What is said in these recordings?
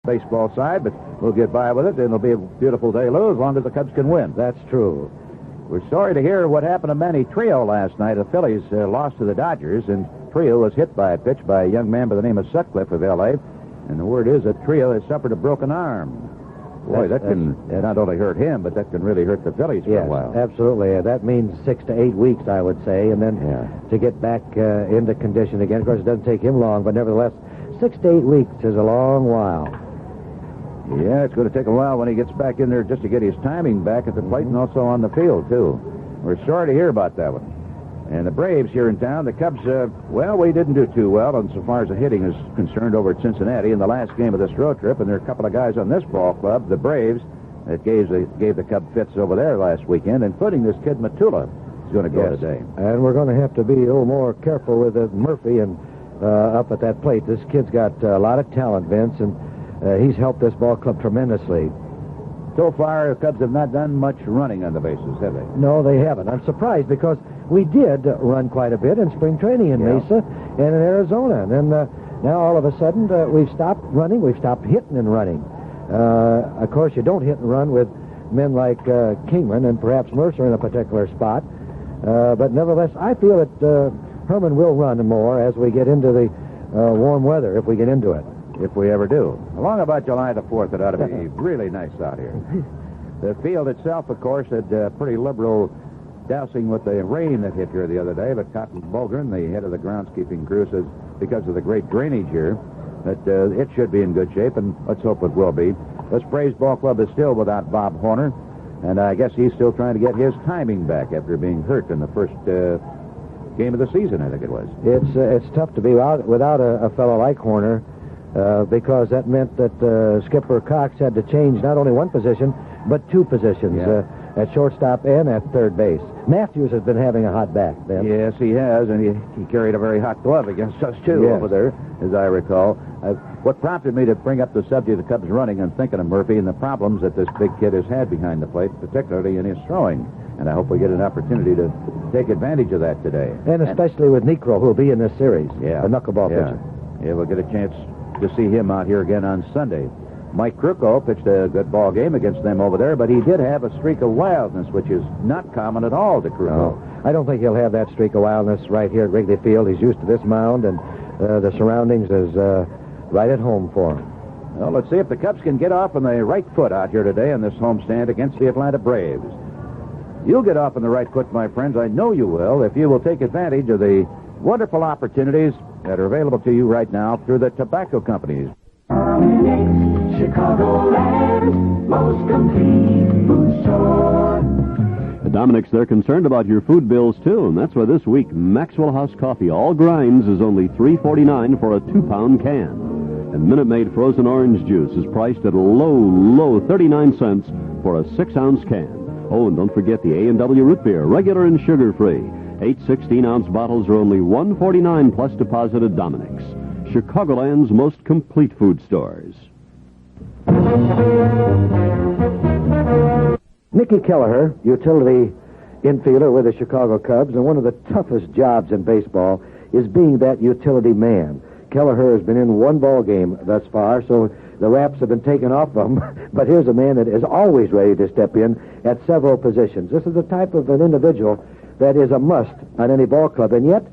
baseball side, but we'll get by with it, and it'll be a beautiful day, Lou, as long as the Cubs can win. That's true. We're sorry to hear what happened to Manny Trio last night. The Phillies lost to the Dodgers, and Trio was hit by a pitch by a young man by the name of Sutcliffe of L.A., and the word is that Trio has suffered a broken arm. Boy, that can not only hurt him, but that can really hurt the Phillies for a while. Absolutely. That means 6 to 8 weeks, I would say, and then to get back into condition again. Of course, it doesn't take him long, but nevertheless, 6 to 8 weeks is a long while. Yeah, it's going to take a while when he gets back in there just to get his timing back at the plate and also on the field, too. We're sorry to hear about that one. And the Braves here in town, the Cubs, well, we didn't do too well insofar as the hitting is concerned over at Cincinnati in the last game of this road trip, and there are a couple of guys on this ball club, the Braves, that gave the Cub fits over there last weekend, including this kid Matula, who's going to go today. And we're going to have to be a little more careful with Murphy and up at that plate. This kid's got a lot of talent, Vince, and he's helped this ball club tremendously. So far, the Cubs have not done much running on the bases, have they? No, they haven't. I'm surprised because we did run quite a bit in spring training in Mesa and in Arizona. And now all of a sudden we've stopped running. We've stopped hitting and running. Of course, you don't hit and run with men like Kingman and perhaps Mercer in a particular spot. But nevertheless, I feel that Herman will run more as we get into the warm weather, if we get into it. If we ever do. Along about July the 4th, it ought to be really nice out here. The field itself, of course, had pretty liberal dousing with the rain that hit here the other day, but Cotton Bulgren, the head of the groundskeeping crew, says because of the great drainage here, that it should be in good shape, and let's hope it will be. This Braves ball club is still without Bob Horner, and I guess he's still trying to get his timing back after being hurt in the first game of the season, I think it was. It's tough to be without a fellow like Horner, because that meant that Skipper Cox had to change not only one position, but two positions, at shortstop and at third base. Matthews has been having a hot back, Ben. Yes, he has, and he carried a very hot glove against us, too, over there, as I recall. What prompted me to bring up the subject of the Cubs running and thinking of Murphy and the problems that this big kid has had behind the plate, particularly in his throwing. And I hope we get an opportunity to take advantage of that today. And especially with Necro, who'll be in this series, the knuckleball pitcher. Yeah, we'll get a chance to see him out here again on Sunday. Mike Krukow pitched a good ball game against them over there, but he did have a streak of wildness, which is not common at all to Krukow. No, I don't think he'll have that streak of wildness right here at Wrigley Field. He's used to this mound, and the surroundings is right at home for him. Well, let's see if the Cubs can get off on the right foot out here today on this homestand against the Atlanta Braves. You'll get off on the right foot, my friends. I know you will, if you will take advantage of the wonderful opportunities that are available to you right now through the tobacco companies. Chicagoland's most complete food store. At Dominic's, they're concerned about your food bills, too, and that's why this week Maxwell House Coffee All Grinds is only $3.49 for a 2-pound can. And Minute Maid frozen orange juice is priced at a low 39 cents for a 6-ounce can. Oh, and don't forget the A&W root beer, regular and sugar-free. 8 16-ounce bottles are only $1.49 plus deposit at Dominic's. Chicagoland's most complete food stores. Mickey Kelleher, utility infielder with the Chicago Cubs, and one of the toughest jobs in baseball is being that utility man. Kelleher has been in one ball game thus far, so the wraps have been taken off of him. But here's a man that is always ready to step in at several positions. This is the type of an individual that is a must on any ball club, and yet,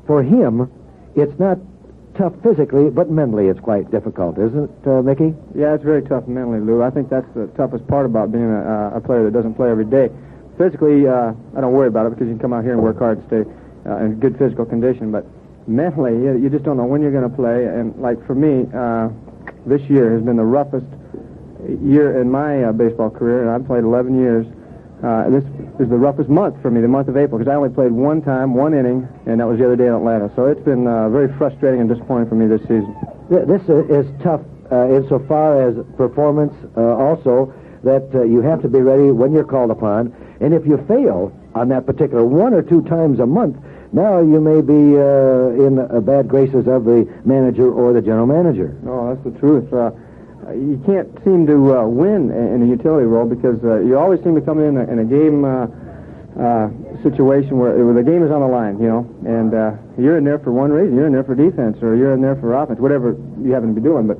for him, it's not tough physically, but mentally it's quite difficult, isn't it, Mickey? Yeah, it's very tough mentally, Lou. I think that's the toughest part about being a player that doesn't play every day. Physically, I don't worry about it because you can come out here and work hard to stay in good physical condition, but mentally, you just don't know when you're going to play, and like for me, this year has been the roughest year in my baseball career, and I've played 11 years. This is the roughest month for me, the month of April, because I only played one time, one inning, and that was the other day in Atlanta. So it's been very frustrating and disappointing for me this season. This is tough insofar as performance, also, that you have to be ready when you're called upon. And if you fail on that particular 1 or 2 times a month, now you may be in bad graces of the manager or the general manager. No, that's the truth. You can't seem to win in a utility role because you always seem to come in a game situation where the game is on the line, you know, and you're in there for one reason. You're in there for defense, or you're in there for offense, whatever you happen to be doing. But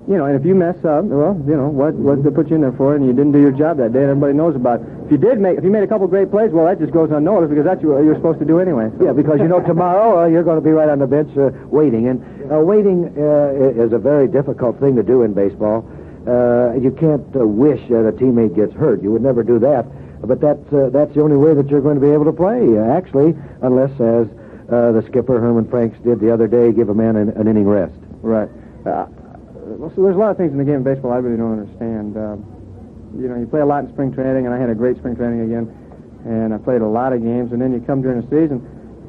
and if you mess up, well, what they put you in there for, and you didn't do your job that day, and everybody knows about it. If you made a couple great plays, well, that just goes unnoticed because that's what you're supposed to do anyway. Yeah, because tomorrow you're going to be right on the bench waiting, and waiting is a very difficult thing to do in baseball. You can't wish that a teammate gets hurt. You would never do that. But that's the only way that you're going to be able to play, actually, unless, as the skipper, Herman Franks, did the other day, give a man an inning rest. Right. So there's a lot of things in the game of baseball I really don't understand. You play a lot in spring training, and I had a great spring training again, and I played a lot of games, and then you come during the season,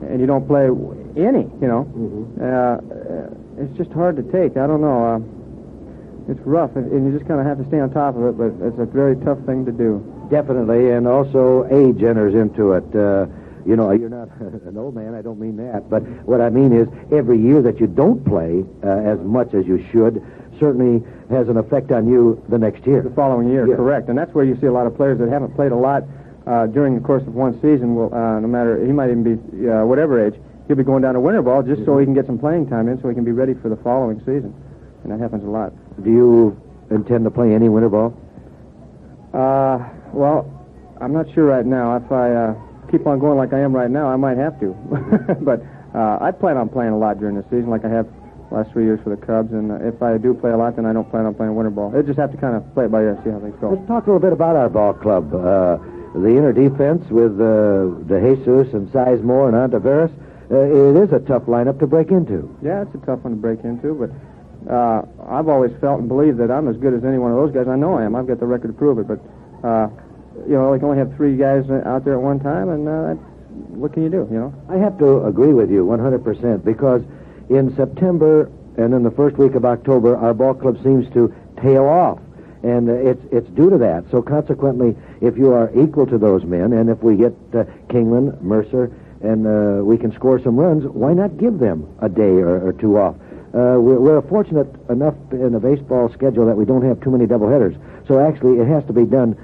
and you don't play any, It's just hard to take. I don't know. It's rough, and you just kind of have to stay on top of it, but it's a very tough thing to do. Definitely, and also age enters into it. You're not an old man, I don't mean that, but what I mean is every year that you don't play as much as you should certainly has an effect on you the next year. The following year, yeah. Correct. And that's where you see a lot of players that haven't played a lot during the course of one season. Will no matter, he might even be whatever age, he'll be going down to winter ball just so he can get some playing time in so he can be ready for the following season. And that happens a lot. Do you intend to play any winter ball? Well, I'm not sure right now. If I keep on going like I am right now, I might have to. But I plan on playing a lot during the season like I have last 3 years for the Cubs. And if I do play a lot, then I don't plan on playing winter ball. I just have to kind of play it by ear and see how things go. Let's talk a little bit about our ball club. The inner defense with De Jesus and Sizemore and Ontiveros. It is a tough lineup to break into. Yeah, it's a tough one to break into, but I've always felt and believed that I'm as good as any one of those guys. I know I am. I've got the record to prove it, but we can only have 3 guys out there at one time, and what can you do, I have to agree with you 100% because in September and in the first week of October, our ball club seems to tail off, and it's due to that. So consequently, if you are equal to those men, and if we get Kingman, Mercer, and we can score some runs, why not give them a day or 2 off? We're fortunate enough in the baseball schedule that we don't have too many doubleheaders. So actually, it has to be done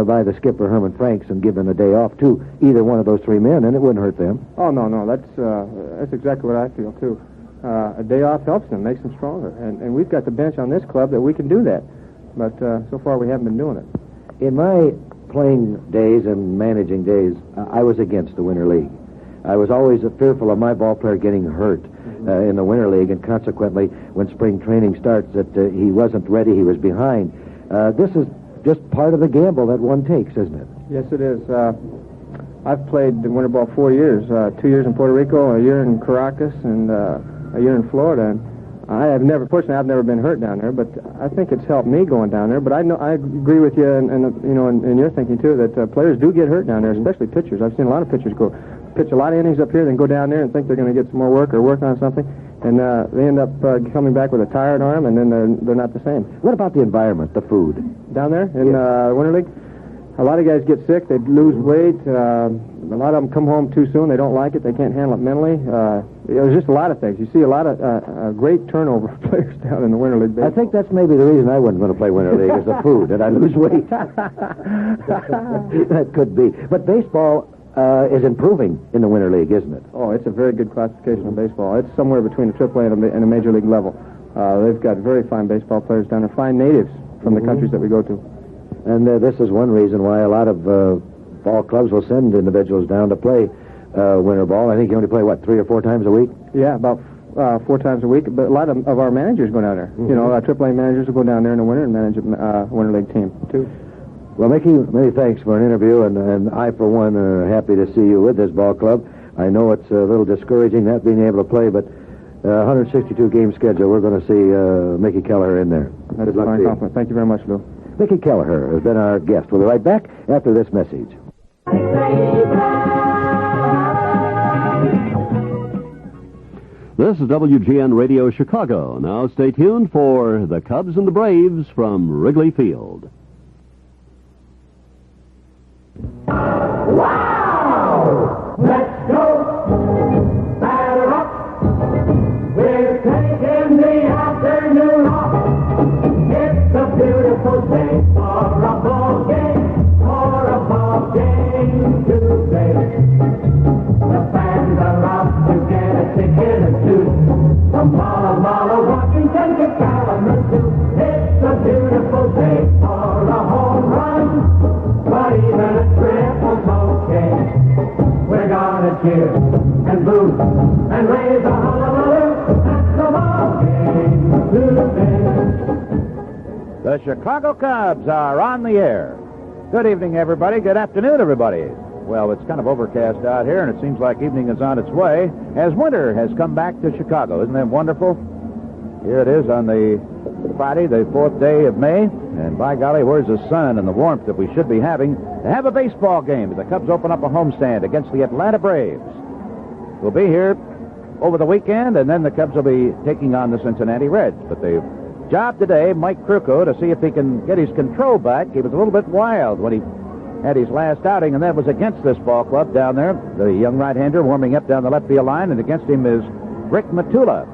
by the skipper, Herman Franks, and given a day off to either one of those 3 men, and it wouldn't hurt them. Oh, no. That's exactly what I feel, too. A day off helps them, makes them stronger. And we've got the bench on this club that we can do that. But so far, we haven't been doing it. In my playing days and managing days, I was against the Winter League. I was always fearful of my ball player getting hurt in the Winter League, and consequently, when spring training starts, that he wasn't ready, he was behind. This is just part of the gamble that one takes, isn't it? Yes, it is. I've played the winter ball 4 years, 2 years in Puerto Rico, a year in Caracas, and a year in Florida. And fortunately, I've never been hurt down there, but I think it's helped me going down there. But I agree with you, and your thinking too, that players do get hurt down there, especially pitchers. I've seen a lot of pitchers pitch a lot of innings up here, then go down there and think they're going to get some more work or work on something, and they end up coming back with a tired arm, and then they're not the same. What about the environment, the food? Down there in Winter League, a lot of guys get sick, they lose weight, a lot of them come home too soon, they don't like it, they can't handle it mentally. There's just a lot of things. You see a lot of great turnover of players down in the Winter League. I think that's maybe the reason I wasn't going to play Winter League is the food, that I lose weight. That could be. But baseball is improving in the Winter League, isn't it? Oh, it's a very good classification of baseball. It's somewhere between a AAA and a Major League level. They've got very fine baseball players down there, fine natives from the countries that we go to. And this is one reason why a lot of ball clubs will send individuals down to play winter ball. I think you only play, 3 or 4 times a week? Yeah, about 4 times a week. But a lot of our managers go down there. Our AAA managers will go down there in the winter and manage a Winter League team, too. Well, Mickey, many thanks for an interview, and I, for one, are happy to see you with this ball club. I know it's a little discouraging not being able to play, but 162-game schedule, we're going to see Mickey Kelleher in there. That's a fine compliment. Thank you very much, Lou. Mickey Kelleher has been our guest. We'll be right back after this message. This is WGN Radio Chicago. Now stay tuned for the Cubs and the Braves from Wrigley Field. Wow! Let's go! Batter up! We're taking the afternoon off. It's a beautiful day for a ball game to play. The fans are out to get a ticket or two. From Walla Walla, Washington to Kalamazoo. a beautiful day for a home run, but even a triple's okay. We're gonna cheer and boo and raise a hullabaloo. That's the ball game today. The Chicago Cubs are on the air. Good evening, everybody. Good afternoon, everybody. Well, it's kind of overcast out here, and it seems like evening is on its way as winter has come back to Chicago. Isn't that wonderful? Here it is on the Friday, the 4th day of May, and by golly, where's the sun and the warmth that we should be having to have a baseball game as the Cubs open up a homestand against the Atlanta Braves. We'll be here over the weekend, and then the Cubs will be taking on the Cincinnati Reds. But the job today, Mike Krukow, to see if he can get his control back. He was a little bit wild when he had his last outing, and that was against this ball club down there. The young right-hander warming up down the left field line, and against him is Rick Matula,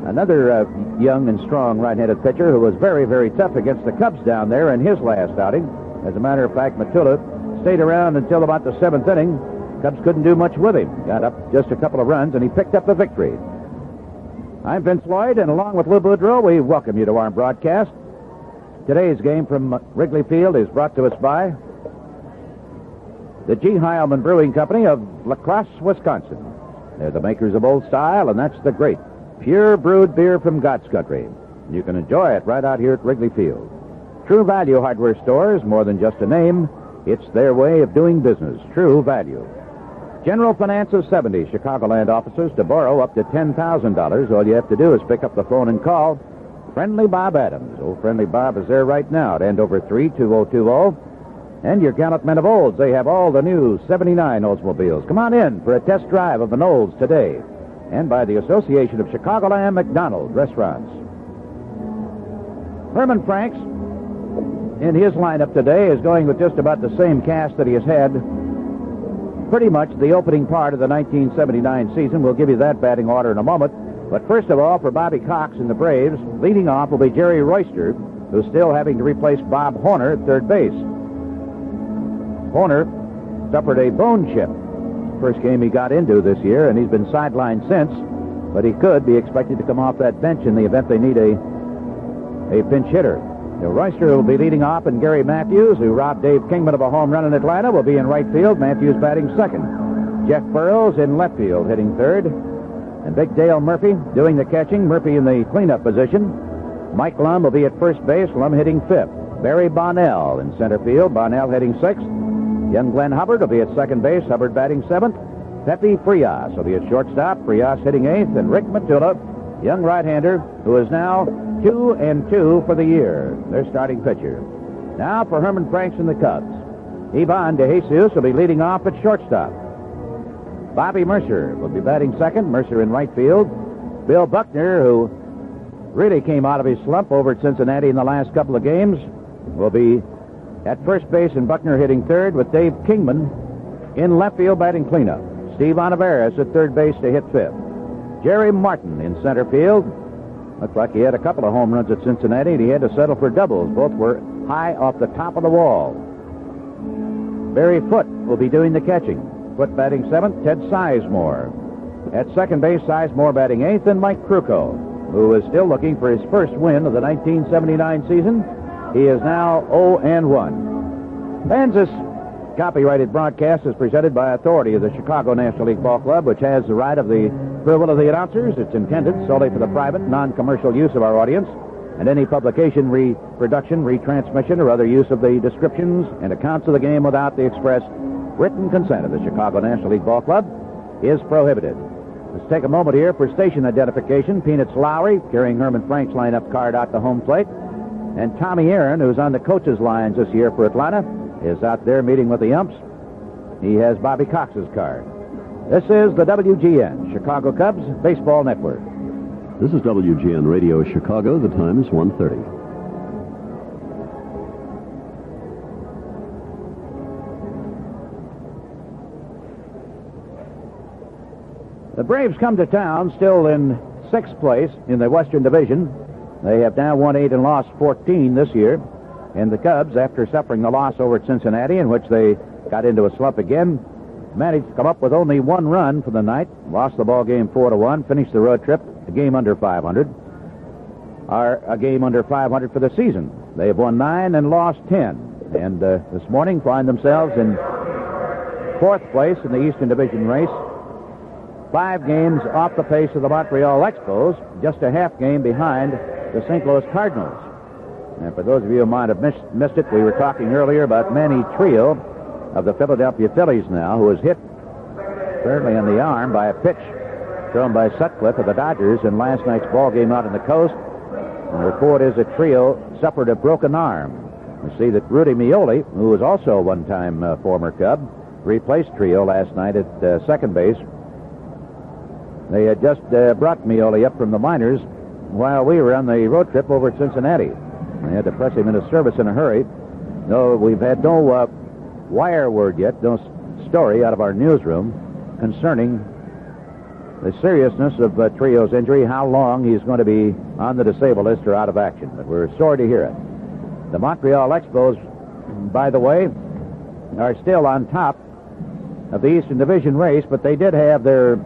another young and strong right-handed pitcher who was very, very tough against the Cubs down there in his last outing. As a matter of fact, Matula stayed around until about the 7th inning. Cubs couldn't do much with him. Got up just a couple of runs, and he picked up the victory. I'm Vince Lloyd, and along with Lou Boudreau, we welcome you to our broadcast. Today's game from Wrigley Field is brought to us by the G. Heilman Brewing Company of La Crosse, Wisconsin. They're the makers of Old Style, and that's the great pure brewed beer from God's country. You can enjoy it right out here at Wrigley Field. True Value Hardware Store is more than just a name. It's their way of doing business. True Value. General Finance's 70 Chicagoland offices to borrow up to $10,000. All you have to do is pick up the phone and call Friendly Bob Adams. Old Friendly Bob is there right now at Andover 32020. And your gallant men of Olds, they have all the new 79 Oldsmobiles. Come on in for a test drive of an Olds today. And by the Association of Chicagoland McDonald's Restaurants. Herman Franks, in his lineup today, is going with just about the same cast that he has had pretty much the opening part of the 1979 season. We'll give you that batting order in a moment. But first of all, for Bobby Cox and the Braves, leading off will be Jerry Royster, who's still having to replace Bob Horner at third base. Horner suffered a bone chip first game he got into this year, and he's been sidelined since, but he could be expected to come off that bench in the event they need a pinch hitter. Now, Royster will be leading off, and Gary Matthews, who robbed Dave Kingman of a home run in Atlanta, will be in right field. Matthews batting second. Jeff Burrows in left field, hitting third. And Big Dale Murphy doing the catching. Murphy in the cleanup position. Mike Lum will be at first base. Lum hitting fifth. Barry Bonnell in center field. Bonnell hitting sixth. Young Glenn Hubbard will be at second base. Hubbard batting seventh. Pepe Frias will be at shortstop. Frias hitting eighth. And Rick Matula, young right-hander, who is now 2-2 for the year. Their starting pitcher. Now for Herman Franks and the Cubs. Ivan DeJesus will be leading off at shortstop. Bobby Mercer will be batting second. Mercer in right field. Bill Buckner, who really came out of his slump over at Cincinnati in the last couple of games, will be at first base, and Buckner hitting third, with Dave Kingman in left field batting cleanup. Steve Olivares at third base to hit fifth. Jerry Martin in center field. Looked like he had a couple of home runs at Cincinnati, and he had to settle for doubles. Both were high off the top of the wall. Barry Foote will be doing the catching. Foote batting seventh. Ted Sizemore at second base. Sizemore batting eighth, and Mike Krukow, who is still looking for his first win of the 1979 season. He is now 0-1. And this copyrighted broadcast is presented by authority of the Chicago National League Ball Club, which has the right of the approval of the announcers. It's intended solely for the private, non-commercial use of our audience, and any publication, reproduction, retransmission, or other use of the descriptions and accounts of the game without the express written consent of the Chicago National League Ball Club is prohibited. Let's take a moment here for station identification. Peanuts Lowry, carrying Herman Frank's lineup card out to home plate. And Tommy Aaron, who's on the coaches' lines this year for Atlanta, is out there meeting with the umps. He has Bobby Cox's card. This is the WGN, Chicago Cubs Baseball Network. This is WGN Radio Chicago. The time is 1:30. The Braves come to town still in sixth place in the Western Division. They have now won 8 and lost 14 this year. And the Cubs, after suffering the loss over at Cincinnati, in which they got into a slump again, managed to come up with only one run for the night. Lost the ball game 4-1. Finished the road trip a game under 500. are a game under 500 for the season. They have won 9 and lost 10. And this morning find themselves in 4th place in the Eastern Division race. 5 games off the pace of the Montreal Expos, just a half game behind the St. Louis Cardinals. And for those of you who might have missed it, we were talking earlier about Manny Trio of the Philadelphia Phillies now, who was hit apparently in the arm by a pitch thrown by Sutcliffe of the Dodgers in last night's ball game out on the coast. And the report is that Trio suffered a broken arm. We see that Rudy Mioli, who was also a one-time former Cub, replaced Trio last night at second base. They had just brought Mioli up from the minors while we were on the road trip over at Cincinnati. They had to press him into service in a hurry. No, we've had no wire word yet, no story out of our newsroom concerning the seriousness of Trio's injury, how long he's going to be on the disabled list or out of action. But we're sorry to hear it. The Montreal Expos, by the way, are still on top of the Eastern Division race, but they did have their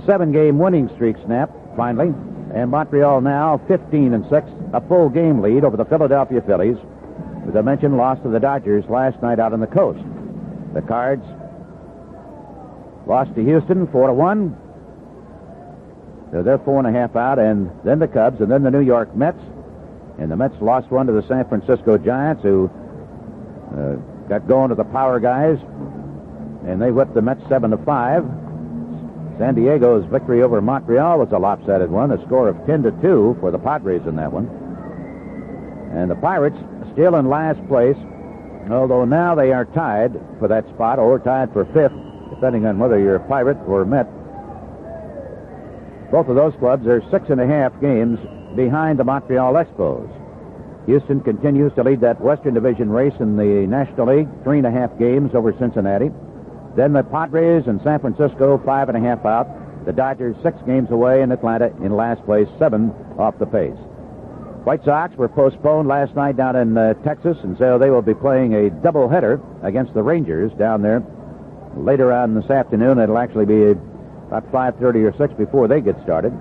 7-game winning streak snapped, finally. And Montreal now 15-6, a full game lead over the Philadelphia Phillies. As I mentioned, lost to the Dodgers last night out on the coast. The Cards lost to Houston 4-1. They're 4.5 out, and then the Cubs, and then the New York Mets. And the Mets lost one to the San Francisco Giants, who got going to the power guys, and they whipped the Mets 7-5. San Diego's victory over Montreal was a lopsided one, a score of 10-2 for the Padres in that one. And the Pirates still in last place, although now they are tied for that spot, or tied for 5th, depending on whether you're a Pirate or a Met. Both of those clubs are 6.5 games behind the Montreal Expos. Houston continues to lead that Western Division race in the National League, 3.5 games over Cincinnati. Then the Padres and San Francisco, 5.5 out. The Dodgers 6 games away, and Atlanta in last place, 7 off the pace. White Sox were postponed last night down in Texas, and so they will be playing a doubleheader against the Rangers down there later on this afternoon. It'll actually be about 5:30 or 6 before they get started.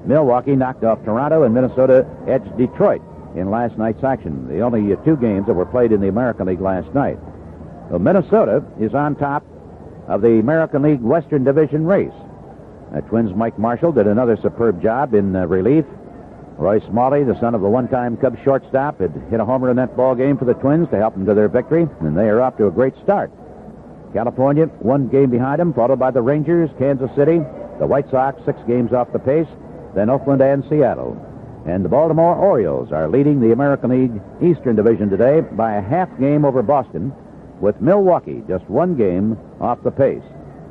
Milwaukee knocked off Toronto, and Minnesota edged Detroit in last night's action. The only 2 games that were played in the American League last night. So Minnesota is on top of the American League Western Division race. Twins' Mike Marshall did another superb job in relief. Roy Smalley, the son of the one-time Cubs shortstop, had hit a homer in that ball game for the Twins to help them to their victory, and they are off to a great start. California, 1 game behind them, followed by the Rangers, Kansas City, the White Sox, 6 games off the pace, then Oakland and Seattle. And the Baltimore Orioles are leading the American League Eastern Division today by a half game over Boston, with Milwaukee just 1 game off the pace.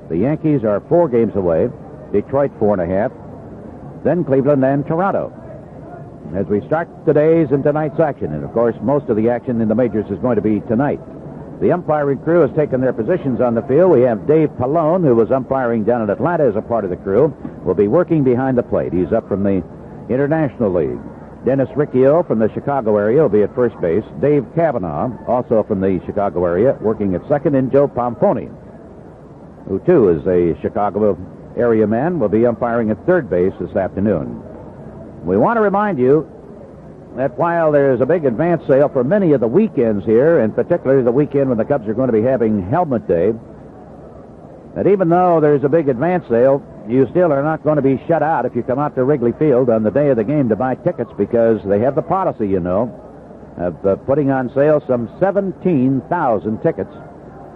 The Yankees are 4 games away, Detroit 4.5, then Cleveland and Toronto. As we start today's and tonight's action, and of course most of the action in the majors is going to be tonight. The umpiring crew has taken their positions on the field. We have Dave Pallone, who was umpiring down in Atlanta as a part of the crew, will be working behind the plate. He's up from the International League. Dennis Riccio from the Chicago area will be at first base. Dave Cavanaugh, also from the Chicago area, working at second, and Joe Pomponi, who too is a Chicago area man, will be umpiring at third base this afternoon. We want to remind you that while there's a big advance sale for many of the weekends here, and particularly the weekend when the Cubs are going to be having Helmet Day, that even though there's a big advance sale, you still are not going to be shut out if you come out to Wrigley Field on the day of the game to buy tickets, because they have the policy, you know, of putting on sale some 17,000 tickets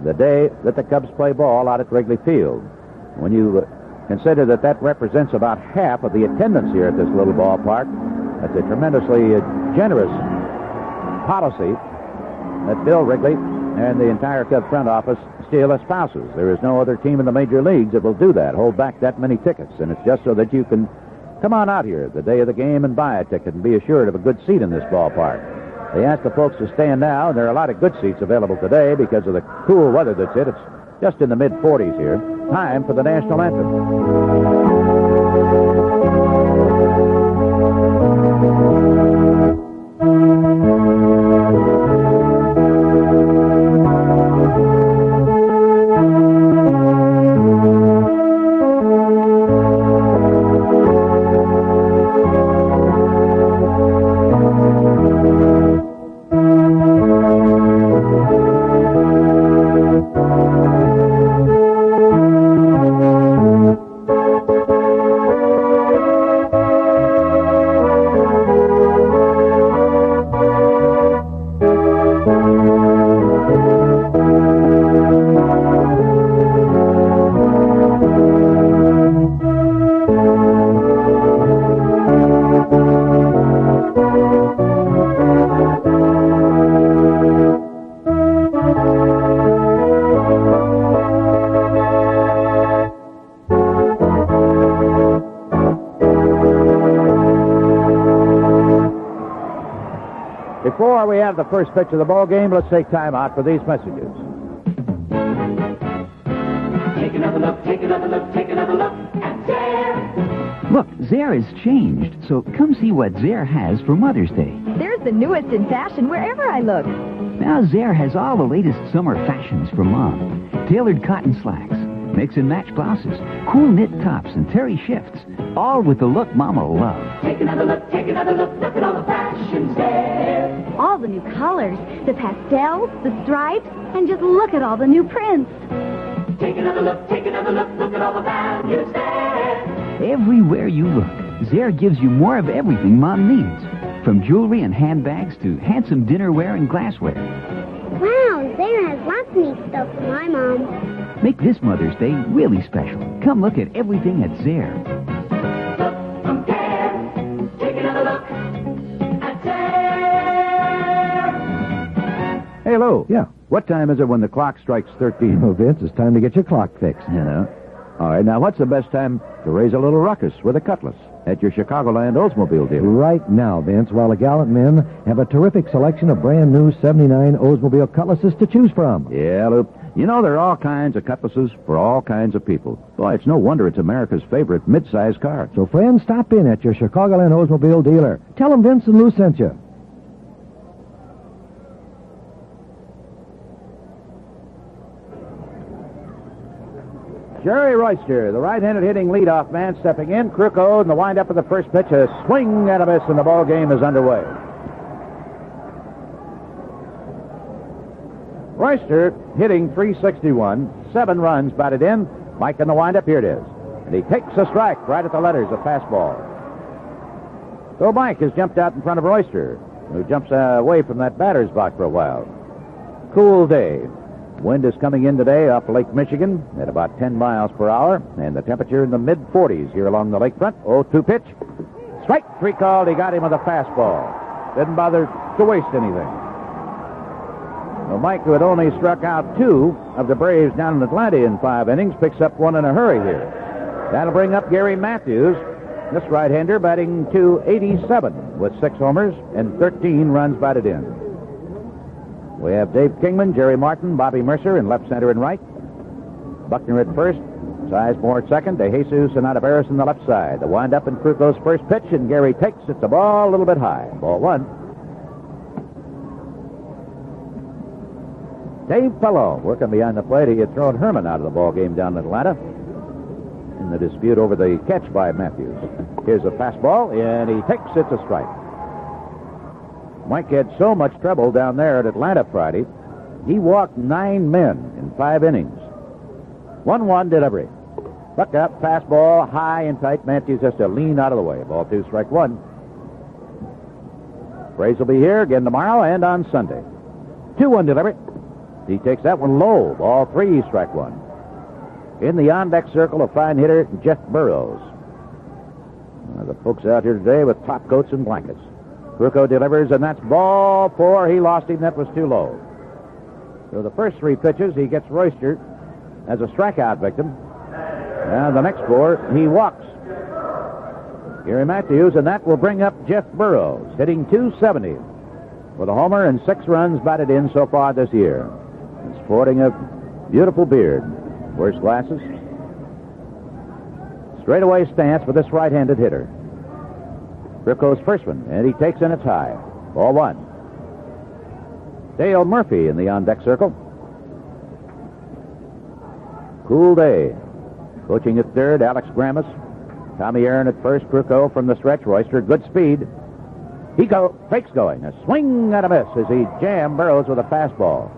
the day that the Cubs play ball out at Wrigley Field. When you consider that that represents about half of the attendance here at this little ballpark, that's a tremendously generous policy that Bill Wrigley and the entire Cub front office still espouses. There is no other team in the major leagues that will do that, hold back that many tickets, and it's just so that you can come on out here the day of the game and buy a ticket and be assured of a good seat in this ballpark. They ask the folks to stand now, and there are a lot of good seats available today because of the cool weather that's hit. It's just in the mid-40s here. Time for the national anthem. Before we have the first pitch of the ball game, let's take time out for these messages. Take another look, take another look, take another look at Zare. Look, Zare has changed, so come see what Zare has for Mother's Day. There's the newest in fashion wherever I look. Now Zare has all the latest summer fashions for Mom. Tailored cotton slacks, mix and match blouses, cool knit tops, and terry shifts. All with the look Mama will love. Take another look at all the fashions there. All the new colors, the pastels, the stripes, and just look at all the new prints. Take another look at all the values there. Everywhere you look, Zare gives you more of everything Mom needs. From jewelry and handbags to handsome dinnerware and glassware. Wow, Zare has lots of neat stuff for my mom. Make this Mother's Day really special. Come look at everything at Zare. Look, compare, take another look at Zare. Hey, Lou. Yeah? What time is it when the clock strikes 13? Oh, Vince, it's time to get your clock fixed. Yeah. All right, now what's the best time to raise a little ruckus with a cutlass at your Chicagoland Oldsmobile dealer? Right now, Vince, while the gallant men have a terrific selection of brand new 79 Oldsmobile cutlasses to choose from. Yeah, Lou. You know, there are all kinds of cutlasses for all kinds of people. Boy, it's no wonder it's America's favorite mid-size car. So, friends, stop in at your Chicagoland Oldsmobile dealer. Tell them Vince and Lou sent you. Jerry Royster, the right-handed hitting leadoff man, stepping in. Krukow in the windup of the first pitch. A swing and a miss, and the ball game is underway. Royster hitting .361, 7 runs batted in. Mike in the windup, here it is. And he takes a strike right at the letters, a fastball. So Mike has jumped out in front of Royster, who jumps away from that batter's box for a while. Cool day. Wind is coming in today off Lake Michigan at about 10 miles per hour, and the temperature in the mid-40s here along the lakefront. 0-2 pitch. Strike 3 called. He got him with a fastball. Didn't bother to waste anything. Well, Mike, who had only struck out 2 of the Braves down in Atlanta in 5 innings, picks up 1 in a hurry here. That'll bring up Gary Matthews, this right-hander, batting .287 with 6 homers and 13 runs batted in. We have Dave Kingman, Jerry Martin, Bobby Mercer in left, center, and right. Buckner at first, Sizemore at second, DeJesus and Oliveros in the left side. The wind-up in Krukow's first pitch, and Gary takes it. The ball a little bit high. Ball 1. Dave Pello working behind the plate. He had thrown Herman out of the ball game down in Atlanta in the dispute over the catch by Matthews. Here's a fastball, and he takes it to strike. Mike had so much trouble down there at Atlanta Friday, he walked 9 men in 5 innings. 1-1 delivery. Buck up, fastball, high and tight. Matthews has to lean out of the way. Ball 2, strike 1. Braves will be here again tomorrow and on Sunday. 2-1 delivery. He takes that one low. Ball 3, strike 1. In the on-deck circle, a fine hitter, Jeff Burrows. The folks out here today with top coats and blankets. Krukow delivers, and that's ball 4. He lost him. That was too low. So the first 3 pitches, he gets Royster as a strikeout victim. And the next 4, he walks Gary Matthews, and that will bring up Jeff Burrows, hitting .270 with a homer and 6 runs batted in so far this year. He's sporting a beautiful beard. Wears glasses. Straightaway stance for this right-handed hitter. Krukow's first one, and he takes in its high. Ball 1. Dale Murphy in the on-deck circle. Cool day. Coaching at third, Alex Gramus. Tommy Aaron at first, Krukow from the stretch. Royster, good speed. Fakes going. A swing and a miss as he jammed Burrows with a fastball.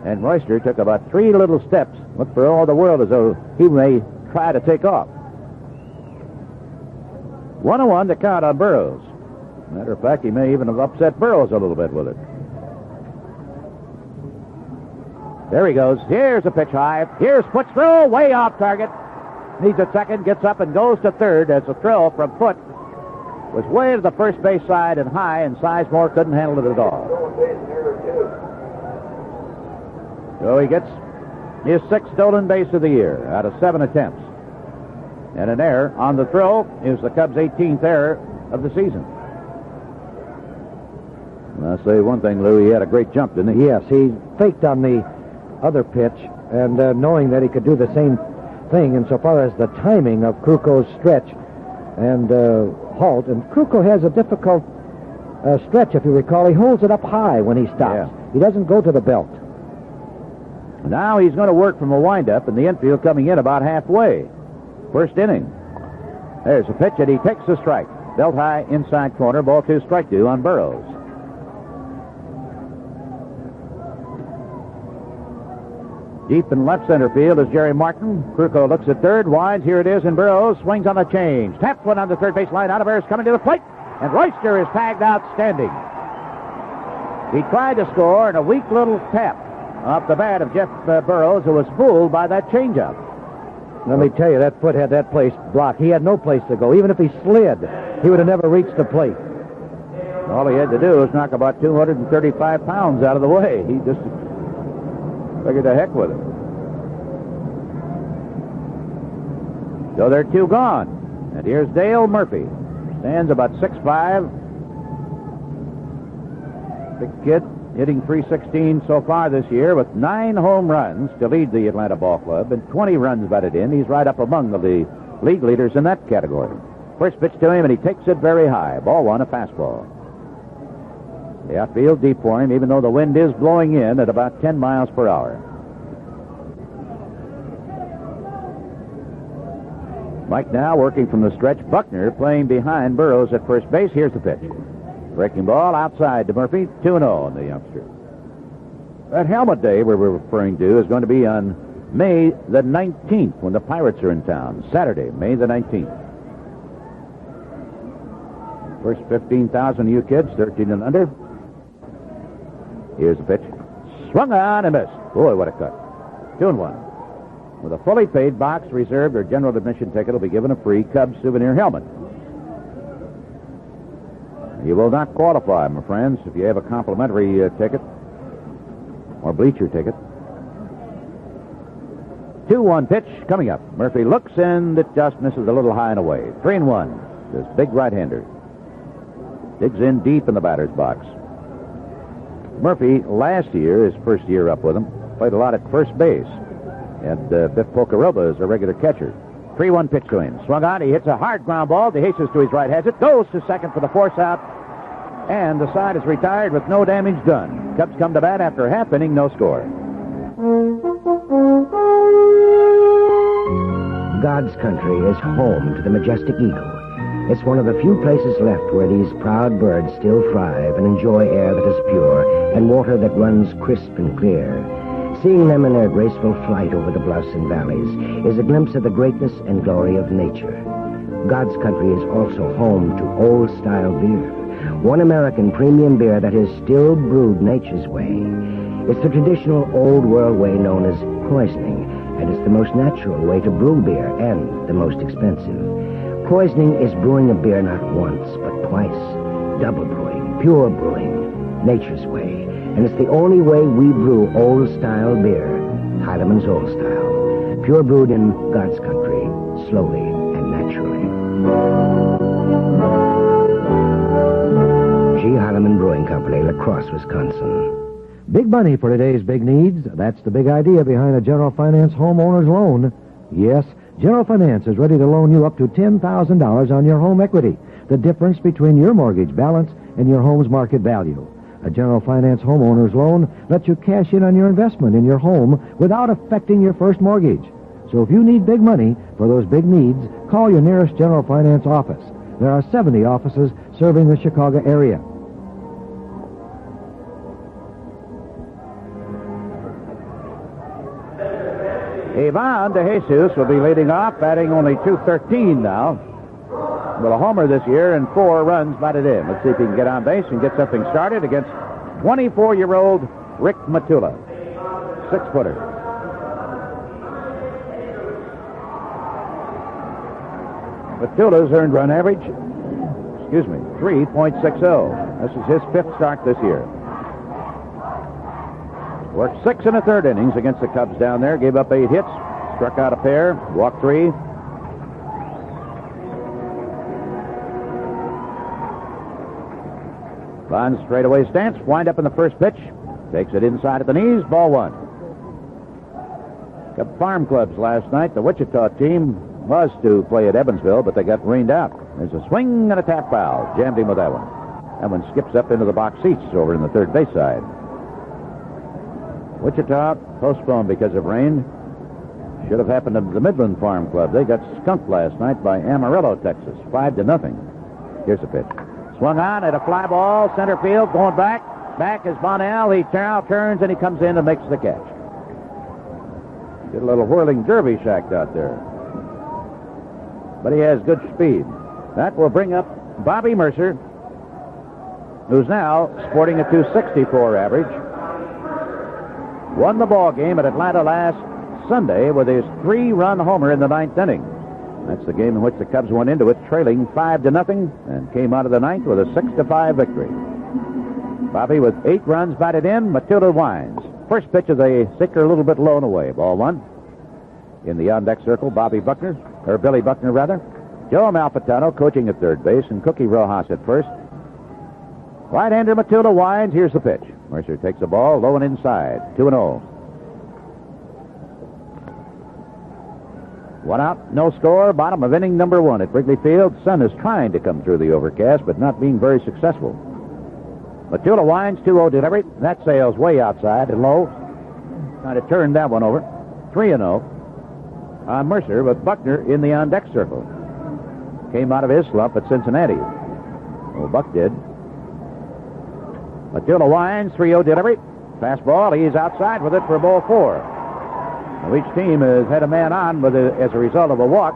And Royster took about 3 little steps. Looked for all the world as though he may try to take off. 1-1 to count on Burrows. Matter of fact, he may even have upset Burrows a little bit with it. There he goes. Here's a pitch high. Here's Foot's throw, way off target. Needs a second, gets up and goes to third as the throw from Foot was way to the first base side and high, and Sizemore couldn't handle it at all. So he gets his 6th stolen base of the year out of 7 attempts. And an error on the throw is the Cubs' 18th error of the season. I'll say one thing, Lou, he had a great jump, didn't he? Yes, he faked on the other pitch, and knowing that he could do the same thing insofar as the timing of Kruko's stretch and halt. And Kruko has a difficult stretch, if you recall. He holds it up high when he stops. Yeah. He doesn't go to the belt. Now he's going to work from a windup in the infield coming in about halfway. First inning. There's a pitch, and he takes the strike. Belt high, inside corner, ball 2, strike 2 on Burrows. Deep in left center field is Jerry Martin. Kruko looks at third, winds, here it is, and Burrows swings on the change. Taps one on the third base line, out of air, is coming to the plate, and Royster is tagged outstanding. He tried to score, and a weak little tap off the bat of Jeff Burrows, who was fooled by that changeup. Let me tell you, that foot had that place blocked. He had no place to go. Even if he slid, he would have never reached the plate. All he had to do was knock about 235 pounds out of the way. He just figured the heck with it. So they're 2 gone. And here's Dale Murphy. Stands about 6'5". Big kid, hitting .316 so far this year with 9 home runs to lead the Atlanta Ball Club and 20 runs batted in. He's right up among the league leaders in that category. First pitch to him, and he takes it very high. Ball 1, a fastball. The outfield deep for him, even though the wind is blowing in at about 10 miles per hour. Mike now working from the stretch. Buckner playing behind Burrows at first base. Here's the pitch. Breaking ball outside to Murphy. 2-0 on the youngster. That helmet day we were referring to is going to be on May the 19th when the Pirates are in town. Saturday, May the 19th. First 15,000 of you kids, 13 and under. Here's the pitch. Swung on and missed. Boy, what a cut. 2-1. With a fully paid box reserved or general admission ticket, will be given a free Cubs souvenir helmet. You will not qualify, my friends, if you have a complimentary ticket or bleacher ticket. 2-1 pitch coming up. Murphy looks, and it just misses a little high and away. 3-1. This big right-hander digs in deep in the batter's box. Murphy, last year, his first year up with him, played a lot at first base. And Biff Pocaroba is a regular catcher. 3-1 pitch to him. Swung on. He hits a hard ground ball. DeJesus to his right has it. Goes to second for the force out. And the side is retired with no damage done. Cubs come to bat after a half inning, no score. God's country is home to the majestic eagle. It's one of the few places left where these proud birds still thrive and enjoy air that is pure and water that runs crisp and clear. Seeing them in their graceful flight over the bluffs and valleys is a glimpse of the greatness and glory of nature. God's country is also home to old-style beer, one American premium beer that is still brewed nature's way. It's the traditional old-world way known as poisoning, and it's the most natural way to brew beer and the most expensive. Poisoning is brewing a beer not once, but twice. Double brewing, pure brewing, nature's way. And it's the only way we brew old-style beer, Heileman's Old Style. Pure brewed in God's country, slowly and naturally. G. Heileman Brewing Company, La Crosse, Wisconsin. Big money for today's big needs. That's the big idea behind a General Finance homeowner's loan. Yes, General Finance is ready to loan you up to $10,000 on your home equity, the difference between your mortgage balance and your home's market value. A General Finance homeowner's loan lets you cash in on your investment in your home without affecting your first mortgage. So if you need big money for those big needs, call your nearest General Finance office. There are 70 offices serving the Chicago area. Ivan DeJesus will be leading off, batting only .213 now. With a homer this year and 4 runs batted in. Let's see if he can get on base and get something started against 24-year-old Rick Matula. 6-footer. Matula's earned run average, 3.60. This is his 5th start this year. Worked 6 in the 3rd innings against the Cubs down there. Gave up 8 hits, struck out a pair, walked 3. Bonds straightaway stance, wind up in the first pitch. Takes it inside at the knees, ball one. Cub Farm Clubs last night. The Wichita team was to play at Evansville, but they got rained out. There's a swing and a tap foul. Jammed him with that one. That one skips up into the box seats over in the third base side. Wichita postponed because of rain. Should have happened to the Midland Farm Club. They got skunked last night by Amarillo, Texas, 5-0. Here's the pitch. Swung on at a fly ball, center field, going back. Back is Bonnell. He now turns and he comes in and makes the catch. Did a little whirling derby shack out there. But he has good speed. That will bring up Bobby Mercer, who's now sporting a .264 average. Won the ball game at Atlanta last Sunday with his 3-run homer in the 9th inning. That's the game in which the Cubs went into it trailing 5-0 and came out of the 9th with a 6-5 victory. Bobby with 8 runs batted in. Matilda winds. First pitch is a sinker a little bit low and away. Ball one. In the on-deck circle, Billy Buckner. Joe Malfitano coaching at third base and Cookie Rojas at first. Right-hander Matilda winds. Here's the pitch. Mercer takes the ball low and inside. 2-0. 1 out, no score. Bottom of inning number 1 at Wrigley Field. Sun is trying to come through the overcast, but not being very successful. Matilda winds, 2-0 delivery. That sails way outside and low. Trying to turn that one over. 3-0. On Mercer with Buckner in the on-deck circle. Came out of his slump at Cincinnati. Well, Buck did. Matilda winds, 3-0 delivery. Fastball, he's outside with it for ball 4. Now, each team has had a man on as a result of a walk.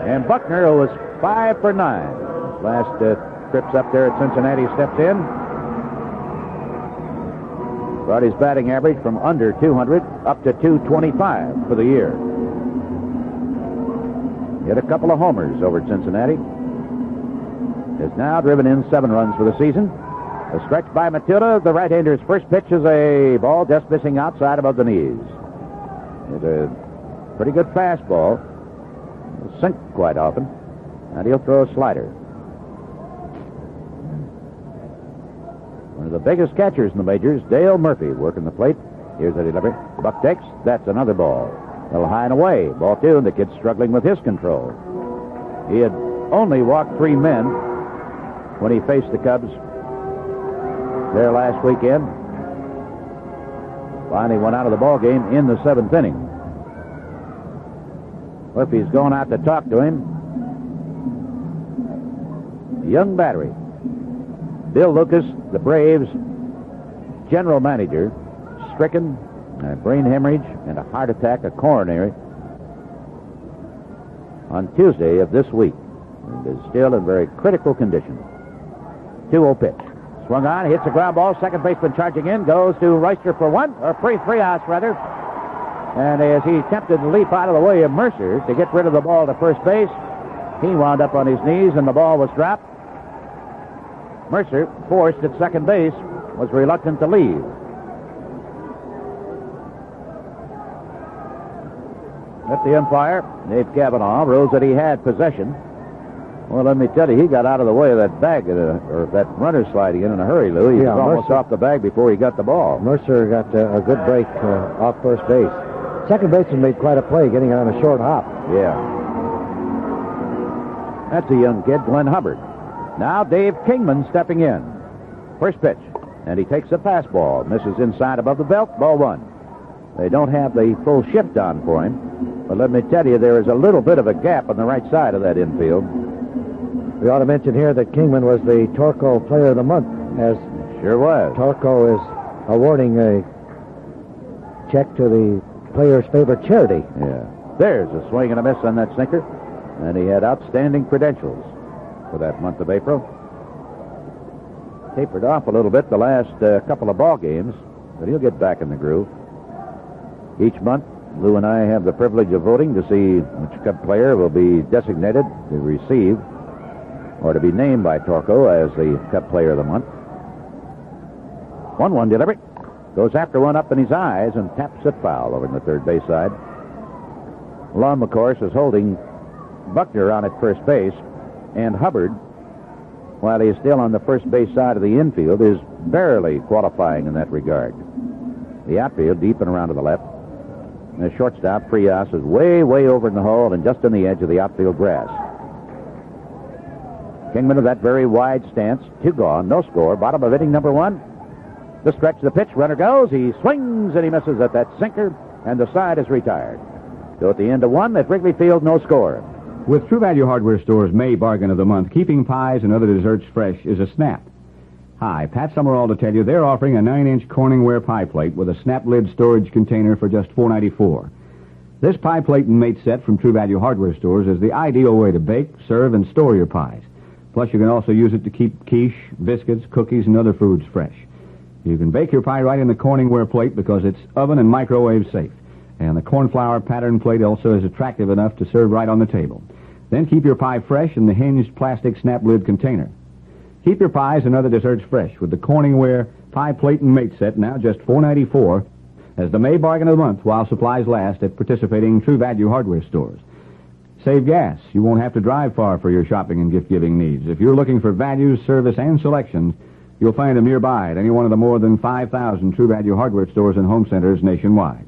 And Buckner, who was 5 for 9. Last trips up there at Cincinnati, steps in. Brought his batting average from under 200 up to 225 for the year. Hit a couple of homers over at Cincinnati. Has now driven in 7 runs for the season. A stretch by Matilda. The right-hander's first pitch is a ball just missing outside above the knees. It's a pretty good fastball. It'll sink quite often. And he'll throw a slider. One of the biggest catchers in the majors, Dale Murphy, working the plate. Here's the delivery. Buck takes. That's another ball. A little high and away. Ball 2, and the kid's struggling with his control. He had only walked 3 men when he faced the Cubs there last weekend. Finally went out of the ball game in the 7th inning. Murphy's going out to talk to him. Young battery. Bill Lucas, the Braves' general manager, stricken, a brain hemorrhage, and a heart attack, a coronary, on Tuesday of this week. And is still in very critical condition. 2-0 pitch. Swung on, hits a ground ball. Second baseman charging in, goes to Royster for 3 outs rather. And as he attempted to leap out of the way of Mercer to get rid of the ball to first base, he wound up on his knees and the ball was dropped. Mercer, forced at second base, was reluctant to leave. At the umpire, Dave Cavanaugh, rules that he had possession. Well, let me tell you, he got out of the way of that bag, or that runner sliding in a hurry, Lou. He was almost off the bag before he got the ball. Mercer got a good break off first base. Second baseman made quite a play getting on a short hop. Yeah. That's a young kid, Glenn Hubbard. Now Dave Kingman stepping in. First pitch. And he takes a fastball. Misses inside above the belt. Ball 1. They don't have the full shift on for him. But let me tell you, there is a little bit of a gap on the right side of that infield. We ought to mention here that Kingman was the Torco Player of the Month, as sure was. Torco is awarding a check to the player's favorite charity. Yeah. There's a swing and a miss on that sinker. And he had outstanding credentials for that month of April. Tapered off a little bit the last couple of ball games, but he'll get back in the groove. Each month, Lou and I have the privilege of voting to see which Cub player will be designated to receive or to be named by Torco as the Cub Player of the Month. 1-1 delivery. Goes after one up in his eyes and taps it foul over in the third base side. Lum, of course, is holding Buckner on at first base, and Hubbard while he is still on the first base side of the infield, is barely qualifying in that regard. The outfield, deep and around to the left. And the shortstop, Frias, is way over in the hole and just on the edge of the outfield grass. Kingman of that very wide stance. 2 gone, no score. Bottom of inning number 1. The stretch, the pitch, runner goes. He swings and he misses at that sinker, and the side is retired. So at the end of 1 at Wrigley Field, no score. With True Value Hardware Store's May bargain of the month, keeping pies and other desserts fresh is a snap. Hi, Pat Summerall to tell you they're offering a 9-inch Corningware pie plate with a snap lid storage container for just $4.94. This pie plate and mate set from True Value Hardware Stores is the ideal way to bake, serve, and store your pies. Plus, you can also use it to keep quiche, biscuits, cookies, and other foods fresh. You can bake your pie right in the Corningware plate because it's oven and microwave safe. And the cornflower pattern plate also is attractive enough to serve right on the table. Then keep your pie fresh in the hinged plastic snap lid container. Keep your pies and other desserts fresh with the Corningware pie plate and mate set, now just $4.94, as the May bargain of the month while supplies last at participating True Value Hardware Stores. Save gas. You won't have to drive far for your shopping and gift-giving needs. If you're looking for values, service, and selection, you'll find them nearby at any one of the more than 5,000 True Value Hardware Stores and home centers nationwide.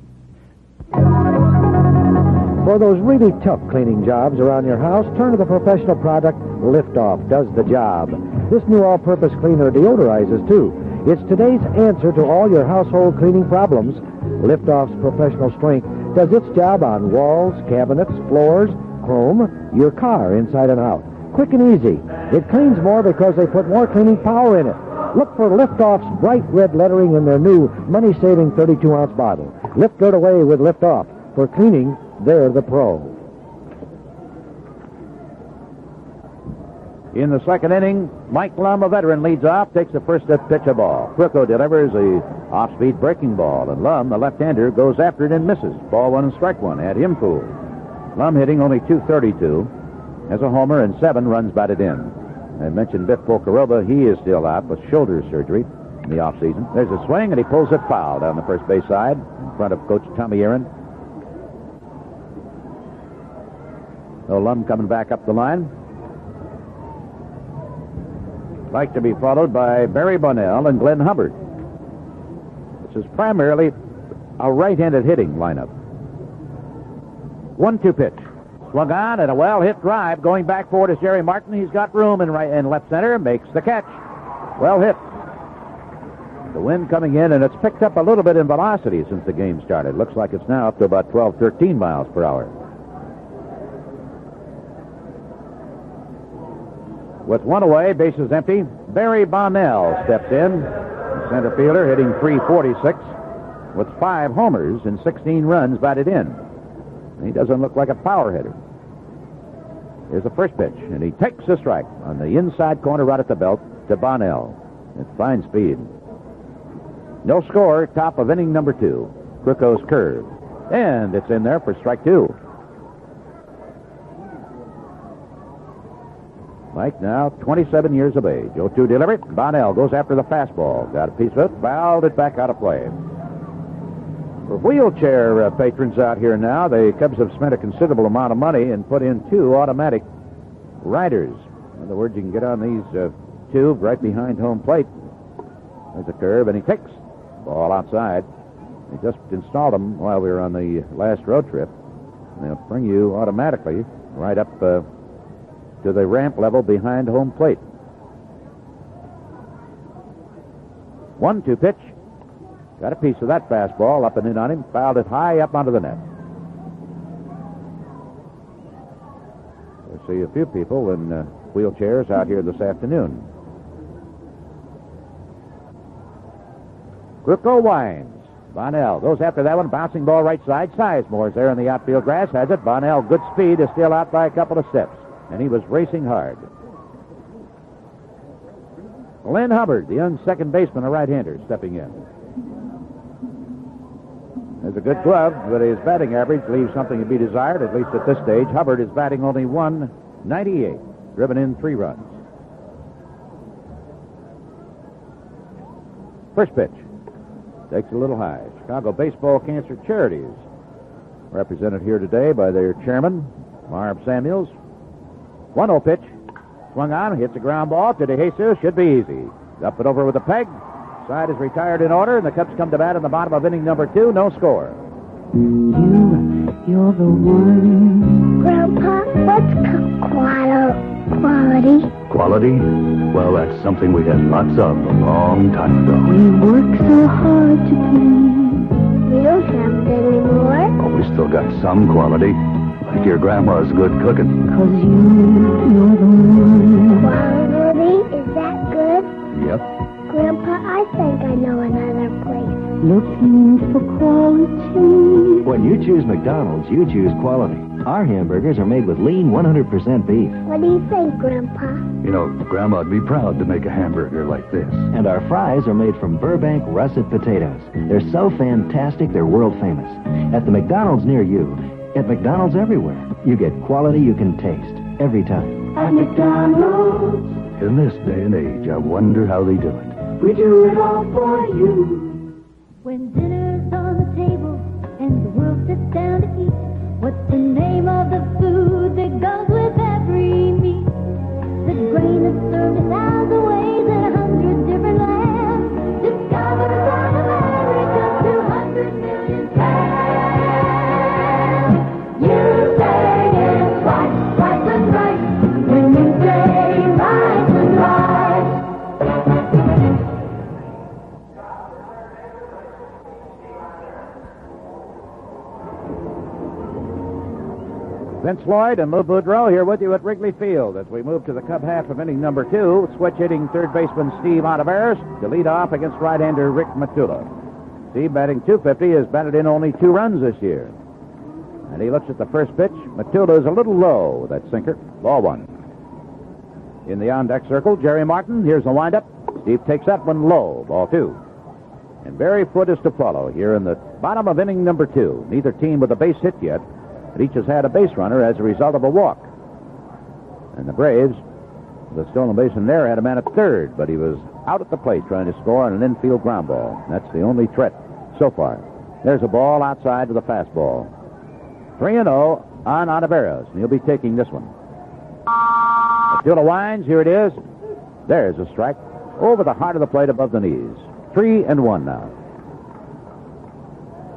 For those really tough cleaning jobs around your house, turn to the professional product Liftoff. Does the job. This new all-purpose cleaner deodorizes, too. It's today's answer to all your household cleaning problems. Liftoff's professional strength does its job on walls, cabinets, floors, chrome, your car inside and out. Quick and easy. It cleans more because they put more cleaning power in it. Look for Liftoff's bright red lettering in their new money-saving 32-ounce bottle. Lift dirt away with Liftoff. For cleaning, they're the pro. In the second inning, Mike Lum, a veteran, leads off, takes the first pitch of ball. Crooko delivers a off-speed breaking ball, and Lum, the left-hander, goes after it and misses. Ball 1 and strike 1. Had him fooled. Lum hitting only .232, has a homer and 7 runs batted in. I mentioned Biff Pocoroba. He is still out with shoulder surgery in the offseason. There's a swing, and he pulls it foul down the first base side in front of Coach Tommy Aaron. So Lum coming back up the line. Like to be followed by Barry Bonnell and Glenn Hubbard. This is primarily a right-handed hitting lineup. 1-2 pitch. Swung on and a well-hit drive. Going back forward is Jerry Martin. He's got room in right and left center. Makes the catch. Well hit. The wind coming in, and it's picked up a little bit in velocity since the game started. Looks like it's now up to about 12, 13 miles per hour. With 1 away, bases empty, Barry Bonnell steps in. The center fielder hitting .346 with 5 homers and 16 runs batted in. He doesn't look like a power hitter. Here's the first pitch, and he takes a strike on the inside corner right at the belt to Bonnell. At fine speed. No score, top of inning number 2. Crooko's curve. And it's in there for strike 2. Mike now 27 years of age. 0-2 delivery. Bonnell goes after the fastball. Got a piece of it. Fouled it back out of play. For wheelchair patrons out here now, the Cubs have spent a considerable amount of money and put in 2 automatic riders. In other words, you can get on these tubes right behind home plate. There's a curve, and he takes ball outside. They just installed them while we were on the last road trip. And they'll bring you automatically right up to the ramp level behind home plate. 1-2 pitch. Got a piece of that fastball up and in on him. Fouled it high up onto the net. We'll see a few people in wheelchairs out here this afternoon. Crooko winds. Bonnell goes after that one. Bouncing ball right side. Sizemore's there in the outfield grass. Has it. Bonnell, good speed, is still out by a couple of steps. And he was racing hard. Glenn Hubbard, the young second baseman, a right-hander, stepping in. There's a good glove, but his batting average leaves something to be desired, at least at this stage. Hubbard is batting only .198, driven in 3 runs. First pitch. Takes a little high. Chicago Baseball Cancer Charities, represented here today by their chairman, Marv Samuels. 1-0 pitch. Swung on, hits a ground ball to DeJesus. Should be easy. Up and over with a peg. Side is retired in order, and the Cubs come to bat in the bottom of inning number 2. No score. You're the one. Grandpa, what's quality? Quality? Well, that's something we had lots of a long time ago. We work so hard to please. We don't have it anymore. Oh, we still got some quality. Like your grandma's good cooking. 'Cause you're the one. Quality? Is that good? Yep. Grandpa, I think I know another place. Looking for quality. When you choose McDonald's, you choose quality. Our hamburgers are made with lean 100% beef. What do you think, Grandpa? You know, Grandma'd be proud to make a hamburger like this. And our fries are made from Burbank russet potatoes. They're so fantastic, they're world famous. At the McDonald's near you, at McDonald's everywhere, you get quality you can taste every time. At McDonald's, In this day and age, I wonder how they do it. we do it all for you. When dinner's on the table and the world sits down to eat, what's the name of the food that goes with every meat? The grain that's served 1,000 ways in 100 different lands. Discovered by America's 200 million fans. You say it's right, right and right. When you say right and right. Vince Lloyd and Lou Boudreau here with you at Wrigley Field as we move to the Cub half of inning number 2. Switch hitting third baseman Steve Ontiveros to lead off against right-hander Rick Matula. Steve, batting .250, has batted in only 2 runs this year. And he looks at the first pitch. Matula is a little low with that sinker. Ball 1. In the on-deck circle, Jerry Martin. Here's the windup. Steve takes that one low. Ball 2. And Barry Foote is to follow here in the bottom of inning number 2. Neither team with a base hit yet. But each has had a base runner as a result of a walk. And the Braves, the stolen base in there, had a man at third, but he was out at the plate trying to score on an infield ground ball. That's the only threat so far. There's a ball outside with a fastball. 3-0 on Ontiveros, and he'll be taking this one. Matula winds. Here it is. There's a strike over the heart of the plate above the knees. 3-1 now.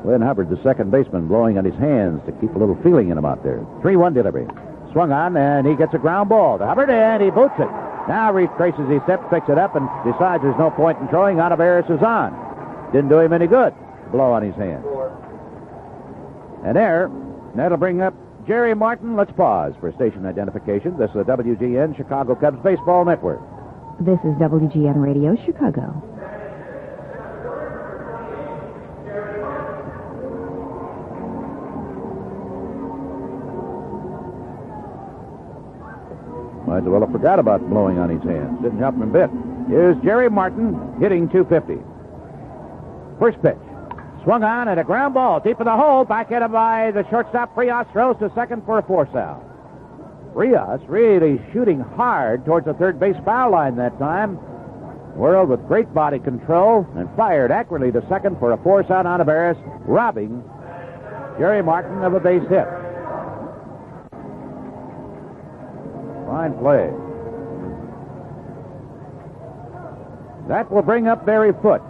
Glenn Hubbard, the second baseman, blowing on his hands to keep a little feeling in him out there. 3-1 delivery. Swung on, and he gets a ground ball to Hubbard, and he boots it. Now retraces his steps, picks it up, and decides there's no point in throwing. Ontiveros is on. Didn't do him any good. Blow on his hand. And there, that'll bring up Jerry Martin. Let's pause for station identification. This is the WGN Chicago Cubs Baseball Network. This is WGN Radio Chicago. Might as well have forgot about blowing on his hands. Didn't help him a bit. Here's Jerry Martin hitting .250. First pitch. Swung on at a ground ball deep in the hole. Back at him by the shortstop. Frias throws to second for a force out. Frias really shooting hard towards the third base foul line that time. Whirled with great body control and fired accurately to second for a force out. Ontiveros, robbing Jerry Martin of a base hit. Fine play. That will bring up Barry Foote,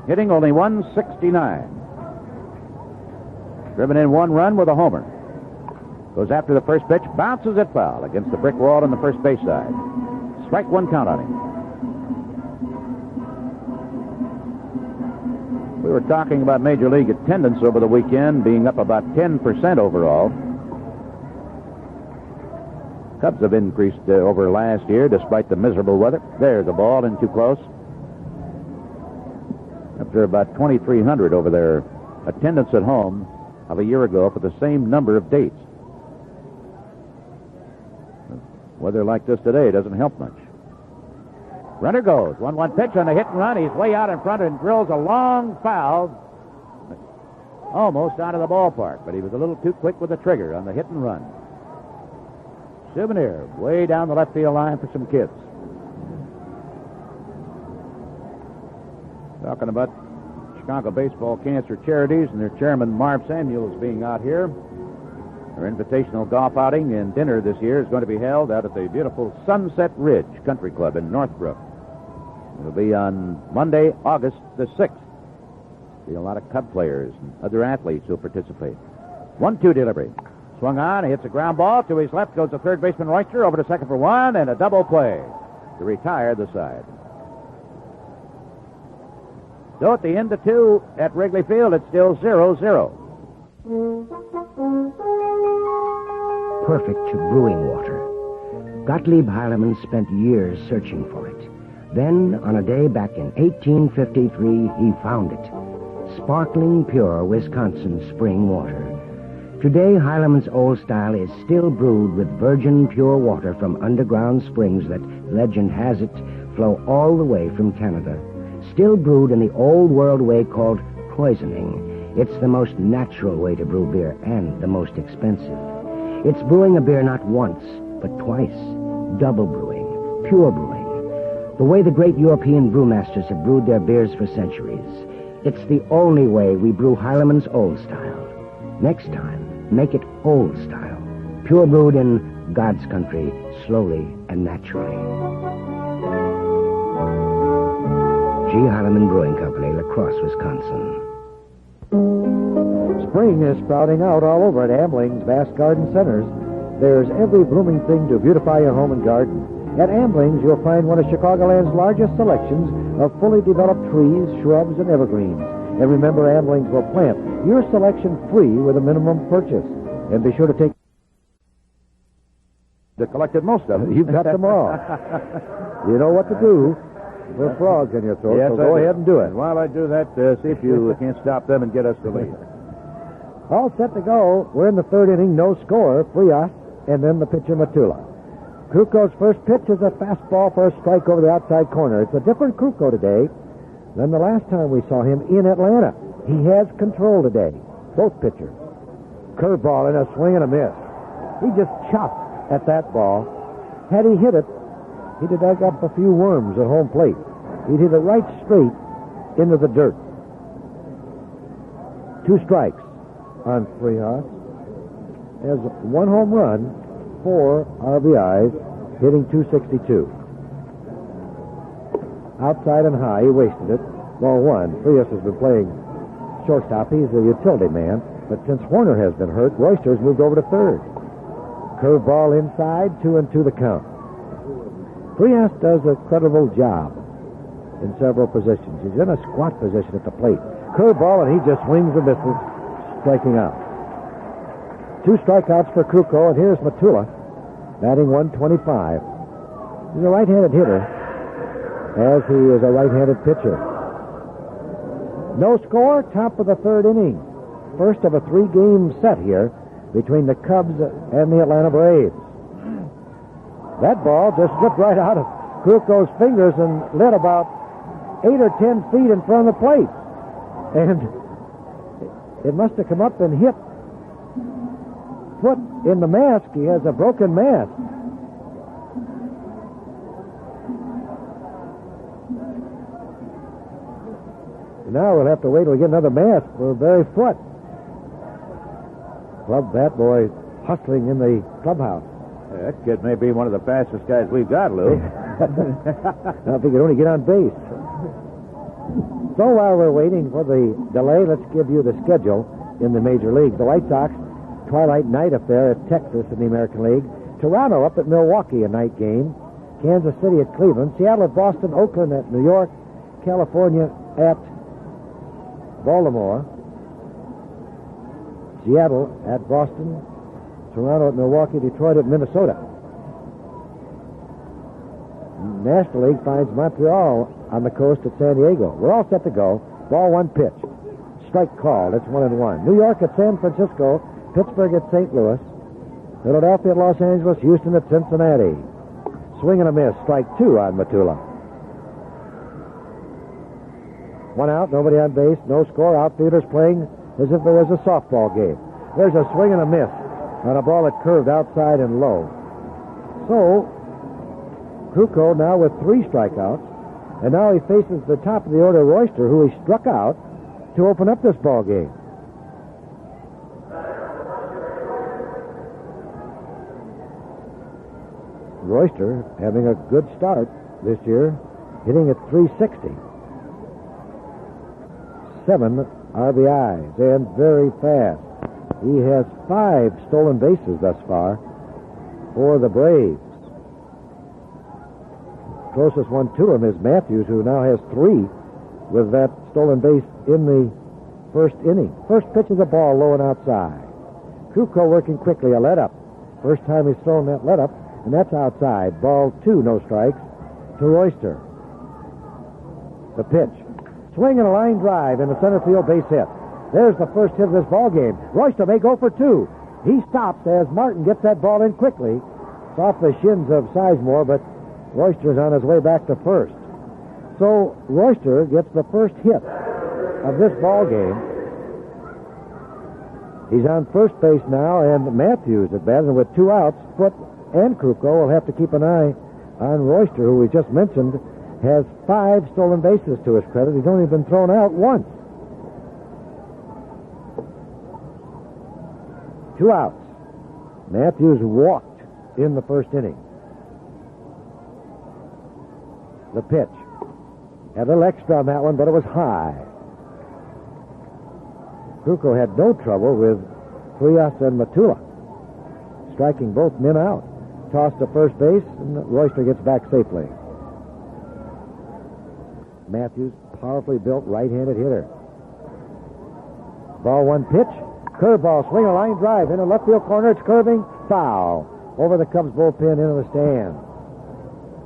hitting only 169. Driven in 1 run with a homer. Goes after the first pitch, bounces it foul against the brick wall on the first base side. Strike 1 count on him. We were talking about Major League attendance over the weekend being up about 10% overall. Cubs have increased over last year despite the miserable weather. There's a ball in too close. Up to about 2,300 over their attendance at home of a year ago for the same number of dates. Weather like this today doesn't help much. Runner goes. 1-1 pitch on a hit and run. He's way out in front and drills a long foul almost out of the ballpark, but he was a little too quick with the trigger on the hit and run. Souvenir way down the left field line for some kids. Talking about Chicago Baseball Cancer Charities and their chairman Marv Samuels being out here. Their invitational golf outing and dinner this year is going to be held out at the beautiful Sunset Ridge Country Club in Northbrook. It'll be on Monday, August the 6th. Be a lot of Cub players and other athletes who'll participate. 1-2 delivery. Swung on, he hits a ground ball. To his left goes the third baseman Royster, over to second for one, and a double play to retire the side. So at the end of 2 at Wrigley Field, it's still 0-0. Perfect brewing water. Gottlieb Heilemann spent years searching for it. Then, on a day back in 1853, he found it. Sparkling, pure Wisconsin spring water. Today, Heilemann's Old Style is still brewed with virgin, pure water from underground springs that, legend has it, flow all the way from Canada. Still brewed in the old world way called poisoning. It's the most natural way to brew beer and the most expensive. It's brewing a beer not once, but twice. Double brewing, pure brewing. The way the great European brewmasters have brewed their beers for centuries. It's the only way we brew Heilemann's Old Style. Next time, make it Old Style. Pure brewed in God's country, slowly and naturally. G. Heilemann Brewing Company, La Crosse, Wisconsin. Spring is sprouting out all over at Ambling's vast garden centers. There's every blooming thing to beautify your home and garden. At Ambling's, you'll find one of Chicagoland's largest selections of fully developed trees, shrubs, and evergreens. And remember, Ambling's will plant your selection free with a minimum purchase. And be sure to take... They collected most of them. You've got them all. You know what to do. There are frogs in your throat, yes, so go ahead and do it. And while I do that, see if you can't stop them and get us the lead. All set to go. We're in the third inning, no score, Frias, and then the pitcher Matula. Kruko's first pitch is a fastball for a strike over the outside corner. It's a different Kruko today than the last time we saw him in Atlanta. He has control today, both pitchers. Curveball and a swing and a miss. He just chopped at that ball. Had he hit it, he'd have dug up a few worms at home plate. He'd hit it right straight into the dirt. 2 strikes on Frias. Has 1 home run, 4 RBIs, hitting .262. Outside and high, he wasted it. Ball 1. Frias has been playing shortstop. He's a utility man. But since Horner has been hurt, Royster's moved over to third. Curveball inside, 2-2 the count. Frias does a credible job in several positions. He's in a squat position at the plate. Curveball, and he just swings and misses, striking out. 2 strikeouts for Kruko, and here's Matula, batting .125. He's a right-handed hitter, as he is a right-handed pitcher. No score, top of the third inning. First of a 3-game set here between the Cubs and the Atlanta Braves. That ball just slipped right out of Kruko's fingers and lit about 8 or 10 feet in front of the plate. And it must have come up and hit foot in the mask. He has a broken mask. Now we'll have to wait till we get another mask for Barry Foote. Club bat boy hustling in the clubhouse. That kid may be one of the fastest guys we've got, Lou. Now, if he could only get on base. So while we're waiting for the delay, let's give you the schedule in the Major League. The White Sox, twilight night affair at Texas in the American League. Toronto up at Milwaukee, a night game. Kansas City at Cleveland. Seattle at Boston. Oakland at New York. California at Baltimore. Seattle at Boston. Toronto at Milwaukee. Detroit at Minnesota. National League finds Montreal on the coast at San Diego. We're all set to go. Ball 1 pitch. Strike called. It's 1-1. New York at San Francisco. Pittsburgh at St. Louis. Philadelphia at Los Angeles. Houston at Cincinnati. Swing and a miss. Strike 2 on Matula. 1 out. Nobody on base. No score. Outfielders playing as if there was a softball game. There's a swing and a miss on a ball that curved outside and low. So, Kruko now with 3 strikeouts, and now he faces the top of the order, Royster, who he struck out to open up this ball game. Royster having a good start this year, hitting at .360. 7 RBIs and very fast. He has 5 stolen bases thus far for the Braves. Closest one to him is Matthews, who now has 3 with that stolen base in the first inning. First pitch is a ball low and outside. Krukow working quickly, a let-up. First time he's thrown that let-up, and that's outside. Ball 2, no strikes, to Royster. The pitch. Swing and a line drive in the center field base hit. There's the first hit of this ball game. Royster may go for 2. He stops as Martin gets that ball in quickly. It's off the shins of Sizemore, but Royster's on his way back to first. So Royster gets the first hit of this ball game. He's on first base now, and Matthews at bat, and with 2 outs, Foote and Krukow will have to keep an eye on Royster, who we just mentioned has 5 stolen bases to his credit. He's only been thrown out once. 2 outs. Matthews walked in the first inning. The pitch. Had a little extra on that one, but it was high. Krukow had no trouble with Frias and Matula, striking both men out. Tossed to first base, and Royster gets back safely. Matthews, powerfully built right-handed hitter. Ball 1 pitch. Curveball, swing a line drive into left field corner. It's curving, foul. Over the Cubs bullpen into the stand.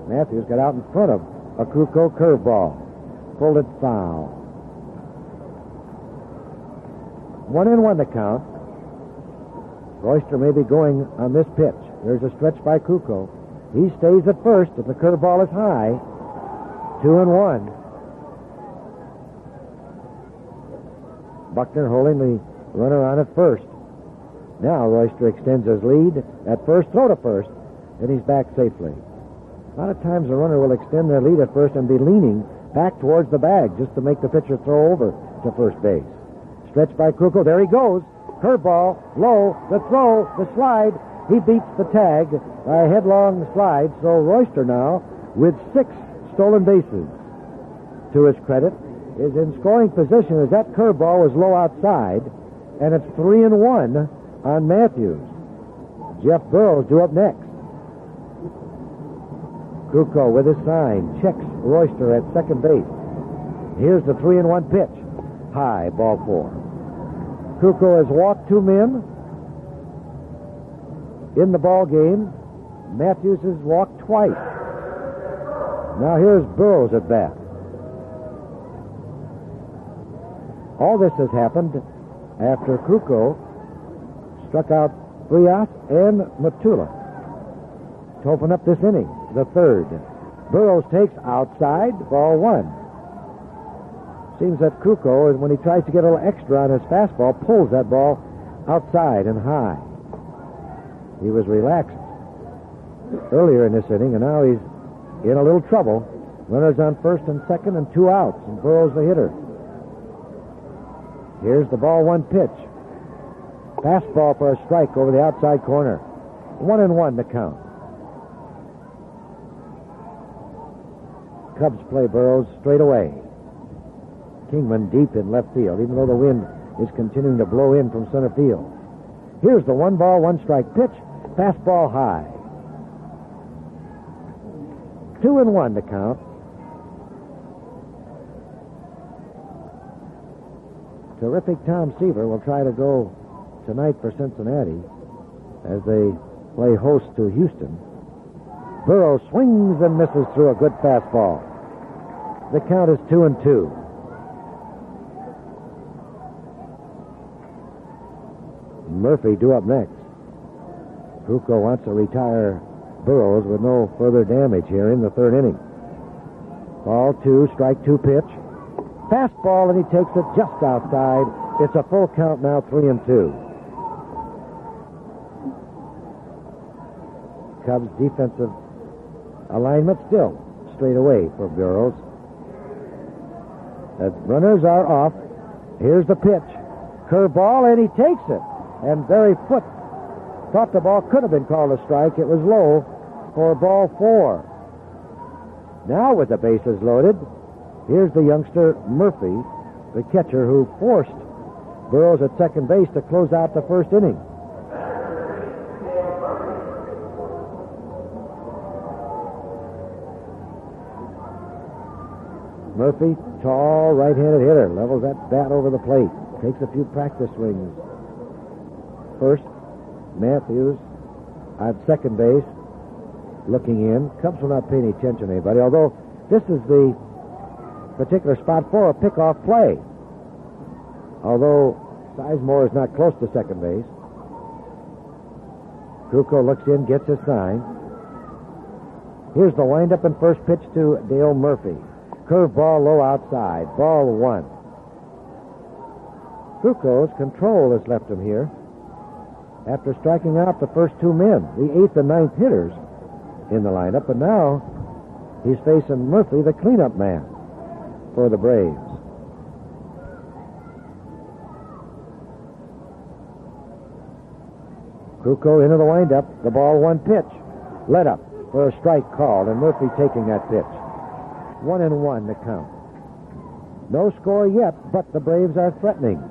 Matthews got out in front of a Krukow curveball. Pulled it foul. 1-1 the count. Royster may be going on this pitch. There's a stretch by Krukow. He stays at first, but the curveball is high. 2-1. Buckner holding the runner on at first. Now Royster extends his lead at first, throw to first, and he's back safely. A lot of times the runner will extend their lead at first and be leaning back towards the bag just to make the pitcher throw over to first base. Stretch by Krukow. There he goes. Curveball, low, the throw, the slide. He beats the tag by a headlong slide. So Royster now, with 6 stolen bases to his credit, is in scoring position as that curveball was low outside, and it's 3-1 on Matthews. Jeff Burrows due up next. Krukow with his sign checks Royster at second base. Here's the 3-1 pitch. High, ball 4. Krukow has walked 2 men in the ball game. Matthews has walked twice. Now here's Burrows at bat. All this has happened after Krukow struck out Frias and Matula to open up this inning, the third. Burrows takes outside, ball 1. Seems that Krukow, when he tries to get a little extra on his fastball, pulls that ball outside and high. He was relaxed earlier in this inning, and now he's in a little trouble. Runners on first and second and 2 outs, and Burrows the hitter. Here's the ball 1 pitch. Fastball for a strike over the outside corner. 1-1 the count. Cubs play Burrows straight away. Kingman deep in left field, even though the wind is continuing to blow in from center field. Here's the 1-ball, 1-strike pitch. Fastball high. 2-1 the count. Terrific Tom Seaver will try to go tonight for Cincinnati as they play host to Houston. Burrow swings and misses through a good fastball. The count is 2-2. Murphy due up next. Krukow wants to retire Burrows with no further damage here in the third inning. Ball 2, strike 2 pitch. Fastball, and he takes it just outside. It's a full count now, 3-2. Cubs defensive alignment still straight away for Burrows. The runners are off. Here's the pitch. Curveball, and he takes it. And Barry Foote thought the ball could have been called a strike. It was low, for ball 4. Now with the bases loaded, here's the youngster Murphy, the catcher who forced Burroughs at second base to close out the first inning. Murphy, tall right-handed hitter, levels that bat over the plate. Takes a few practice swings. First, Matthews at second base, looking in. Cubs will not pay any attention to anybody, although this is the particular spot for a pickoff play. Although Sizemore is not close to second base. Krukow looks in, gets his sign. Here's the windup and first pitch to Dale Murphy. Curveball low outside. Ball 1. Krukow's control has left him here after striking out the first 2 men, the 8th and 9th hitters in the lineup, and now he's facing Murphy, the cleanup man for the Braves. Krukow into the windup. The ball 1 pitch. Let up for a strike called, and Murphy taking that pitch. 1-1 the count. No score yet, but the Braves are threatening.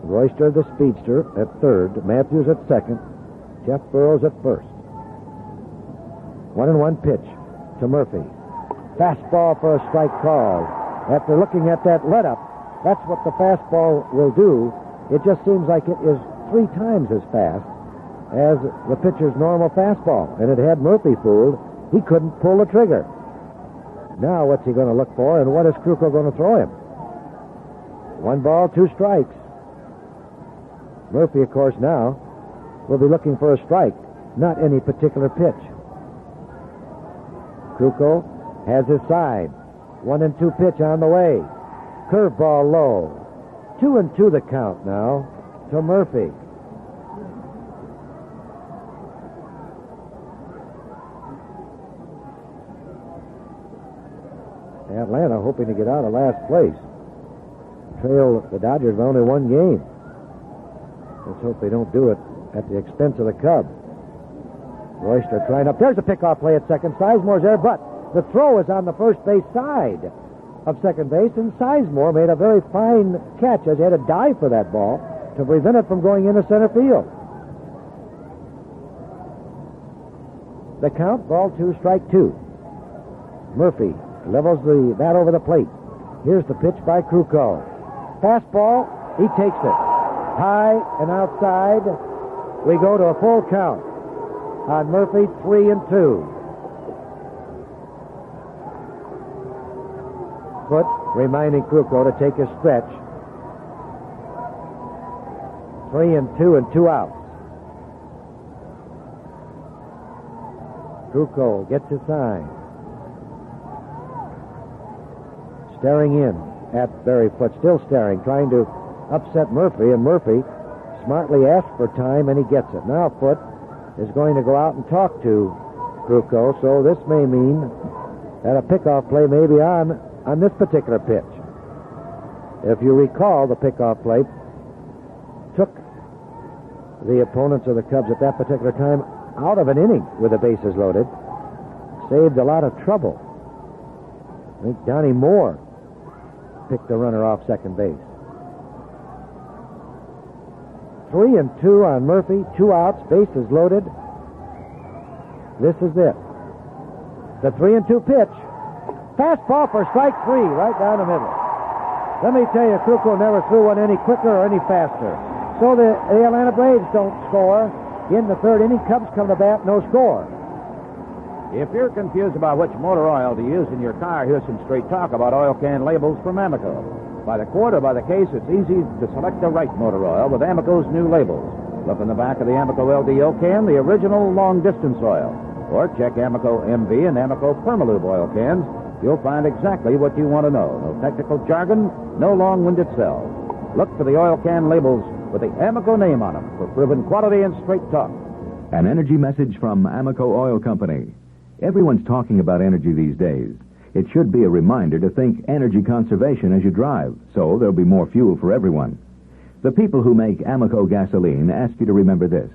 Royster, the speedster, at third. Matthews at second. Jeff Burroughs at first. 1-1 pitch to Murphy. Fastball for a strike call. After looking at that let-up, that's what the fastball will do. It just seems like it is 3 times as fast as the pitcher's normal fastball. And it had Murphy fooled. He couldn't pull the trigger. Now what's he going to look for, and what is Krukow going to throw him? 1 ball, 2 strikes. Murphy, of course, now will be looking for a strike, not any particular pitch. Krukow has his side. 1-2 pitch on the way. Curveball low. 2-2 the count now to Murphy. Atlanta hoping to get out of last place. Trail the Dodgers by only 1 game. Let's hope they don't do it at the expense of the Cubs. Royster trying up. There's a pickoff play at second. Sizemore's there, but the throw is on the first base side of second base, and Sizemore made a very fine catch as he had to dive for that ball to prevent it from going into center field. The count, ball 2, strike 2. Murphy levels the bat over the plate. Here's the pitch by Krukow. Fastball, he takes it. High and outside. We go to a full count on Murphy, 3-2. Foot reminding Krukow to take his stretch. 3-2 and 2 outs. Krukow gets his sign. Staring in at Barry Foote, still staring, trying to upset Murphy, and Murphy smartly asks for time, and he gets it. Now Foote is going to go out and talk to Krukow, so this may mean that a pickoff play may be on this particular pitch. If you recall, the pickoff play took the opponents of the Cubs at that particular time out of an inning with the bases loaded. Saved a lot of trouble. I think Donnie Moore picked the runner off second base. 3-2 on Murphy, 2 outs, bases loaded. This is it. The 3-2 pitch. Fastball for strike 3, right down the middle. Let me tell you, Krukow never threw one any quicker or any faster. So the Atlanta Braves don't score. In the third inning, Cubs come to bat, no score. If you're confused about which motor oil to use in your car, here's some straight talk about oil can labels from Amoco. By the quart or by the case, it's easy to select the right motor oil with Amoco's new labels. Look in the back of the Amoco LDO can, the original long-distance oil. Or check Amoco MV and Amoco Permalube oil cans. You'll find exactly what you want to know. No technical jargon, no long-winded sells. Look for the oil can labels with the Amoco name on them for proven quality and straight talk. An energy message from Amoco Oil Company. Everyone's talking about energy these days. It should be a reminder to think energy conservation as you drive, so there'll be more fuel for everyone. The people who make Amoco gasoline ask you to remember this.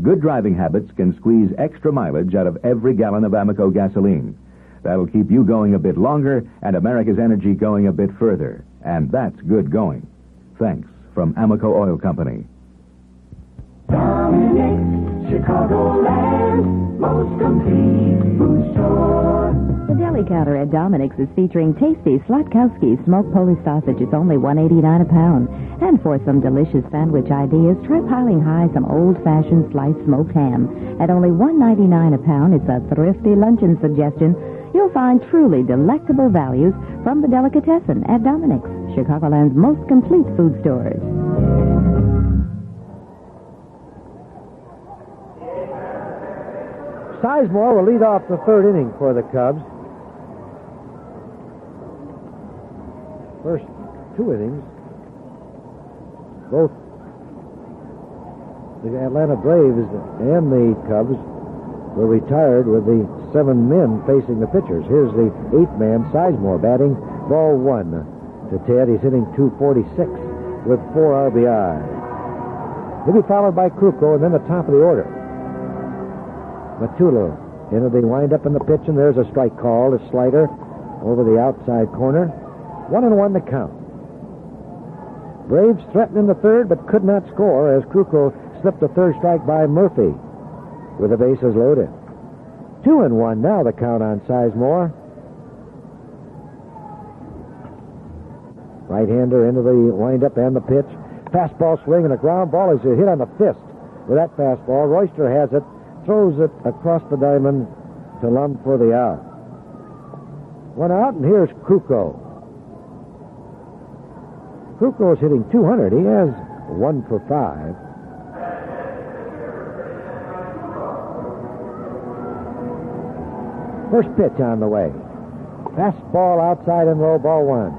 Good driving habits can squeeze extra mileage out of every gallon of Amoco gasoline. That'll keep you going a bit longer and America's energy going a bit further. And that's good going. Thanks from Amoco Oil Company. Dominic's Chicagoland's most complete food store. The deli counter at Dominic's is featuring tasty Slatkowski smoked Polish sausage. It's only $1.89 a pound. And for some delicious sandwich ideas, try piling high some old-fashioned sliced smoked ham. At only $1.99 a pound, it's a thrifty luncheon suggestion. You'll find truly delectable values from the delicatessen at Dominic's, Chicagoland's most complete food stores. Sizemore will lead off the third inning for the Cubs. First two innings, both the Atlanta Braves and the Cubs were retired with the 7 men facing the pitchers. Here's the 8th man, Sizemore, batting ball 1 to Ted. He's hitting .246 with 4 RBI. He'll be followed by Kruko, and then the top of the order. Matulo into the windup in the pitch, and there's a strike call. A slider over the outside corner. 1-1 the count. Braves threatened in the third, but could not score as Kruko slipped a third strike by Murphy with the bases loaded. 2-1 now the count on Sizemore. Right-hander into the windup and the pitch. Fastball swing and a ground ball is hit on the fist with that fastball. Royster has it, throws it across the diamond to Lum for the out. 1 out, and here's Kruko. Kruko's hitting .200. He has 1 for 5. First pitch on the way. Fastball outside and low, ball 1.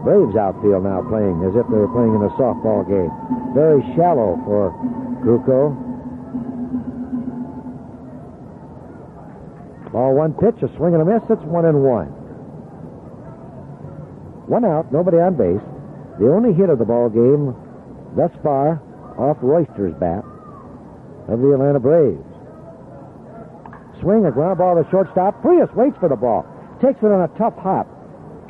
Braves outfield now playing as if they were playing in a softball game. Very shallow for Kruko. Ball 1 pitch, a swing and a miss. It's 1-1. 1 out, nobody on base. The only hit of the ball game thus far off Royster's bat of the Atlanta Braves. Swing, a ground ball to shortstop. Frias waits for the ball. Takes it on a tough hop.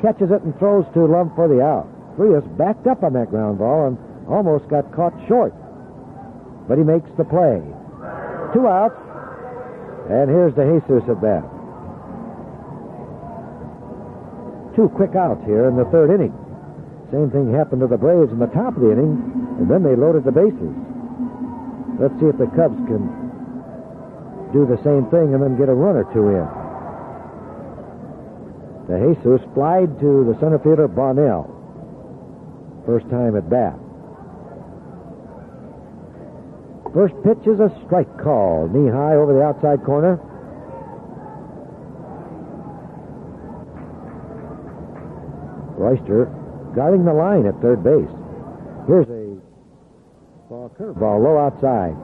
Catches it and throws to Lum for the out. Frias backed up on that ground ball and almost got caught short. But he makes the play. 2 outs. And here's De Jesus at bat. 2 quick outs here in the third inning. Same thing happened to the Braves in the top of the inning, and then they loaded the bases. Let's see if the Cubs can do the same thing and then get a run or two in. De Jesus flied to the center fielder, Bonnell. First time at bat. First pitch is a strike call. Knee high over the outside corner. Royster guarding the line at third base. Here's a ball curveball low outside.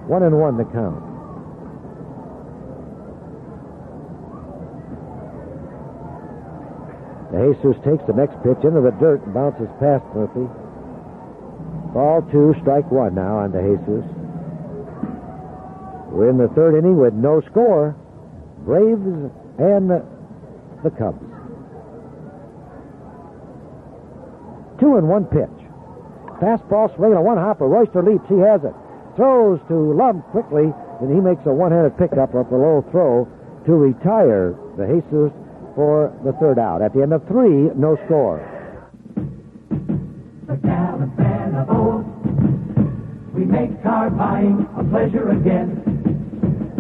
1-1 the count. De Jesus takes the next pitch into the dirt and bounces past Murphy. Ball 2, strike 1 now on De Jesus. We're in the third inning with no score. Braves and the Cubs. 2-1 pitch. Fastball swing and a one-hopper. Royster leaps. He has it. Throws to Lum quickly, and he makes a one-handed pickup of the low throw to retire De Jesus for the third out. At the end of 3, no score. The gallant band of old. We make car buying a pleasure again.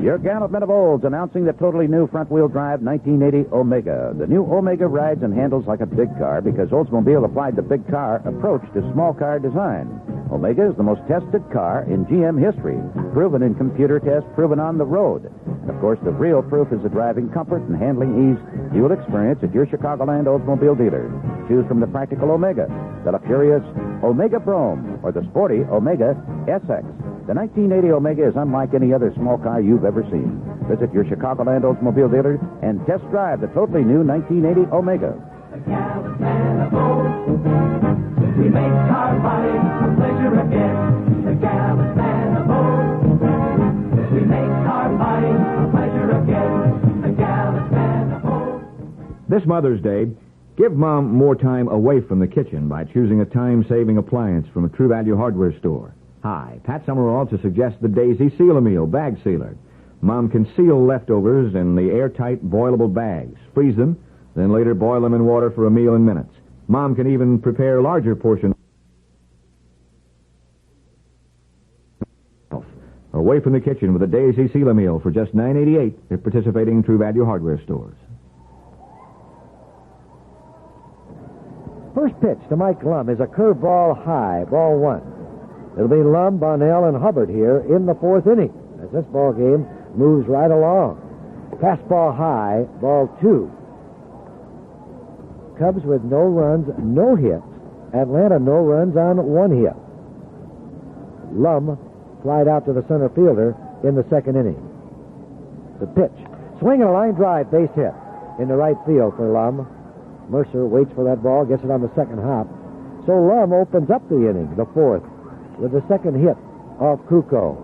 Your gallant men of olds announcing the totally new front-wheel drive 1980 Omega. The new Omega rides and handles like a big car because Oldsmobile applied the big car approach to small car design. Omega is the most tested car in GM history, proven in computer tests, proven on the road. And, of course, the real proof is the driving comfort and handling ease you will experience at your Chicagoland Oldsmobile dealer. Choose from the practical Omega, the luxurious Omega Brome, or the sporty Omega SX. The 1980 Omega is unlike any other small car you've ever seen. Visit your Chicagoland Oldsmobile dealer and test drive the totally new 1980 Omega. The gallant band of old. We make car buying a pleasure again. The gallant band of old. This Mother's Day, give Mom more time away from the kitchen by choosing a time-saving appliance from a True Value hardware store. Hi, Pat Summerall to suggest the Daisy Seal-A-Meal Bag Sealer. Mom can seal leftovers in the airtight, boilable bags, freeze them, then later boil them in water for a meal in minutes. Mom can even prepare larger portions away from the kitchen with a Daisy Seal-A-Meal for just $9.88 at participating True Value hardware stores. First pitch to Mike Lum is a curveball high, ball one. It'll be Lum, Bonnell, and Hubbard here in the fourth inning as this ball game moves right along. Fastball high, ball two. Cubs with no runs, no hits. Atlanta no runs on one hit. Lum flied out to the center fielder in the second inning. The pitch. Swing and a line drive, base hit in the right field for Lum. Mercer waits for that ball, gets it on the second hop. So Lum opens up the inning, the fourth, with the second hit off Kukoc.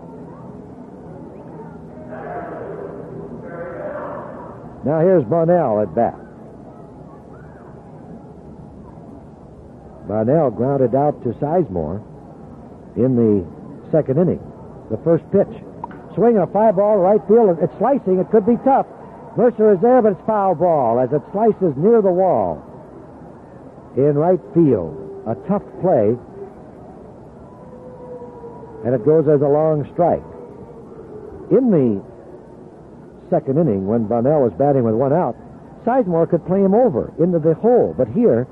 Now here's Bonnell at bat. Bonnell grounded out to Sizemore in the second inning. The first pitch. Swing a fly ball right field. It's slicing. It could be tough. Mercer is there, but it's foul ball as it slices near the wall in right field. A tough play, and it goes as a long strike. In the second inning, when Bonnell was batting with one out, Sizemore could play him over into the hole. But here,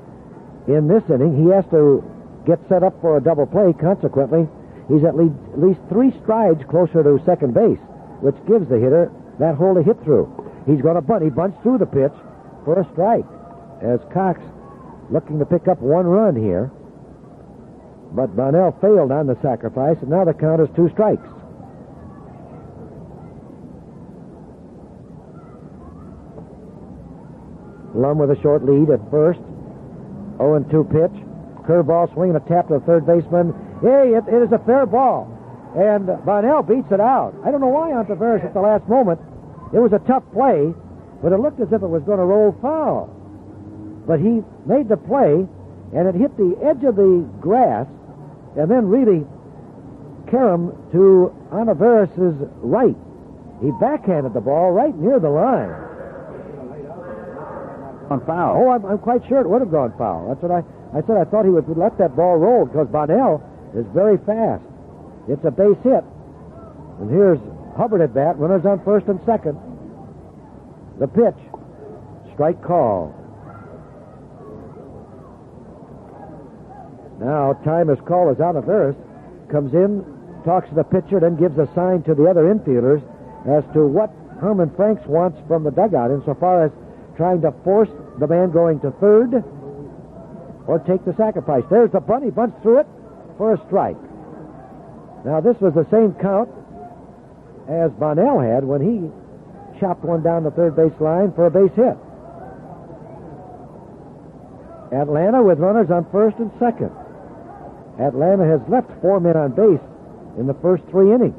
in this inning, he has to get set up for a double play. Consequently, he's at least 3 strides closer to second base, which gives the hitter that hole to hit through. He's going to bunt. He bunts through the pitch for a strike as Cox looking to pick up 1 run here. But Bonnell failed on the sacrifice, and now the count is 2 strikes. Lum with a short lead at first. 0-2 pitch. Curveball swinging a tap to the third baseman. Hey, it is a fair ball. And Bonnell beats it out. I don't know why on Tavares at the last moment. It was a tough play, but it looked as if it was going to roll foul. But he made the play, and it hit the edge of the grass, and then really carom to Tavares' right. He backhanded the ball right near the line. On foul. Oh, I'm quite sure it would have gone foul. That's what I said. I thought he would let that ball roll because Bonnell is very fast. It's a base hit. And here's Hubbard at bat. Runners on first and second. The pitch. Strike call. Now time is called as Tavares comes in, talks to the pitcher, then gives a sign to the other infielders as to what Herman Franks wants from the dugout insofar as trying to force the man going to third or take the sacrifice. There's the bunt. He bunts through it for a strike. Now, this was the same count as Bonnell had when he chopped one down the third base line for a base hit. Atlanta with runners on first and second. Atlanta has left 4 men on base in the first 3 innings.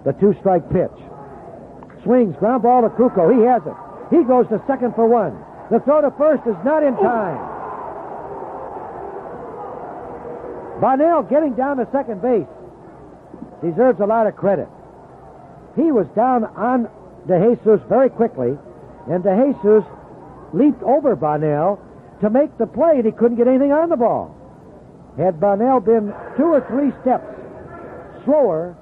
The 2-strike pitch. Swings, ground ball to Kukoc. He has it. He goes to second for 1. The throw to first is not in time. Bonnell getting down to second base deserves a lot of credit. He was down on DeJesus very quickly, and DeJesus leaped over Bonnell to make the play, and he couldn't get anything on the ball. Had Bonnell been 2 or 3 steps slower,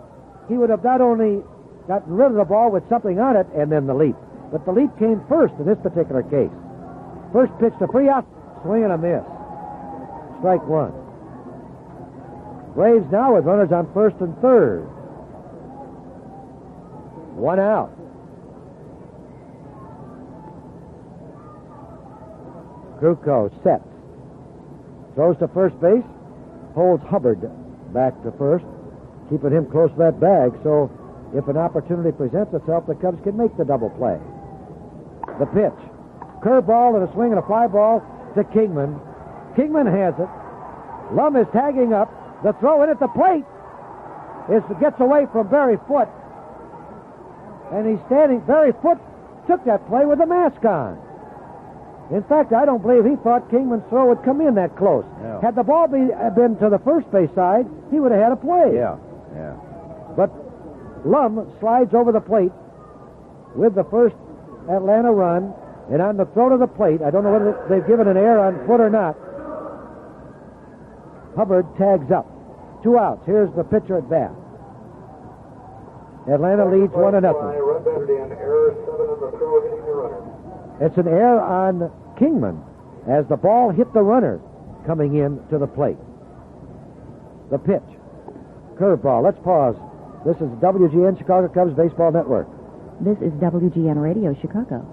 he would have not only gotten rid of the ball with something on it and then the leap, but the leap came first in this particular case. First pitch to Frias, swing and a miss. Strike 1. Braves now with runners on first and third. 1 out. Kukoc sets. Throws to first base. Holds Hubbard back to first, keeping him close to that bag, so if an opportunity presents itself, the Cubs can make the double play. The pitch. Curveball and a swing and a fly ball to Kingman. Kingman has it. Lum is tagging up. The throw in at the plate gets away from Barry Foote. And he's standing. Barry Foote took that play with a mask on. In fact, I don't believe he thought Kingman's throw would come in that close. Yeah. Had the ball been to the first base side, he would have had a play. Yeah. But Lum slides over the plate with the first Atlanta run, and on the throw to the plate, I don't know whether they've given an error on foot or not, Hubbard tags up. 2 outs. Here's the pitcher at bat. Atlanta leads 1-0. It's an error on Kingman as the ball hit the runner coming in to the plate. The pitch. Curveball. Let's pause. This is WGN Chicago Cubs Baseball Network. This is WGN Radio Chicago.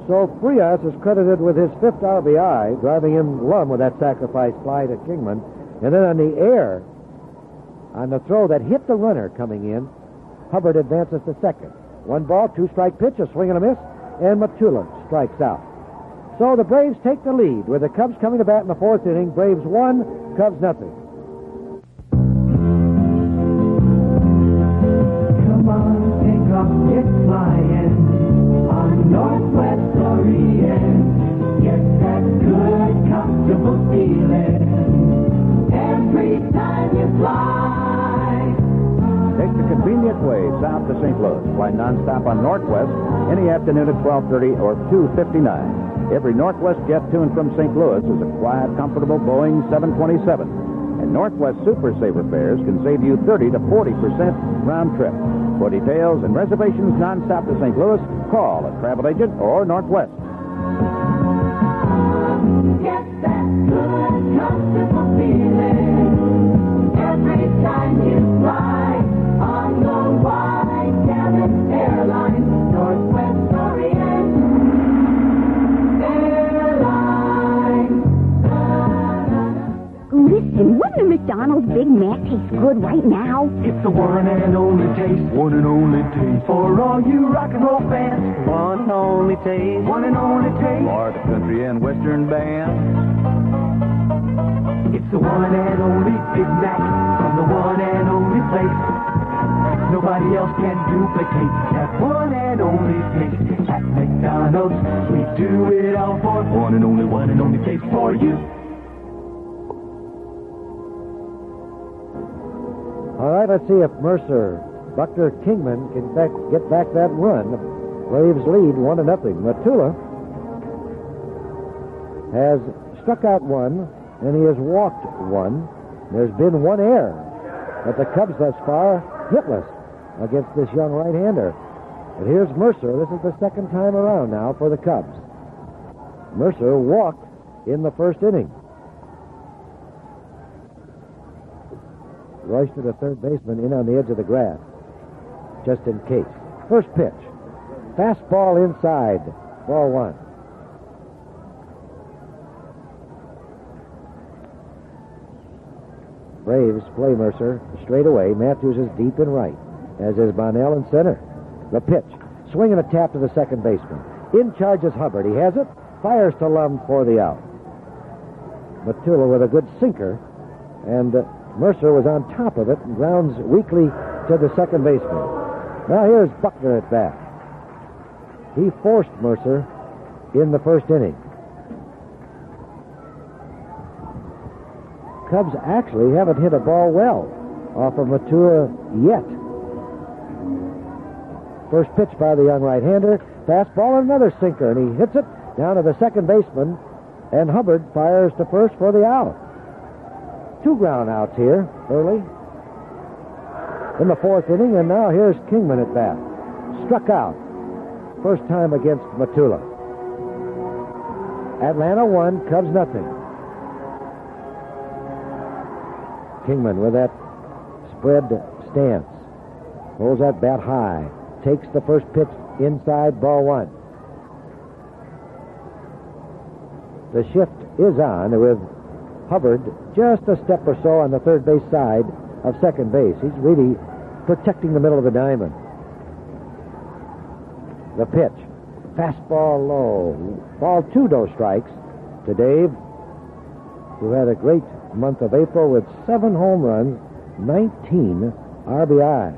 So Frias is credited with his 5th RBI, driving in Lum with that sacrifice fly to Kingman. And then on the air, on the throw that hit the runner coming in, Hubbard advances to second. 1 ball, 2 strike pitch, a swing and a miss, and Matula strikes out. So the Braves take the lead with the Cubs coming to bat in the 4th inning. Braves 1, Cubs nothing. Come on, take off, get flying on Northwest Orient. Get that good, comfortable feeling every time you fly. Take the convenient way south to St. Louis. Fly nonstop on Northwest any afternoon at 12:30 or 2:59. Every Northwest jet to and from St. Louis is a quiet, comfortable Boeing 727. And Northwest Super Saver fares can save you 30 to 40% round trip. For details and reservations nonstop to St. Louis, call a travel agent or Northwest. Get that good, comfortable feeling every time you fly on the wide cabin airline, Northwest Orient Airlines. Listen, wouldn't a McDonald's Big Mac taste good right now? It's the one and only taste, one and only taste for all you rock and roll fans. One and only taste, one and only taste For the country and western band. It's the one and only Big Mac from the one and only place. Nobody else can duplicate that one and only taste. At McDonald's, we do it all for one and only taste for you. All right, let's see if Mercer, Buckner, Kingman can get back that run. The Braves lead 1-0. Matula has struck out 1, and he has walked 1. There's been 1 error, but the Cubs thus far hitless against this young right-hander. And here's Mercer. This is the 2nd time around now for the Cubs. Mercer walked in the 1st inning. Royster, the third baseman, in on the edge of the grass, just in case. First pitch. Fastball inside. Ball 1. Braves play Mercer straight away. Matthews is deep in right, as is Bonnell in center. The pitch. Swing and a tap to the second baseman. In charges Hubbard. He has it. Fires to Lum for the out. Matula with a good sinker, and Mercer was on top of it and grounds weakly to the second baseman. Now here's Buckner at bat. He forced Mercer in the 1st inning. Cubs actually haven't hit a ball well off of Matula yet. First pitch by the young right-hander. Fastball and another sinker, and he hits it down to the second baseman, and Hubbard fires to first for the out. 2 ground outs here early in the 4th inning, and now here's Kingman at bat. Struck out. First time against Matula. Atlanta 1, Cubs nothing. Kingman with that spread stance. Holds that bat high. Takes the first pitch inside, ball 1. The shift is on with Hubbard just a step or so on the third base side of second base. He's really protecting the middle of the diamond. The pitch. Fastball low. Ball 2, no strikes to Dave, who had a great month of April with 7 home runs, 19 RBIs.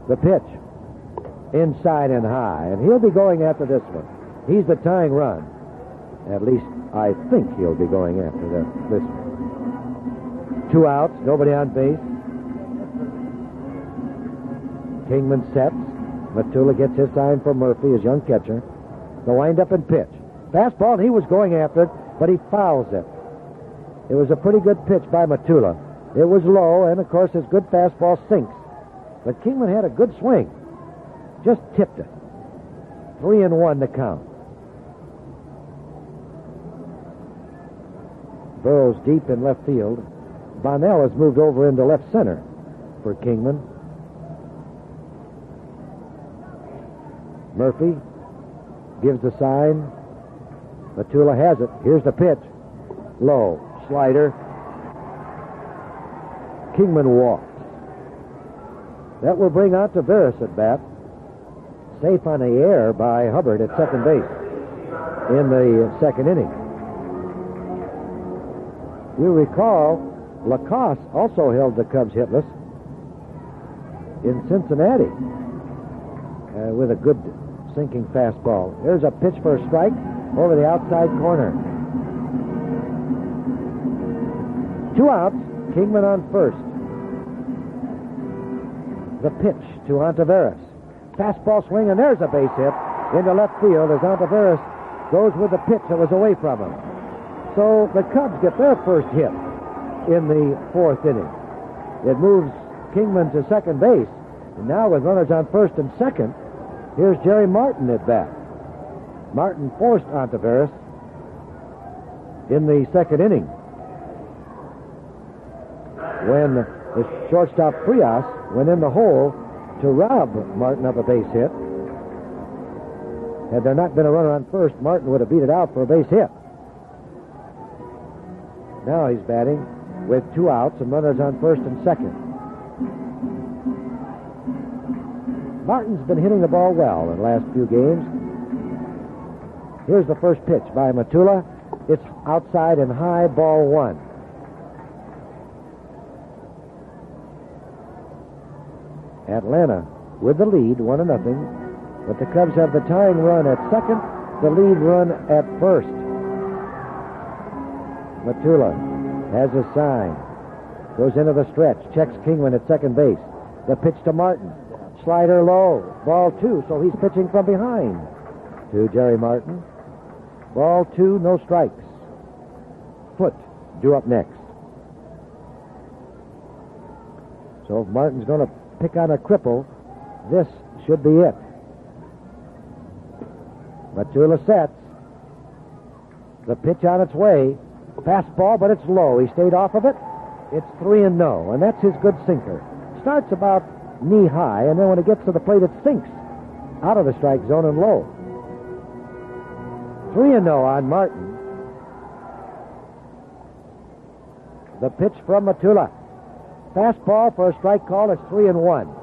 The pitch. Inside and high. And he'll be going after this one. He's the tying run. At least I think he'll be going after this one. 2 outs. Nobody on base. Kingman sets. Matula gets his sign for Murphy, his young catcher. The wind-up and pitch. Fastball, and he was going after it, but he fouls it. It was a pretty good pitch by Matula. It was low, and, of course, his good fastball sinks. But Kingman had a good swing. Just tipped it. 3-1 to count. Burrows deep in left field. Bonnell has moved over into left center for Kingman. Murphy gives the sign. Matula has it. Here's the pitch. Low. Slider. Kingman walks. That will bring out Taveras at bat. Safe on the air by Hubbard at second base in the second inning. You recall, Lacoste also held the Cubs hitless in Cincinnati with a good sinking fastball. There's a pitch for a strike over the outside corner. 2 outs. Kingman on first. The pitch to Ontiveros. Fastball swing, and there's a base hit into left field as Ontiveros goes with the pitch that was away from him. So the Cubs get their first hit in the fourth inning. It moves Kingman to second base. And now with runners on first and second, here's Jerry Martin at bat. Martin forced Ontiveros in the second inning when the shortstop Frias went in the hole to rob Martin of a base hit. Had there not been a runner on first, Martin would have beat it out for a base hit. Now he's batting with 2 outs and runners on first and second. Martin's been hitting the ball well in the last few games. Here's the first pitch by Matula. It's outside and high, ball 1. Atlanta with the lead, 1-0. But the Cubs have the tying run at second, the lead run at first. Matula has a sign. Goes into the stretch, checks Kingman at second base. The pitch to Martin. Slider low, ball 2, so he's pitching from behind to Jerry Martin. Ball 2, no strikes. Foot due up next. So if Martin's going to pick on a cripple, this should be it. Matula sets. The pitch on its way. Fastball, but it's low. He stayed off of it. It's 3-0, and that's his good sinker. Starts about knee-high, and then when it gets to the plate, it sinks out of the strike zone and low. 3-0 on Martin. The pitch from Matula. Fastball for a strike call. It's 3-1.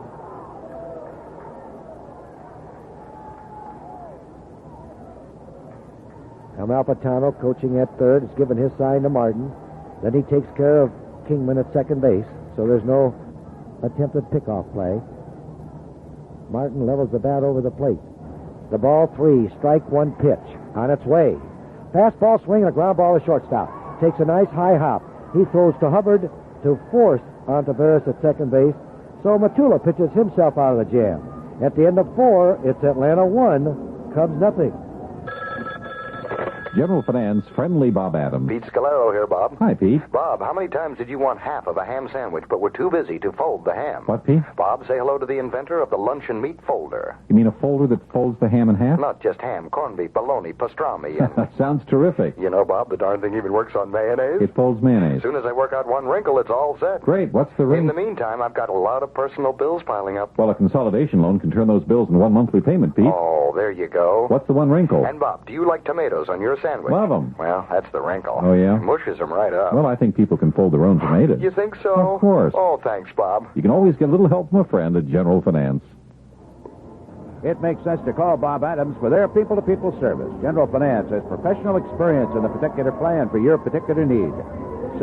Amalfitano, coaching at third, has given his sign to Martin. Then he takes care of Kingman at second base, so there's no attempted pickoff play. Martin levels the bat over the plate. The ball 3, strike 1 pitch on its way. Fastball swing and a ground ball to shortstop. Takes a nice high hop. He throws to Hubbard to force Ontiveros at second base. So Matula pitches himself out of the jam. At the end of 4, it's Atlanta 1, Cubs nothing. General Finance friendly Bob Adams. Pete Scalero here, Bob. Hi, Pete. Bob, how many times did you want half of a ham sandwich but were too busy to fold the ham? What, Pete? Bob, say hello to the inventor of the luncheon meat folder. You mean a folder that folds the ham in half? Not just ham, corned beef, bologna, pastrami, and... Sounds terrific. You know, Bob, the darn thing even works on mayonnaise. It folds mayonnaise. As soon as I work out one wrinkle, it's all set. Great. What's the In the meantime, I've got a lot of personal bills piling up. Well, a consolidation loan can turn those bills in one monthly payment, Pete. Oh, there you go. What's the one wrinkle? And, Bob, do you like tomatoes on your sandwich? Love them. Well, that's the wrinkle. Oh, yeah? Mushes them right up. Well, I think people can fold their own tomatoes. You think so? Of course. Oh, thanks, Bob. You can always get a little help from a friend at General Finance. It makes sense to call Bob Adams for their people-to-people service. General Finance has professional experience in the particular plan for your particular need.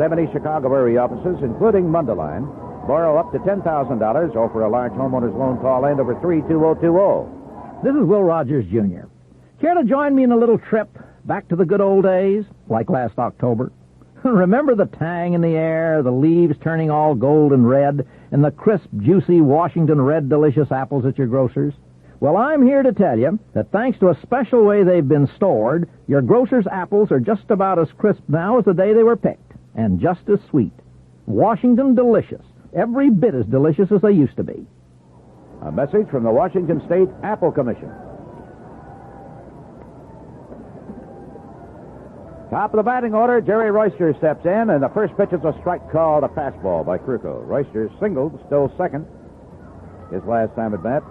70 Chicago area offices, including Mundaline. Borrow up to $10,000 or for a large homeowner's loan, call in over 32020. This is Will Rogers, Jr. Care to join me in a little trip back to the good old days, like last October? Remember the tang in the air, the leaves turning all gold and red, and the crisp, juicy Washington Red Delicious apples at your grocer's? Well, I'm here to tell you that thanks to a special way they've been stored, your grocer's apples are just about as crisp now as the day they were picked, and just as sweet. Washington Delicious. Every bit as delicious as they used to be. A message from the Washington State Apple Commission. Top of the batting order, Jerry Royster steps in, and the first pitch is a strike called a fastball by Krukow. Royster singled, still second. His last time at bat.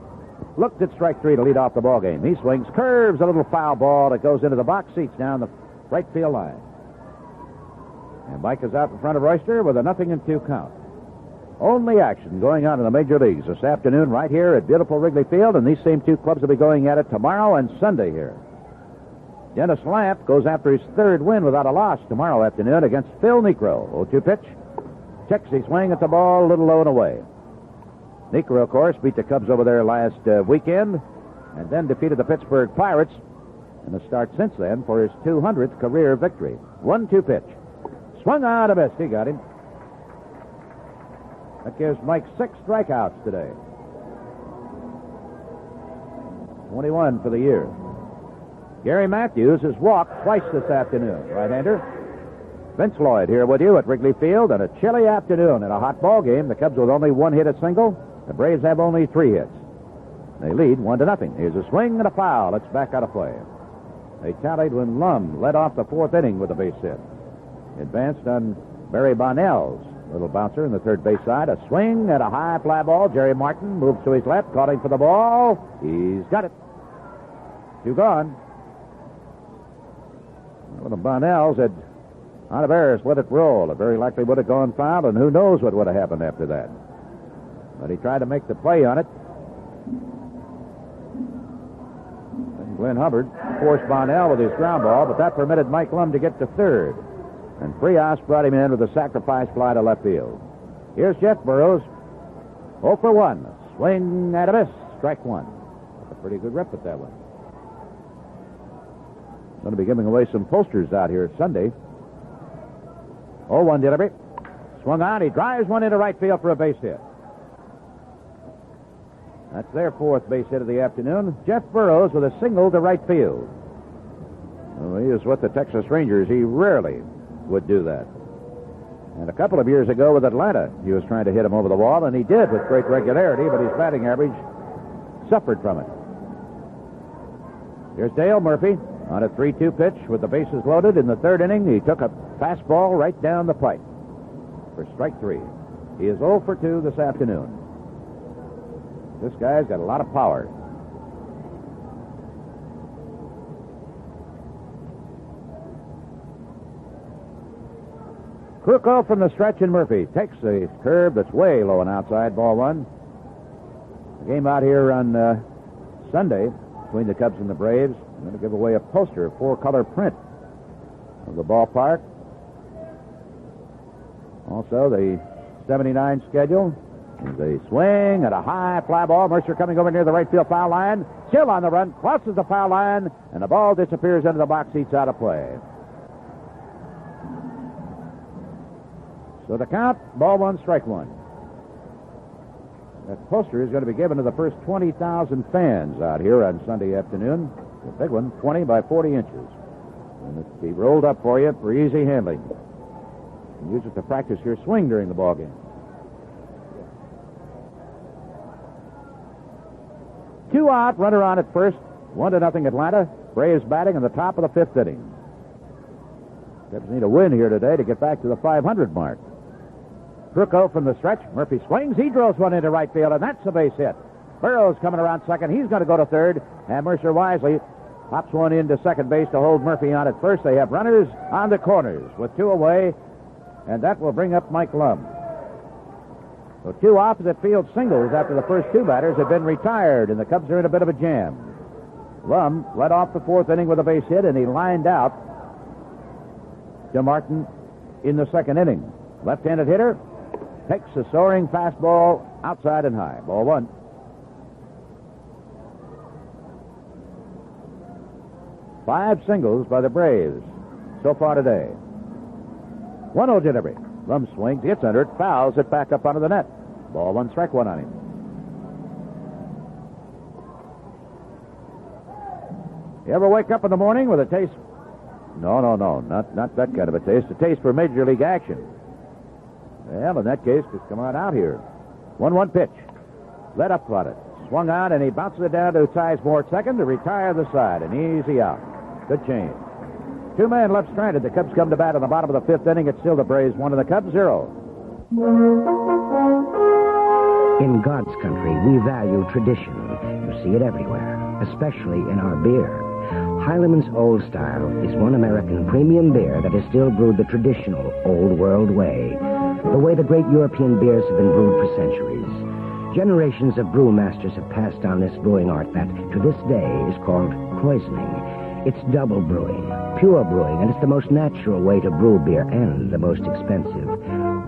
Looked at strike three to lead off the ball game. He swings, curves a little foul ball that goes into the box seats down the right field line. And Mike is out in front of Royster with a 0-2 count. Only action going on in the major leagues this afternoon right here at beautiful Wrigley Field, and these same two clubs will be going at it tomorrow and Sunday here. Dennis Lamp goes after his third win without a loss tomorrow afternoon against Phil Necro. 0-2 pitch. Checks his swing at the ball, a little low and away. Necro, of course, beat the Cubs over there last weekend and then defeated the Pittsburgh Pirates in the start since then for his 200th career victory. 1-2 pitch. Swung out a miss. He got him. That gives Mike 6 strikeouts today. 21 for the year. Gary Matthews has walked twice this afternoon. Right-hander. Vince Lloyd here with you at Wrigley Field on a chilly afternoon in a hot ball game. The Cubs with only 1 hit at single. The Braves have only 3 hits. They lead 1-0. Here's a swing and a foul. It's back out of play. They tallied when Lum led off the 4th inning with a base hit. Advanced on Barry Bonnell's little bouncer in the third base side. A swing at a high fly ball. Jerry Martin moves to his left, calling for the ball. He's got it. 2 gone. Well, the Bonnells had Oliveris let it roll. It very likely would have gone foul, and who knows what would have happened after that. But he tried to make the play on it. And Glenn Hubbard forced Bonnell with his ground ball, but that permitted Mike Lum to get to third. And Frias brought him in with a sacrifice fly to left field. Here's Jeff Burrows. 0 for 1. Swing and a miss. Strike 1. That's a pretty good rip at that one. Going to be giving away some posters out here Sunday. 0-1 delivery. Swung on. He drives one into right field for a base hit. That's their 4th base hit of the afternoon. Jeff Burrows with a single to right field. Well, he is with the Texas Rangers. He rarely would do that. And a couple of years ago with Atlanta, he was trying to hit him over the wall, and he did with great regularity, but his batting average suffered from it. Here's Dale Murphy on a 3-2 pitch with the bases loaded. In the 3rd inning, he took a fastball right down the pipe for strike 3. He is 0 for 2 this afternoon. This guy's got a lot of power. Krukow from the stretch, and Murphy takes a curve that's way low and outside, ball 1. The game out here on Sunday between the Cubs and the Braves. I'm going to give away a poster, a 4-color print of the ballpark. Also, the 79 schedule. There's a swing and a high fly ball. Mercer coming over near the right field foul line. Still on the run, crosses the foul line, and the ball disappears into the box seats out of play. So the count, ball 1, strike 1. That poster is going to be given to the first 20,000 fans out here on Sunday afternoon. The big one, 20 by 40 inches. And it'll be rolled up for you for easy handling. You can use it to practice your swing during the ball game. 2 out, runner on at first. 1-0 Atlanta. Braves batting in the top of the 5th inning. Cubs need a win here today to get back to the 500 mark. Krukow from the stretch. Murphy swings. He drills one into right field, and that's a base hit. Burrows coming around second. He's going to go to third, and Mercer wisely pops one into second base to hold Murphy on at first. They have runners on the corners with 2 away, and that will bring up Mike Lum. So 2 opposite field singles after the first 2 batters have been retired, and the Cubs are in a bit of a jam. Lum led off the 4th inning with a base hit, and he lined out to Martin in the second inning. Left-handed hitter takes a soaring fastball outside and high. Ball one. Five singles by the Braves so far today. 1-0 delivery. Lum swings, gets under it, fouls it back up onto the net. Ball one, strike one on him. You ever wake up in the morning with a taste? No, not that kind of a taste. A taste for Major League action. Well, in that case, just come on out here. 1-1 pitch. Let up on it. Swung on, and he bounces it down to Sizemore at second to retire the side. An easy out. Good change. Two men left stranded. The Cubs come to bat in the bottom of the fifth inning. It's still the Braves 1 and the Cubs 0. In God's country, we value tradition. You see it everywhere, especially in our beer. Heileman's Old Style is one American premium beer that is still brewed the traditional Old World way, the way the great European beers have been brewed for centuries. Generations of brewmasters have passed down this brewing art that, to this day, is called krausening. It's double brewing, pure brewing, and it's the most natural way to brew beer and the most expensive.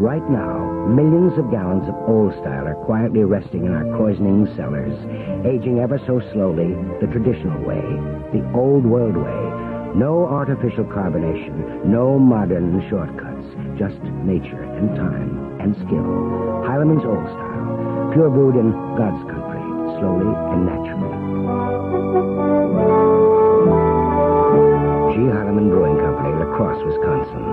Right now, millions of gallons of Old Style are quietly resting in our krausening cellars, aging ever so slowly, the traditional way, the Old World way. No artificial carbonation, no modern shortcuts, just nature and time and skill. Heileman's Old Style, pure brewed in God's country, slowly and naturally. G. Heileman Brewing Company, La Crosse, Wisconsin.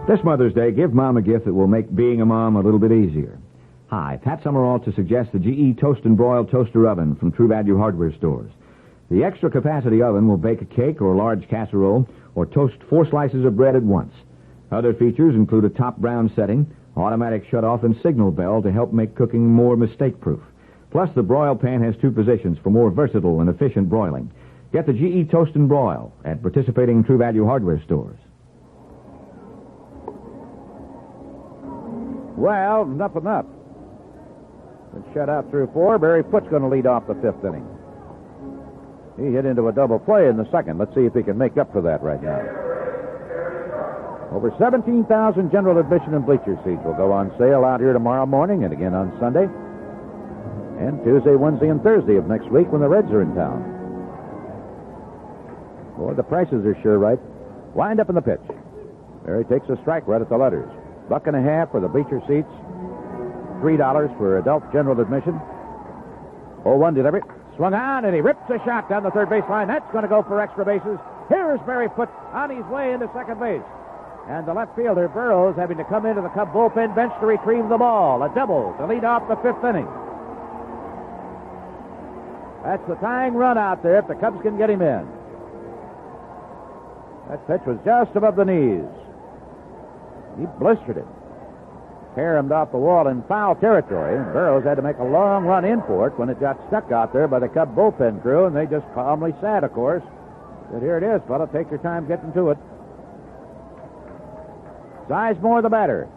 This Mother's Day, give Mom a gift that will make being a mom a little bit easier. Hi, Pat Summerall to suggest the GE Toast and Broil Toaster Oven from True Value Hardware Stores. The extra capacity oven will bake a cake or a large casserole or toast 4 slices of bread at once. Other features include a top brown setting, automatic shutoff, and signal bell to help make cooking more mistake-proof. Plus, the broil pan has 2 positions for more versatile and efficient broiling. Get the GE Toast and Broil at participating True Value Hardware Stores. Well, nothing up. Been shut out through 4. Barry Foote's going to lead off the fifth inning. He hit into a double play in the second. Let's see if he can make up for that right now. Over 17,000 general admission and bleacher seats will go on sale out here tomorrow morning and again on Sunday. And Tuesday, Wednesday, and Thursday of next week when the Reds are in town. Boy, the prices are sure right. Wind up in the pitch. Barry takes a strike right at the letters. $1.50 for the bleacher seats. $3 for adult general admission. 0-1 delivery. Swung on, and he rips a shot down the third base line. That's going to go for extra bases. Here's Barry Foote on his way into second base. And the left fielder, Burroughs, having to come into the Cub bullpen bench to retrieve the ball. A double to lead off the fifth inning. That's the tying run out there if the Cubs can get him in. That pitch was just above the knees. He blistered it. Caromed off the wall in foul territory. And Burroughs had to make a long run in for it when it got stuck out there by the Cub bullpen crew, and they just calmly sat, of course. But here it is, fella. Take your time getting to it. Sizemore, the batter.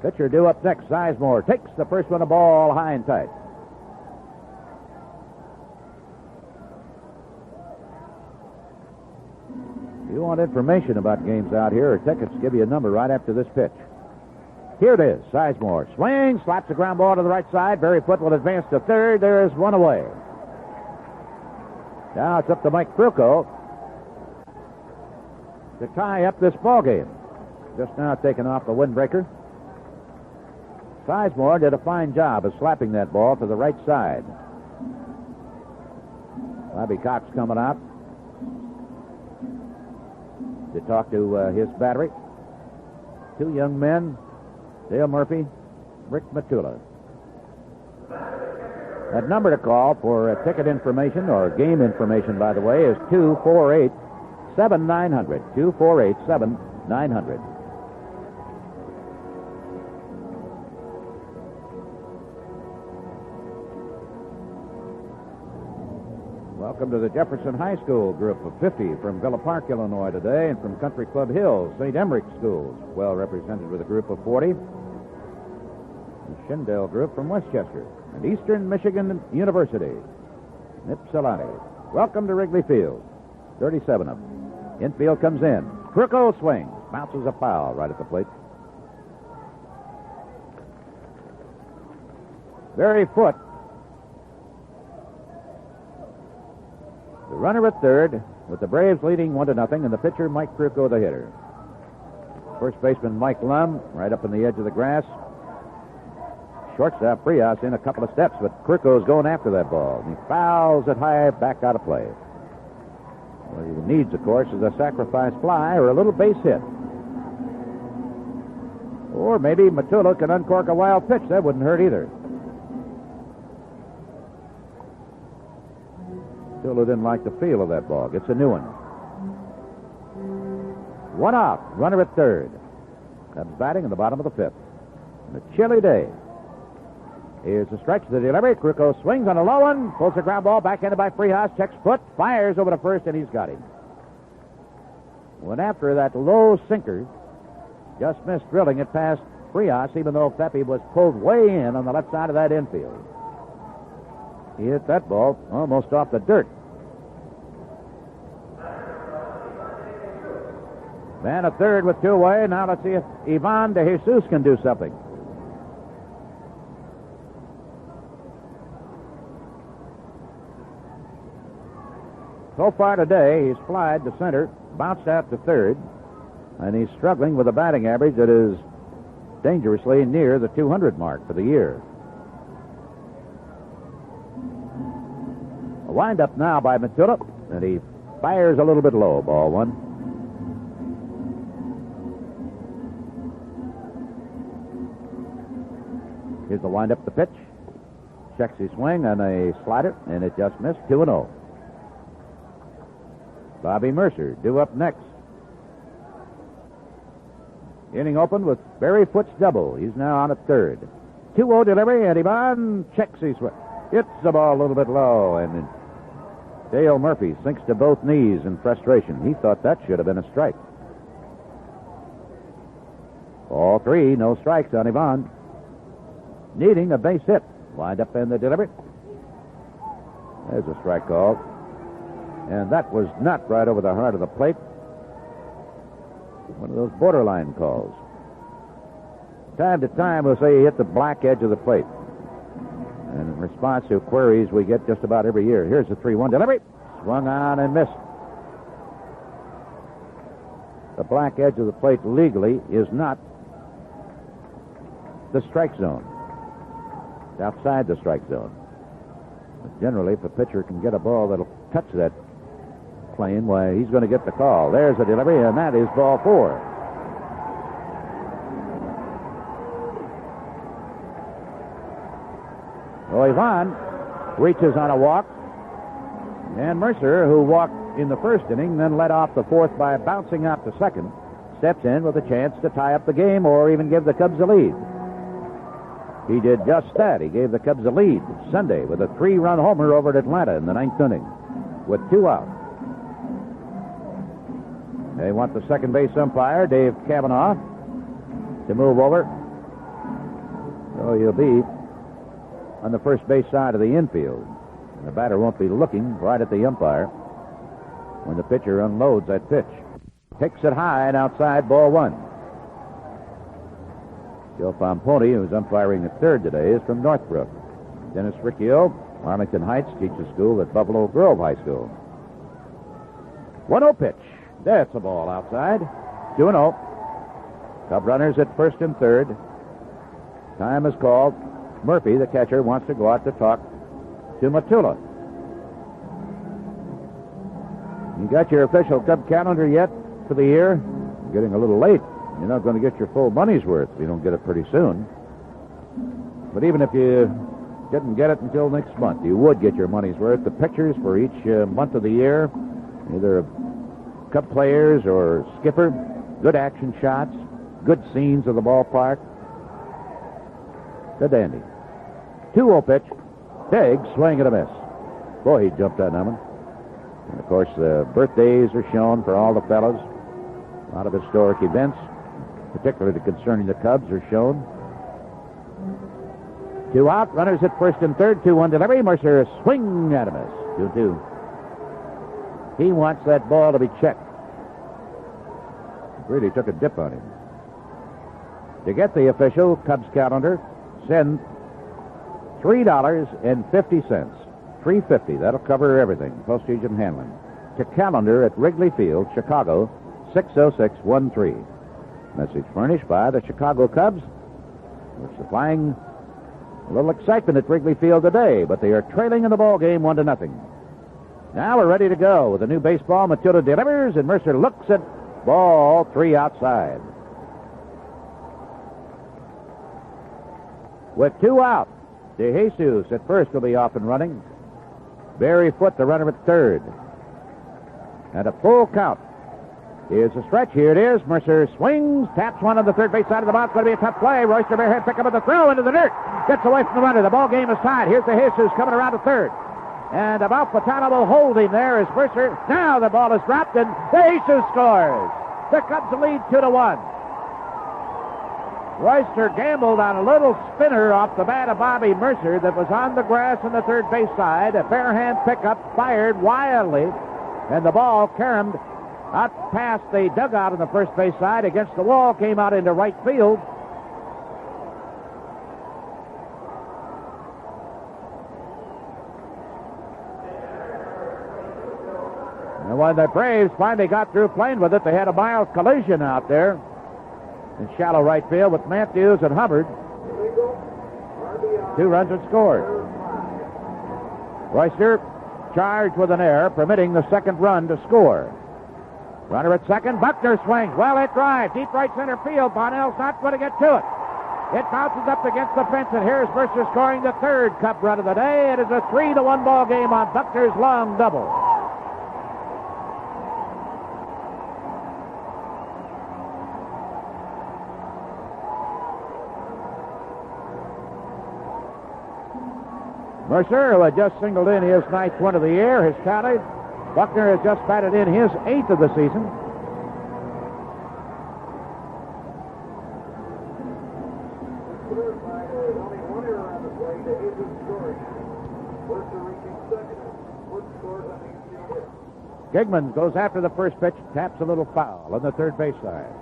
Pitcher due up next. Sizemore takes the first one, a ball high and tight. If you want information about games out here or tickets, give you a number right after this pitch. Here it is. Sizemore swings, slaps the ground ball to the right side. Barry Foote will advance to third. There is one away. Now it's up to Mike Fruco to tie up this ball game. Just now taking off the windbreaker. Sizemore did a fine job of slapping that ball to the right side. Bobby Cox coming out to talk to his battery. 2 young men, Dale Murphy, Rick Matula. That number to call for ticket information or game information, by the way, is 248-7900. 248-7900. Welcome to the Jefferson High School group of 50 from Villa Park, Illinois today, and from Country Club Hills, St. Emmerich schools, well represented with a group of 40. The Schindel group from Westchester, and Eastern Michigan University, Ypsilanti. Welcome to Wrigley Field. 37 of them. Infield comes in. Fruco swings. bounces a foul right at the plate. Barry Foote, the runner at third, with the Braves leading 1-0, and the pitcher, Mike Krukow, the hitter. First baseman, Mike Lum, right up in the edge of the grass. Shortstop, Frias, in a couple of steps, but Krukow's going after that ball. And he fouls it high, back out of play. What he needs, of course, is a sacrifice fly or a little base hit. Or maybe Matula can uncork a wild pitch. That wouldn't hurt either. Matula didn't like the feel of that ball. Gets a new one. 1 out. Runner at third. Cubs batting in the bottom of the fifth. On a chilly day. Here's the stretch to the delivery. Krukow swings on a low one. Pulls the ground ball. Backhanded by Frias. Checks Foot. Fires over to first, and he's got him. Went after that low sinker. Just missed drilling it past Frias, even though Pepe was pulled way in on the left side of that infield. He hit that ball almost off the dirt. Man at third with 2 away. Now let's see if Ivan de Jesus can do something. So far today, he's flied to center, bounced out to third, and he's struggling with a batting average that is dangerously near the 200 mark for the year. A wind-up now by Matula, and he fires a little bit low, ball one. Here's the wind-up, the pitch. Checks his swing on a slider, and it just missed. 2-0. Bobby Mercer due up next. Inning opened with Barry Foote's double. He's now on at third. 2-0 delivery, and Ivan checks his swing. Hits the ball a little bit low, and Dale Murphy sinks to both knees in frustration. He thought that should have been a strike. All 3, no strikes on Ivan. Needing a base hit. Wind up in the delivery. There's a strike call. And that was not right over the heart of the plate. One of those borderline calls. Time to time, we'll say he hit the black edge of the plate. And in response to queries we get just about every year. Here's the 3-1 delivery. Swung on and missed. The black edge of the plate legally is not the strike zone. It's outside the strike zone. But generally, if a pitcher can get a ball that'll touch that plane, why, he's going to get the call. There's the delivery, and that is ball 4. So Ivan reaches on a walk, and Mercer, who walked in the first inning, then led off the fourth by bouncing out to second, steps in with a chance to tie up the game or even give the Cubs a lead. He did just that. He gave the Cubs a lead Sunday with a 3-run homer over at Atlanta in the 9th inning with 2 out. They want the second base umpire, Dave Cavanaugh, to move over. So he'll be on the first base side of the infield. And the batter won't be looking right at the umpire when the pitcher unloads that pitch. Takes it high and outside, ball 1. Joe Pomponi, who's umpiring at third today, is from Northbrook. Dennis Riccio, Arlington Heights, teaches school at Buffalo Grove High School. 1-0 pitch. That's a ball outside. 2-0. Cub runners at first and third. Time is called. Murphy, the catcher, wants to go out to talk to Matula. You got your official Cub calendar yet for the year? Getting a little late. You're not going to get your full money's worth if you don't get it pretty soon. But even if you didn't get it until next month, you would get your money's worth. The pictures for each month of the year, either Cub players or skipper, good action shots, good scenes of the ballpark. The dandy. 2-0 pitch. Big swing and a miss. Boy, he jumped on that one. And, of course, the birthdays are shown for all the fellows. A lot of historic events, particularly concerning the Cubs, are shown. 2 out. Runners at first and third. 2-1 delivery. Mercer swing and a miss. 2-2. He wants that ball to be checked. Really took a dip on him. To get the official Cubs calendar, send $3.50. $3.50. That'll cover everything, postage and handling. To calendar at Wrigley Field, Chicago, 60613. Message furnished by the Chicago Cubs. We're supplying a little excitement at Wrigley Field today, but they are trailing in the ball game 1-0. Now we're ready to go with a new baseball. Matilda delivers, and Mercer looks at ball 3 outside. With 2 out, De Jesus at first will be off and running. Barry Foote, the runner at third. And a full count. Here's a stretch. Here it is. Mercer swings, taps one on the third base side of the box. Going to be a tough play. Royster barehead pick up at the throw into the dirt. Gets away from the runner. The ball game is tied. Here's De Jesus coming around to third. And about Patano will hold him there as Mercer. Now the ball is dropped and De Jesus scores. The Cubs lead 2-1. Royster gambled on a little spinner off the bat of Bobby Mercer that was on the grass on the third base side. A barehand pickup fired wildly, and the ball caromed out past the dugout on the first base side against the wall, came out into right field. And when the Braves finally got through playing with it, they had a mild collision out there in shallow right field with Matthews and Hubbard. 2 runs had scored. Royster charged with an error, permitting the second run to score. Runner at second. Buckner swings. Well, it drives. Deep right center field. Bonnell's not going to get to it. It bounces up against the fence, and here's Mercer scoring the third Cup run of the day. It is a 3-1 ball game on Buckner's long double. Mercer, who had just singled in his 9th one of the year, has tallied. Buckner has just batted in his 8th of the season. Gigman goes after the first pitch, taps a little foul on the third base side.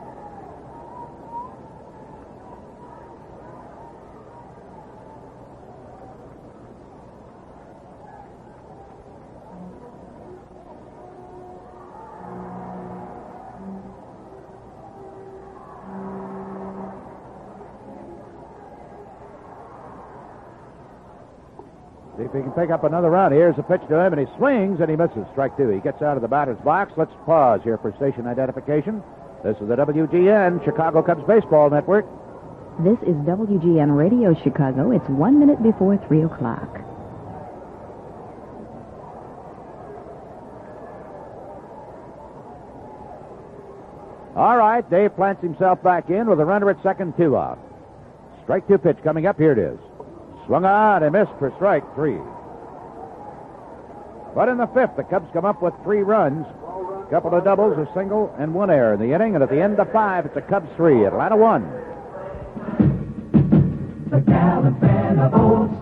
See if he can pick up another run. Here's a pitch to him, and he swings, and he misses. Strike 2. He gets out of the batter's box. Let's pause here for station identification. This is the WGN Chicago Cubs Baseball Network. This is WGN Radio Chicago. It's 1 minute before 3 o'clock. All right, Dave plants himself back in with a runner at second, 2 out. Strike 2 pitch coming up. Here it is. Swung on and missed for strike 3. But in the 5th, the Cubs come up with 3 runs. A couple of doubles, a single, and 1 error in the inning. And at the end of 5, it's the Cubs 3, Atlanta 1. The gallant band of oats.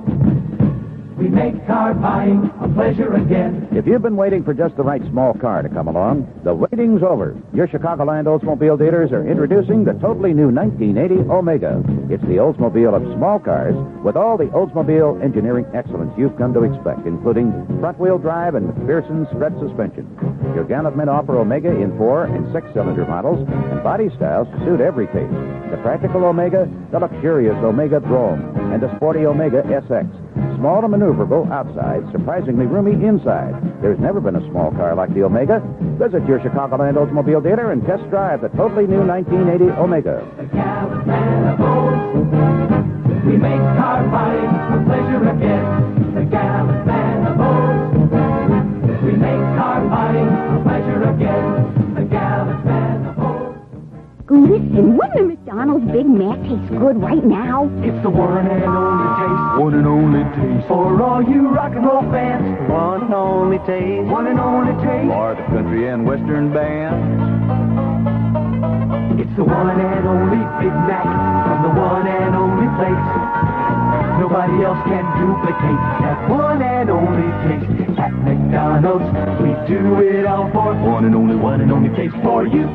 We make car buying a pleasure again. If you've been waiting for just the right small car to come along, the waiting's over. Your Chicagoland Oldsmobile dealers are introducing the totally new 1980 Omega. It's the Oldsmobile of small cars with all the Oldsmobile engineering excellence you've come to expect, including front-wheel drive and McPherson spread suspension. Your gallant men offer Omega in 4- and 6-cylinder models and body styles to suit every taste. The practical Omega, the luxurious Omega Brougham, and the sporty Omega SX. Small and maneuverable outside, surprisingly roomy inside. There's never been a small car like the Omega. Visit your Chicagoland Oldsmobile dealer and test drive the totally new 1980 Omega. The gallant band of oats. We make car buying a pleasure again. The gallant band of oats. We make car buying a pleasure again. The gallant band of oats. Listen, wouldn't a McDonald's Big Mac taste good right now? It's the one and only taste. One and only taste. For all you rock and roll fans. One and only taste. One and only taste. For the country and western band. It's the one and only Big Mac from the one and only place. Nobody else can duplicate that one and only taste. At McDonald's, we do it all for one and only taste for you.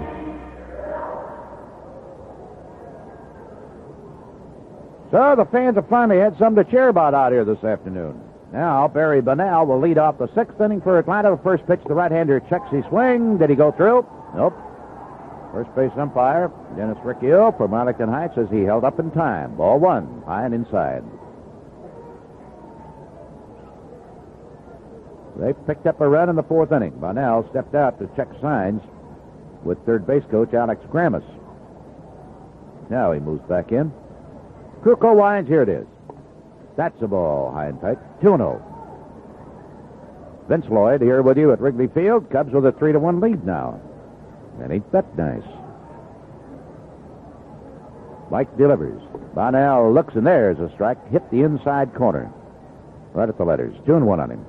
So the fans have finally had something to cheer about out here this afternoon. Now, Barry Bunnell will lead off the 6th inning for Atlanta. The first pitch, the right-hander checks his swing. Did he go through? Nope. First base umpire, Dennis Riccio from Arlington Heights, says he held up in time. Ball 1, high and inside. They picked up a run in the 4th inning. Bunnell stepped out to check signs with third base coach Alex Gramus. Now he moves back in. Kruko winds. Here it is. That's a ball, high and tight. 2-0. Vince Lloyd here with you at Wrigley Field. Cubs with a 3-1 lead now. And ain't that nice? Mike delivers. Bunnell looks, and there's a strike. Hit the inside corner. Right at the letters. 2-1 on him.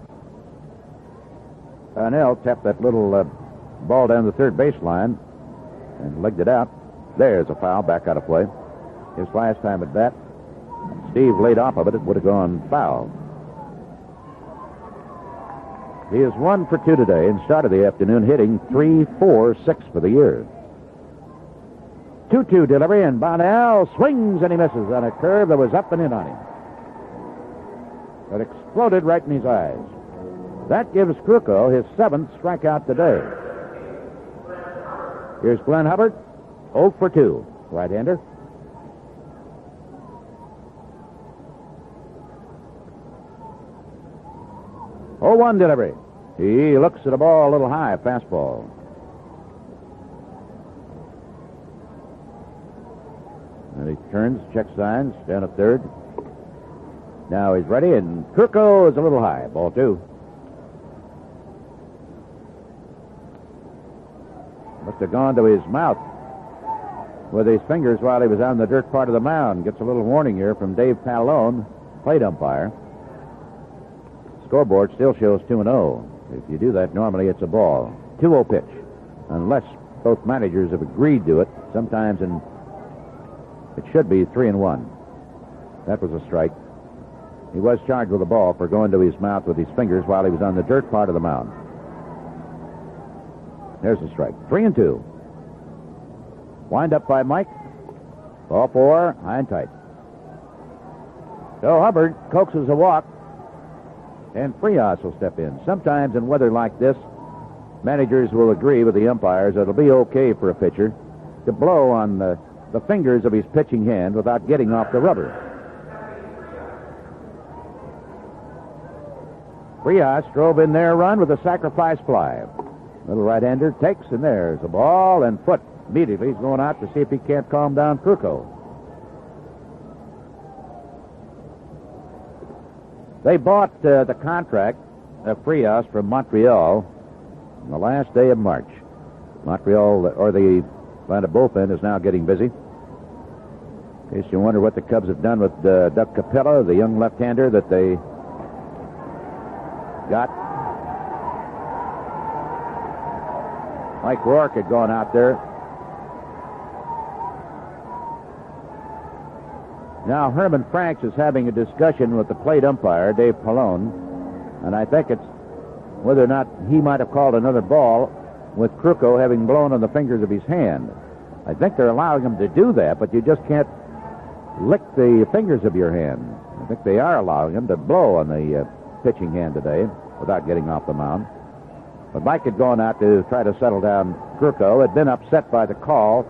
Bunnell tapped that little ball down the third baseline and legged it out. There's a foul, back out of play. His last time at bat. Steve laid off of it. It would have gone foul. He is 1 for 2 today and started the afternoon hitting 3-4-6 for the year. 2-2 delivery, and Bunnell swings and he misses on a curve that was up and in on him. It exploded right in his eyes. That gives Kruko his 7th strikeout today. Here's Glenn Hubbard, 0 for 2, right-hander. Oh, 1 delivery. He looks at a ball a little high, fastball. And he turns, checks signs, down at third. Now he's ready, and Kruko is a little high, ball 2. Must have gone to his mouth with his fingers while he was on the dirt part of the mound. Gets a little warning here from Dave Pallone, plate umpire. Scoreboard still shows 2-0. If you do that, normally it's a ball. 2-0 pitch. Unless both managers have agreed to it, sometimes it should be 3-1. That was a strike. He was charged with a ball for going to his mouth with his fingers while he was on the dirt part of the mound. There's a strike. 3-2. Wind up by Mike. Ball 4, high and tight. So Hubbard coaxes a walk, and Frias will step in. Sometimes in weather like this, managers will agree with the umpires that it'll be okay for a pitcher to blow on the fingers of his pitching hand without getting off the rubber. Frias drove in their run with a sacrifice fly. Little right-hander takes, and there's a ball and foot. Immediately he's going out to see if he can't calm down Kruko. They bought the contract of Frias from Montreal on the last day of March. Montreal, or the Atlanta bullpen, is now getting busy. In case you wonder what the Cubs have done with Doug Capella, the young left-hander that they got. Mike Rourke had gone out there. Now Herman Franks is having a discussion with the plate umpire, Dave Pallone, and I think it's whether or not he might have called another ball with Kruko having blown on the fingers of his hand. I think they're allowing him to do that, but you just can't lick the fingers of your hand. I think they are allowing him to blow on the pitching hand today without getting off the mound. But Mike had gone out to try to settle down Kruko, had been upset by the call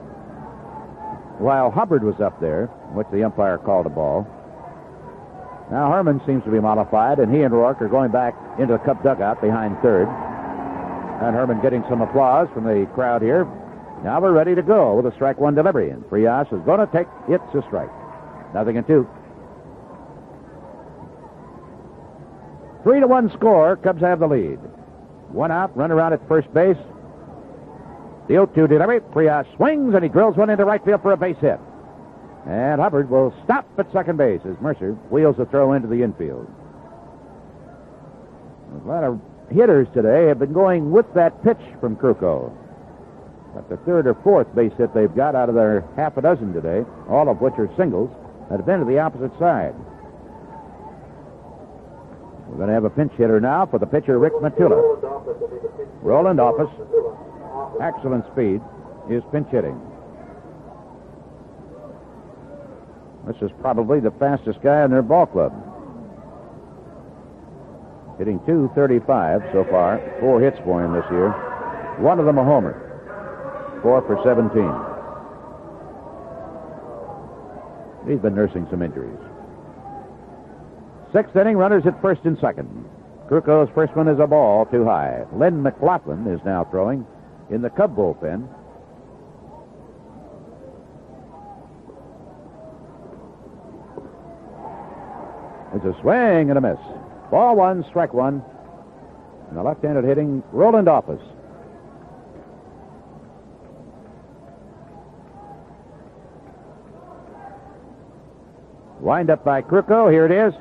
while Hubbard was up there, which the umpire called a ball. Now Herman seems to be mollified, and he and Rourke are going back into the Cub dugout behind third. And Herman getting some applause from the crowd here. Now we're ready to go with a strike 1 delivery, and Frias is going to take it's a strike. 0-2. 3-1 score. Cubs have the lead. 1 out, runner out at first base. The 0-2 delivery. Frias swings, and he drills one into right field for a base hit. And Hubbard will stop at second base as Mercer wheels the throw into the infield. A lot of hitters today have been going with that pitch from Kruko. But the 3rd or 4th base hit they've got out of their half a dozen today, all of which are singles, that have been to the opposite side. We're going to have a pinch hitter now for the pitcher, Rick Matula. Roland Office, excellent speed, is pinch hitting. This is probably the fastest guy in their ball club. Hitting .235 so far. 4 hits for him this year. One of them a homer. 4 for 17. He's been nursing some injuries. 6th inning, runners at first and second. Kruko's first one is a ball too high. Len McLaughlin is now throwing in the Cub bullpen. It's a swing and a miss. Ball 1, strike 1. And the left-handed hitting Roland Office. Wind up by Kruko. Here it is.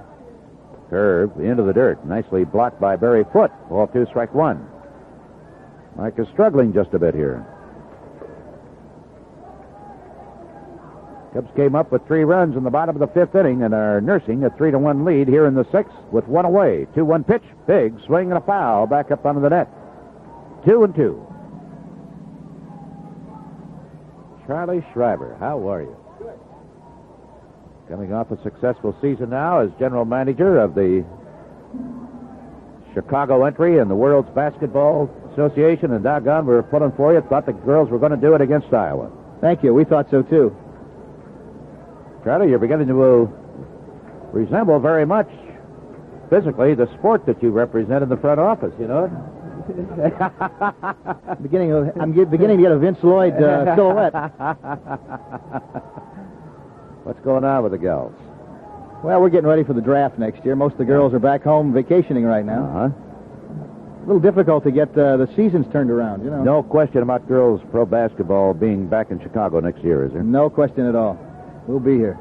Curve into the dirt. Nicely blocked by Barry Foote. Ball 2, strike 1. Mike is struggling just a bit here. Cubs came up with 3 runs in the bottom of the 5th inning and are nursing a 3-1 lead here in the 6th with 1 away. 2-1 pitch. Big swing and a foul back up onto the net. 2-2. Charlie Schreiber, how are you? Coming off a successful season now as general manager of the Chicago entry in the World's Basketball Association, and doggone, we were pulling for you. Thought the girls were going to do it against Iowa. Thank you. We thought so, too. Charlie, you're beginning to resemble very much physically the sport that you represent in the front office, you know? I'm beginning to get a Vince Lloyd silhouette. What's going on with the gals? Well, we're getting ready for the draft next year. Most of the girls are back home vacationing right now. Uh-huh. A little difficult to get the seasons turned around, you know. No question about girls pro basketball being back in Chicago next year, is there? No question at all. We'll be here.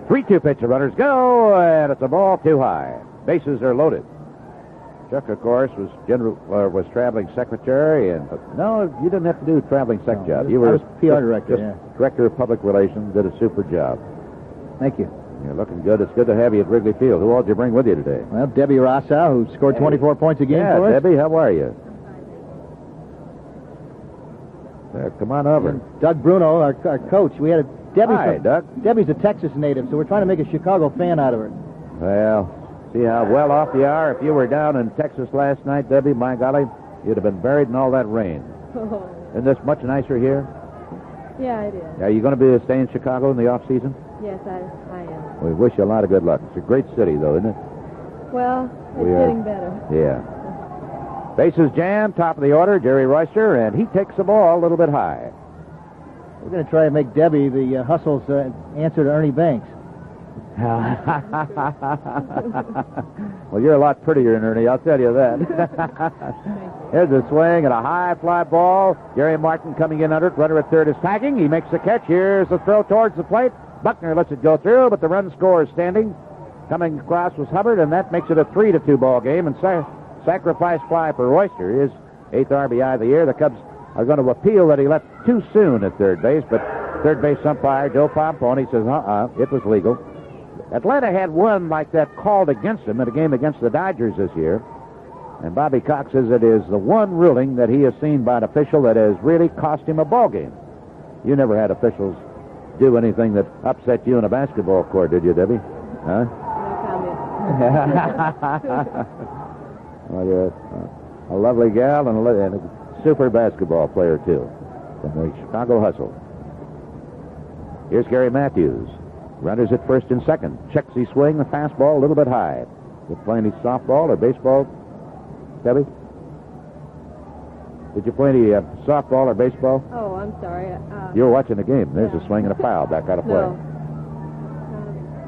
3-2 pitch. The runners go, and it's a ball too high. Bases are loaded. Chuck, of course, was traveling secretary, and no, you didn't have to do traveling sec job. You were I was PR director. Just director of public relations. Did a super job. Thank you. You're looking good. It's good to have you at Wrigley Field. Who all did you bring with you today? Well, Debbie Rossau, who scored 24 points a game for us. Debbie, how are you? Come on over. And Doug Bruno, our coach. We had Debbie. Hi, Doug. Debbie's a Texas native, so we're trying to make a Chicago fan out of her. Well, see how well off you are. If you were down in Texas last night, Debbie, my golly, you'd have been buried in all that rain. Oh. Isn't this much nicer here? Yeah, it is. Are you going to be staying in Chicago in the off season? Yes, I am. We wish you a lot of good luck. It's a great city, though, isn't it? Well, it's getting better. Yeah. Bases jammed, top of the order, Jerry Royster, and he takes the ball a little bit high. We're going to try to make Debbie the Hustle's answer to Ernie Banks. Well, you're a lot prettier than Ernie, I'll tell you that. Here's a swing and a high fly ball. Gary Martin coming in under it. Runner at third is tagging. He makes the catch. Here's the throw towards the plate. Buckner lets it go through, but the run score is standing. Coming across was Hubbard, and that makes it a 3-2 ball game. And sacrifice fly for Royster, his 8th RBI of the year. The Cubs are going to appeal that he left too soon at third base, but third base umpire Joe Pomponi says, it was legal. Atlanta had one like that called against him in a game against the Dodgers this year. And Bobby Cox says it is the one ruling that he has seen by an official that has really cost him a ball game. You never had officials do anything that upset you in a basketball court, did you, Debbie? Huh? Well, you're a lovely gal and a super basketball player, too, from the Chicago Hustle. Here's Gary Matthews. Runners at first and second. Checks his swing, the fastball a little bit high. You play any softball or baseball, Debbie? Did you play any softball or baseball? Oh, I'm sorry. You were watching the game. There's a swing and a foul back out of play. No.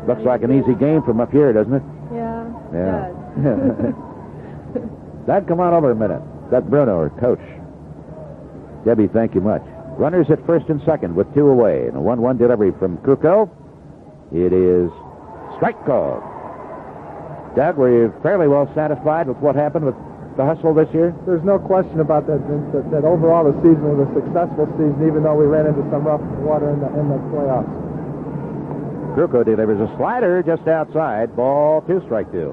Looks like an easy game from up here, doesn't it? Yeah. Yeah. Dad, come on over a minute. That Bruno, our coach. Debbie, thank you much. Runners at first and second with 2 away. And a 1-1 delivery from Kruko. It is strike call. Doug, were you fairly well satisfied with what happened with the Hustle this year? There's no question about that, Vince, that overall the season was a successful season, even though we ran into some rough water in the playoffs. Kruko delivers a slider just outside. Ball 2, strike 2.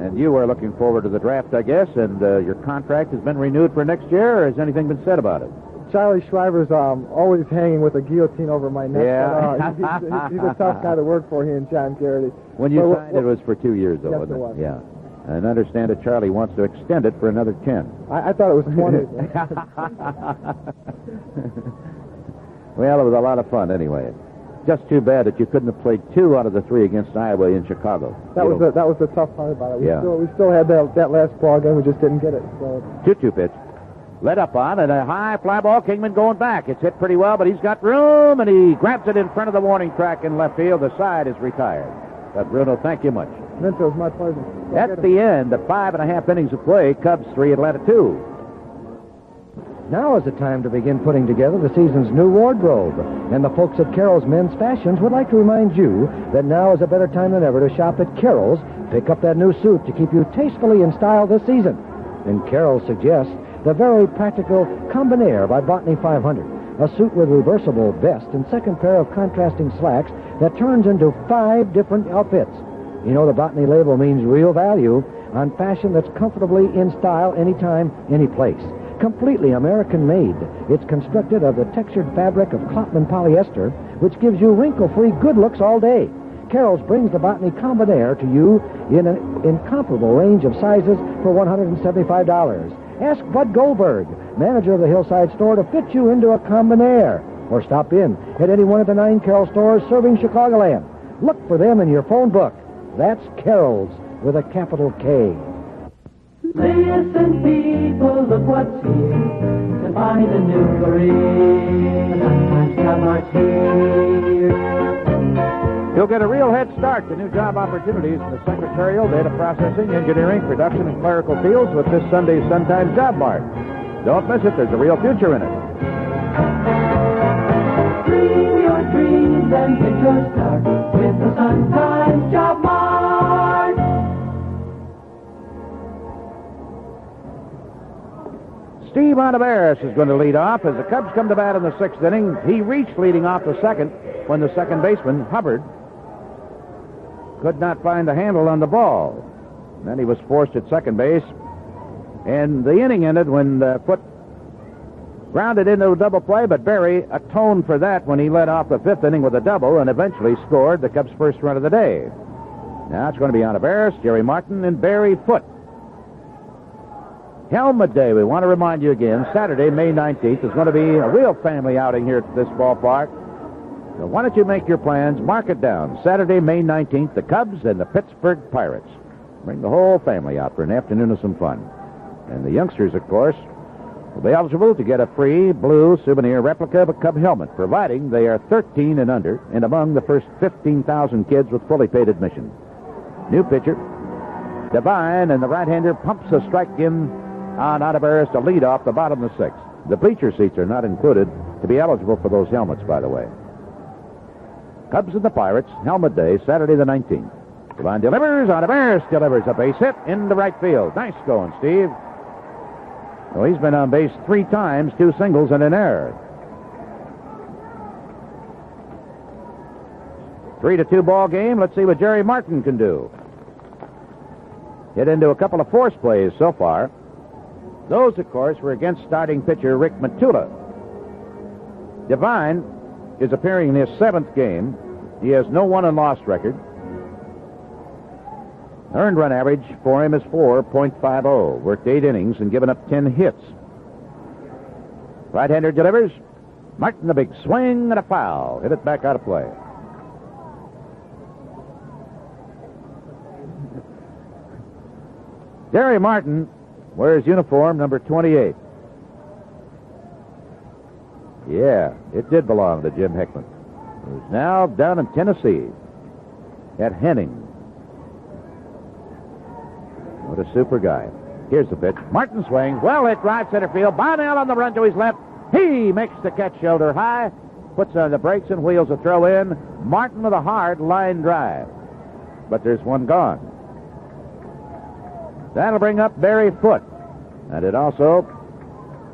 And you are looking forward to the draft, I guess, and your contract has been renewed for next year, or has anything been said about it? Charlie Shriver's always hanging with a guillotine over my neck. Yeah. But, he's a tough guy to work for, he and John Garrity. When you signed, it was for 2 years, though, Yes, wasn't it was. Yeah. And understand that Charlie wants to extend it for another 10. I thought it was 20. Well, it was a lot of fun anyway. Just too bad that you couldn't have played 2 out of the 3 against Iowa in Chicago. That was the tough part about it. Yeah. We still had that last ball game. We just didn't get it. So 2-2 pitch. Let up on, and a high fly ball. Kingman going back. It's hit pretty well, but he's got room, and he grabs it in front of the warning track in left field. The side is retired. But Bruno, thank you much. Minto, it was my pleasure. At the end of 5.5 innings of play, Cubs 3, Atlanta 2. Now is the time to begin putting together the season's new wardrobe. And the folks at Carroll's Men's Fashions would like to remind you that now is a better time than ever to shop at Carroll's. Pick up that new suit to keep you tastefully in style this season. And Carroll suggests the very practical Combinaire by Botany 500, a suit with reversible vest and second pair of contrasting slacks that turns into 5 different outfits. You know the Botany label means real value on fashion that's comfortably in style anytime, any place. Completely American-made. It's constructed of the textured fabric of Klopman polyester, which gives you wrinkle-free good looks all day. Carroll's brings the Botany Combinaire to you in an incomparable range of sizes for $175. Ask Bud Goldberg, manager of the Hillside store, to fit you into a Combinaire. Or stop in at any one of the 9 Carroll stores serving Chicagoland. Look for them in your phone book. That's Carroll's with a capital K. Listen, people, look what's here. To find a new career. The Sometimes Job Mart's here. You'll get a real head start to new job opportunities in the secretarial, data processing, engineering, production, and clerical fields with this Sunday's Sun-Times Job Mart. Don't miss it. There's a real future in it. Dream your dreams and get your start with the Sun-Times Job Mart. Steve Ontiveros is going to lead off as the Cubs come to bat in the 6th inning. He reached leading off the 2nd when the second baseman, Hubbard, could not find the handle on the ball. And then he was forced at second base. And the inning ended when Foote grounded into a double play, but Barry atoned for that when he led off the 5th inning with a double and eventually scored the Cubs' first run of the day. Now it's going to be Ontiveros, Jerry Martin, and Barry Foote. Helmet Day, we want to remind you again, Saturday, May 19th, is going to be a real family outing here at this ballpark. So why don't you make your plans, mark it down. Saturday, May 19th, the Cubs and the Pittsburgh Pirates. Bring the whole family out for an afternoon of some fun. And the youngsters, of course, will be eligible to get a free blue souvenir replica of a Cub helmet, providing they are 13 and under and among the first 15,000 kids with fully paid admission. New pitcher, Devine, and the right-hander pumps a strike in on Ontiveros to lead off the bottom of the 6th. The bleacher seats are not included to be eligible for those helmets, by the way. Cubs and the Pirates, Helmet Day, Saturday the 19th. Devine delivers, Ontiveros delivers a base hit into right field. Nice going, Steve. Well, he's been on base 3 times, 2 singles and an error. 3-2 ball game. Let's see what Jerry Martin can do. Hit into a couple of force plays so far. Those, of course, were against starting pitcher Rick Matula. Devine is appearing in his 7th game. He has no won and lost record. Earned run average for him is 4.50. Worked 8 innings and given up 10 hits. Right-hander delivers. Martin, a big swing and a foul. Hit it back out of play. Jerry Martin wears uniform number 28. Yeah, it did belong to Jim Heckman, who's now down in Tennessee at Henning. What a super guy. Here's the pitch. Martin swings. Well hit, right center field. Bonnell on the run to his left. He makes the catch shoulder high, puts on the brakes and wheels a throw in. Martin with a hard line drive. But there's one gone. That'll bring up Barry Foote. And it also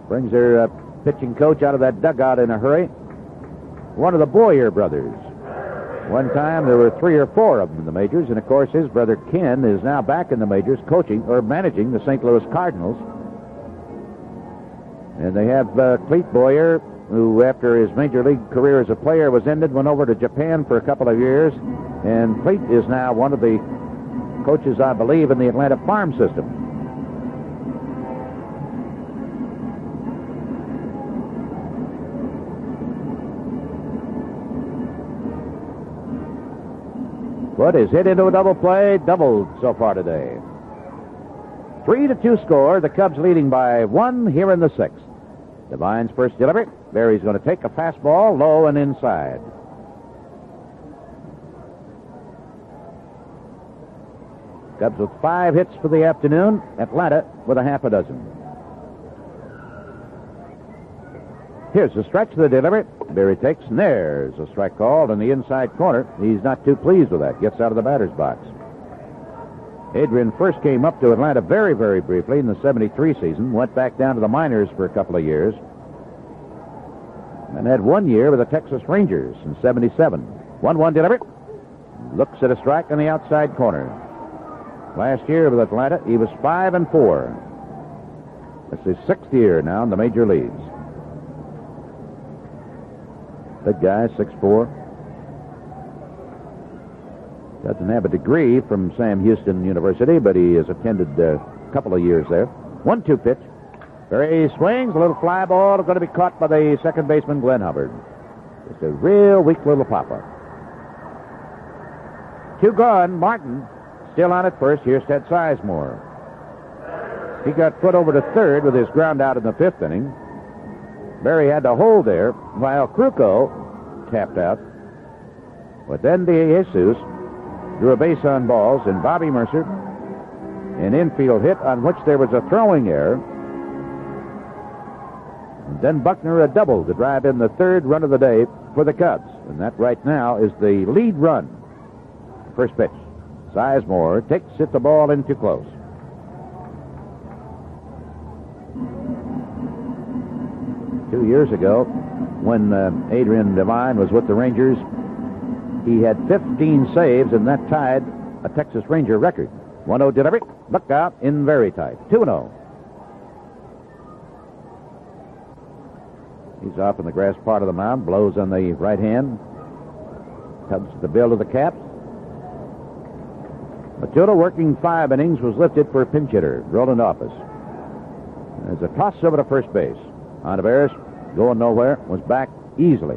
brings their pitching coach out of that dugout in a hurry. One of the Boyer brothers. One time there were 3 or 4 of them in the majors, and of course his brother Ken is now back in the majors coaching or managing the St. Louis Cardinals. And they have Clete Boyer, who, after his major league career as a player was ended, went over to Japan for a couple of years. And Clete is now one of the coaches, I believe, in the Atlanta farm system. But is hit into a double play, doubled so far today. 3-2 score, the Cubs leading by 1 here in the 6th. Devine's first delivery. Barry's going to take a fastball low and inside. Cubs with 5 hits for the afternoon. Atlanta with a half a dozen. Here's the stretch of the delivery. Barry takes, and there's a strike called in the inside corner. He's not too pleased with that. Gets out of the batter's box. Adrian first came up to Atlanta very, very briefly in the 73 season. Went back down to the minors for a couple of years. And had 1 year with the Texas Rangers in 77. 1-1 delivery. Looks at a strike on the outside corner. Last year with Atlanta, he was 5-4. That's his 6th year now in the major leagues. Big guy, 6'4". Doesn't have a degree from Sam Houston University, but he has attended a couple of years there. 1-2 pitch. Barry swings, a little fly ball going to be caught by the second baseman, Glenn Hubbard. Just a real weak little pop-up. 2 gone. Martin still on at first. Here's Ted Sizemore. He got put over to third with his ground out in the 5th inning. Barry had to hold there while Kruko tapped out. But then De Jesus drew a base on balls, and Bobby Mercer, an infield hit on which there was a throwing error. And then Buckner a double to drive in the 3rd run of the day for the Cubs. And that right now is the lead run. First pitch. Sizemore takes it, the ball in too close. Two years ago, when Adrian Devine was with the Rangers, he had 15 saves, and that tied a Texas Ranger record. 1-0 delivery. Look out, in very tight. 2-0. He's off in the grass part of the mound, blows on the right hand. Cubs at the bill of the cap. Machuda, working 5 innings, was lifted for a pinch hitter, Roland Office. There's a toss over to first base. Ontiveros, going nowhere, was back easily.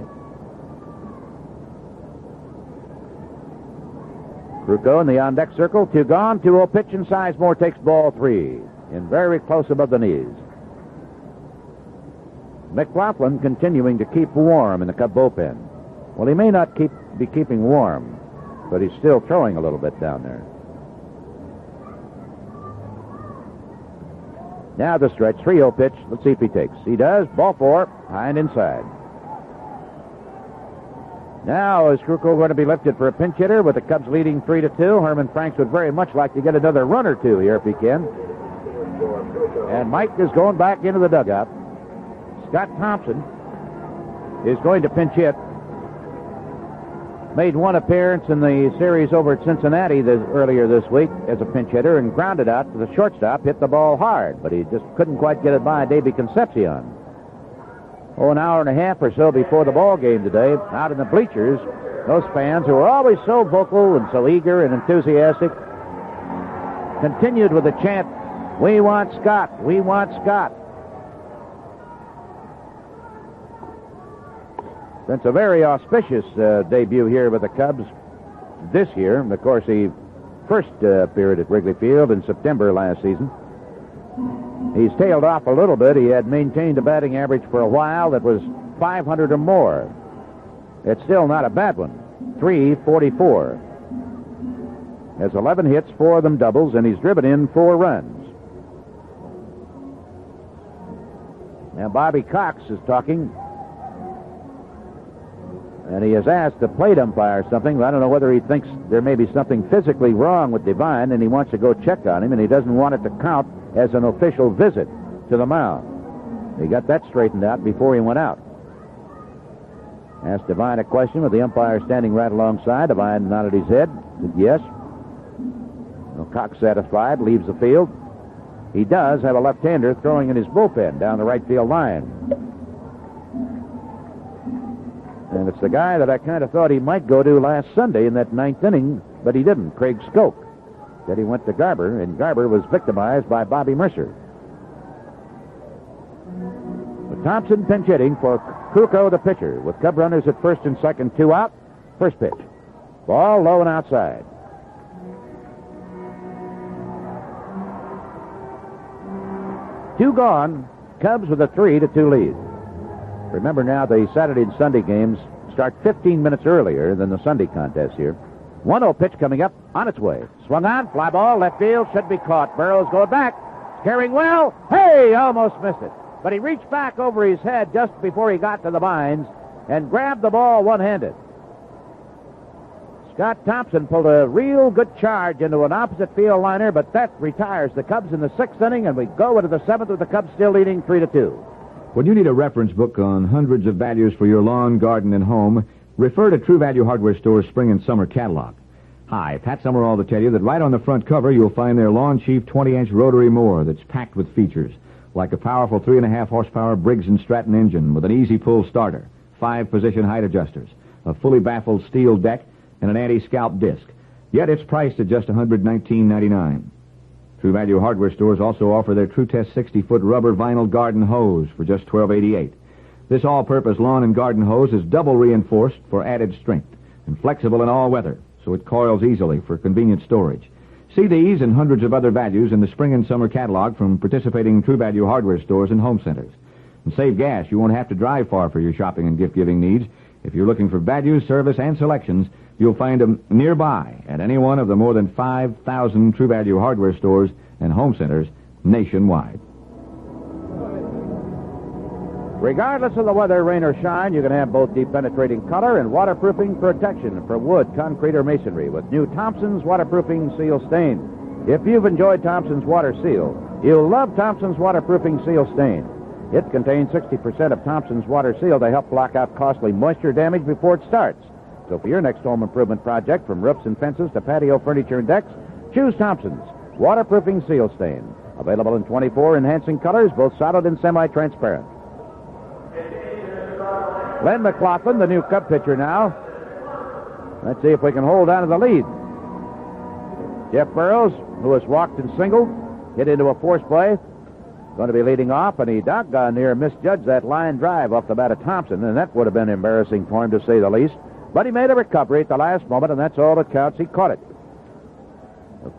Kruko in the on-deck circle. 2 gone, 2-0 pitch, and Sizemore takes ball 3. In very close above the knees. McLaughlin continuing to keep warm in the Cub bullpen. Well, he may not be keeping warm, but he's still throwing a little bit down there. Now the stretch, 3-0 pitch. Let's see if he takes. He does. Ball 4, high and inside. Now is Kruko going to be lifted for a pinch hitter with the Cubs leading 3-2. Herman Franks would very much like to get another run or two here if he can. And Mike is going back into the dugout. Scott Thompson is going to pinch hit. Made 1 appearance in the series over at Cincinnati earlier this week as a pinch hitter and grounded out to the shortstop, hit the ball hard, but he just couldn't quite get it by Davey Concepcion. An hour and a half or so before the ball game today, out in the bleachers, those fans who are always so vocal and so eager and enthusiastic continued with the chant, "We want Scott, we want Scott." It's a very auspicious debut here with the Cubs this year. Of course, he first appeared at Wrigley Field in September last season. He's tailed off a little bit. He had maintained a batting average for a while that was 500 or more. It's still not a bad one. .344. Has 11 hits, 4 of them doubles, and he's driven in 4 runs. Now, Bobby Cox is talking. And he has asked the plate umpire something. I don't know whether he thinks there may be something physically wrong with Devine, and he wants to go check on him, and he doesn't want it to count as an official visit to the mound. He got that straightened out before he went out. Asked Devine a question with the umpire standing right alongside. Devine nodded his head, said yes. Well, Cox satisfied, leaves the field. he does have a left-hander throwing in his bullpen down the right field line. And it's the guy that I kind of thought he might go to last Sunday in that ninth inning, but he didn't, Craig Skoke. Then he went to Garber, and Garber was victimized by Bobby Mercer. But Thompson pinch hitting for Krukow, the pitcher, with Cub runners at first and second, 2 out. First pitch. Ball low and outside. Two gone. Cubs with a 3-2 lead. Remember now, the Saturday and Sunday games start 15 minutes earlier than the Sunday contest here. 1-0 pitch coming up on its way. Swung on, fly ball, left field, should be caught. Burrows going back, carrying well. Hey, almost missed it. But he reached back over his head just before he got to the vines and grabbed the ball one-handed. Scott Thompson pulled a real good charge into an opposite field liner, but that retires the Cubs in the 6th inning, and we go into the 7th with the Cubs still leading 3-2. When you need a reference book on hundreds of values for your lawn, garden, and home, refer to True Value Hardware Store's spring and summer catalog. Hi, Pat Summerall to tell you that right on the front cover you'll find their Lawn Chief 20-inch rotary mower that's packed with features, like a powerful 3.5 horsepower Briggs & Stratton engine with an easy pull starter, 5-position height adjusters, a fully baffled steel deck, and an anti-scalp disc. Yet it's priced at just $119.99. True Value Hardware Stores also offer their True Test 60-foot rubber vinyl garden hose for just $12.88. This all-purpose lawn and garden hose is double reinforced for added strength and flexible in all weather, so it coils easily for convenient storage. See these and hundreds of other values in the spring and summer catalog from participating True Value Hardware Stores and home centers. And save gas. You won't have to drive far for your shopping and gift-giving needs. If you're looking for values, service, and selections, you'll find them nearby at any one of the more than 5,000 True Value Hardware Stores and home centers nationwide. Regardless of the weather, rain or shine, you can have both deep penetrating color and waterproofing protection for wood, concrete, or masonry with new Thompson's Waterproofing Seal Stain. If you've enjoyed Thompson's Water Seal, you'll love Thompson's Waterproofing Seal Stain. It contains 60% of Thompson's Water Seal to help block out costly moisture damage before it starts. So for your next home improvement project, from roofs and fences to patio furniture and decks, choose Thompson's Waterproofing Seal Stain. Available in 24 enhancing colors, both solid and semi-transparent. Len McLaughlin, the new Cub pitcher now. Let's see if we can hold on to the lead. Jeff Burrows, who has walked and singled, hit into a force play. Going to be leading off, and he doggone near misjudged that line drive off the bat of Thompson, and that would have been embarrassing for him, to say the least. But he made a recovery at the last moment, and that's all that counts. He caught it.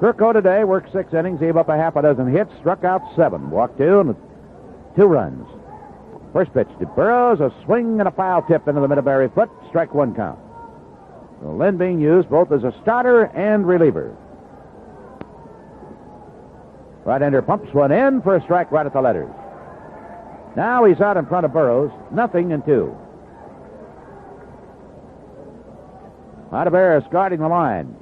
Krukow today worked 6 innings, gave up a half a dozen hits, struck out 7, walked 2, and 2 runs. First pitch to Burrows, a swing and a foul tip into the middle of every foot, strike 1 count. So Lynn being used both as a starter and reliever. Right-hander pumps one in for a strike right at the letters. Now he's out in front of Burrows, 0-2. Adebaris guarding the line.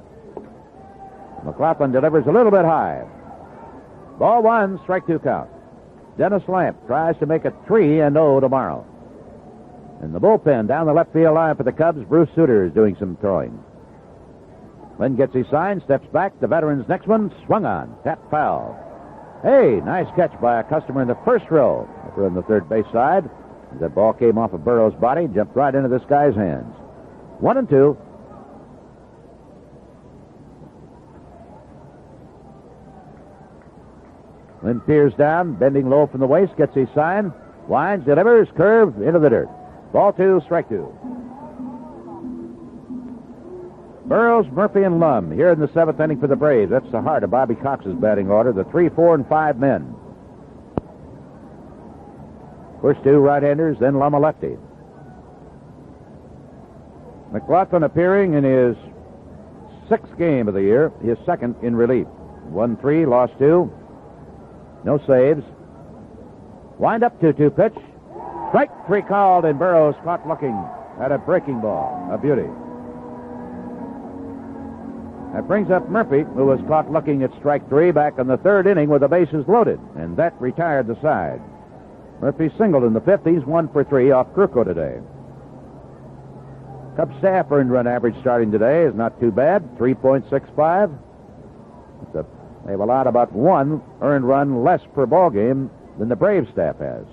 McLaughlin delivers a little bit high. Ball 1, strike 2 count. Dennis Lamp tries to make it 3-0 tomorrow. In the bullpen, down the left field line for the Cubs, Bruce Sutter is doing some throwing. Lynn gets his sign, steps back. The veteran's next one, swung on, tap foul. Hey, nice catch by a customer in the first row. Over on the third base side. That ball came off of Burrows' body, jumped right into this guy's hands. 1-2. Lynn peers down, bending low from the waist, gets his sign, winds, delivers, curve into the dirt. Ball 2, strike 2. Burrows, Murphy, and Lum here in the 7th inning for the Braves. That's the heart of Bobby Cox's batting order, the 3, 4, and 5 men. First 2 right-handers, then Lum a lefty. McLaughlin appearing in his 6th game of the year, his 2nd in relief. 1-3, lost 2. No saves. Wind up 2-2 pitch. Strike 3 called, and Burrows caught looking at a breaking ball. A beauty. That brings up Murphy, who was caught looking at strike 3 back in the 3rd inning with the bases loaded, and that retired the side. Murphy singled in the 5th. He's 1 for 3 off Krukow today. Cub staff earned run average starting today is not too bad, 3.65. They've allowed about one earned run less per ball game than the Braves staff has.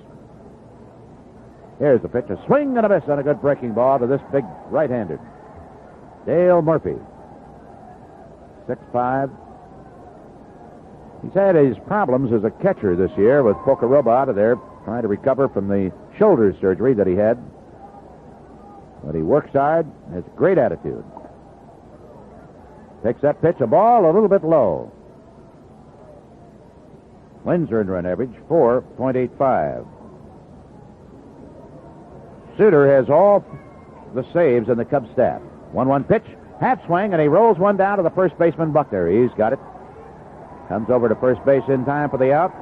Here's the pitch. A swing and a miss on a good breaking ball to this big right-hander. Dale Murphy. 6'5". He's had his problems as a catcher this year with Pocaroba out of there, trying to recover from the shoulder surgery that he had. But he works hard, has great attitude. Takes that pitch, a ball a little bit low. Lynn's earned run average, 4.85. Suter has all the saves in the Cubs staff. 1-1 pitch, half swing, and he rolls one down to the first baseman, Buckner. He's got it. Comes over to first base in time for the out.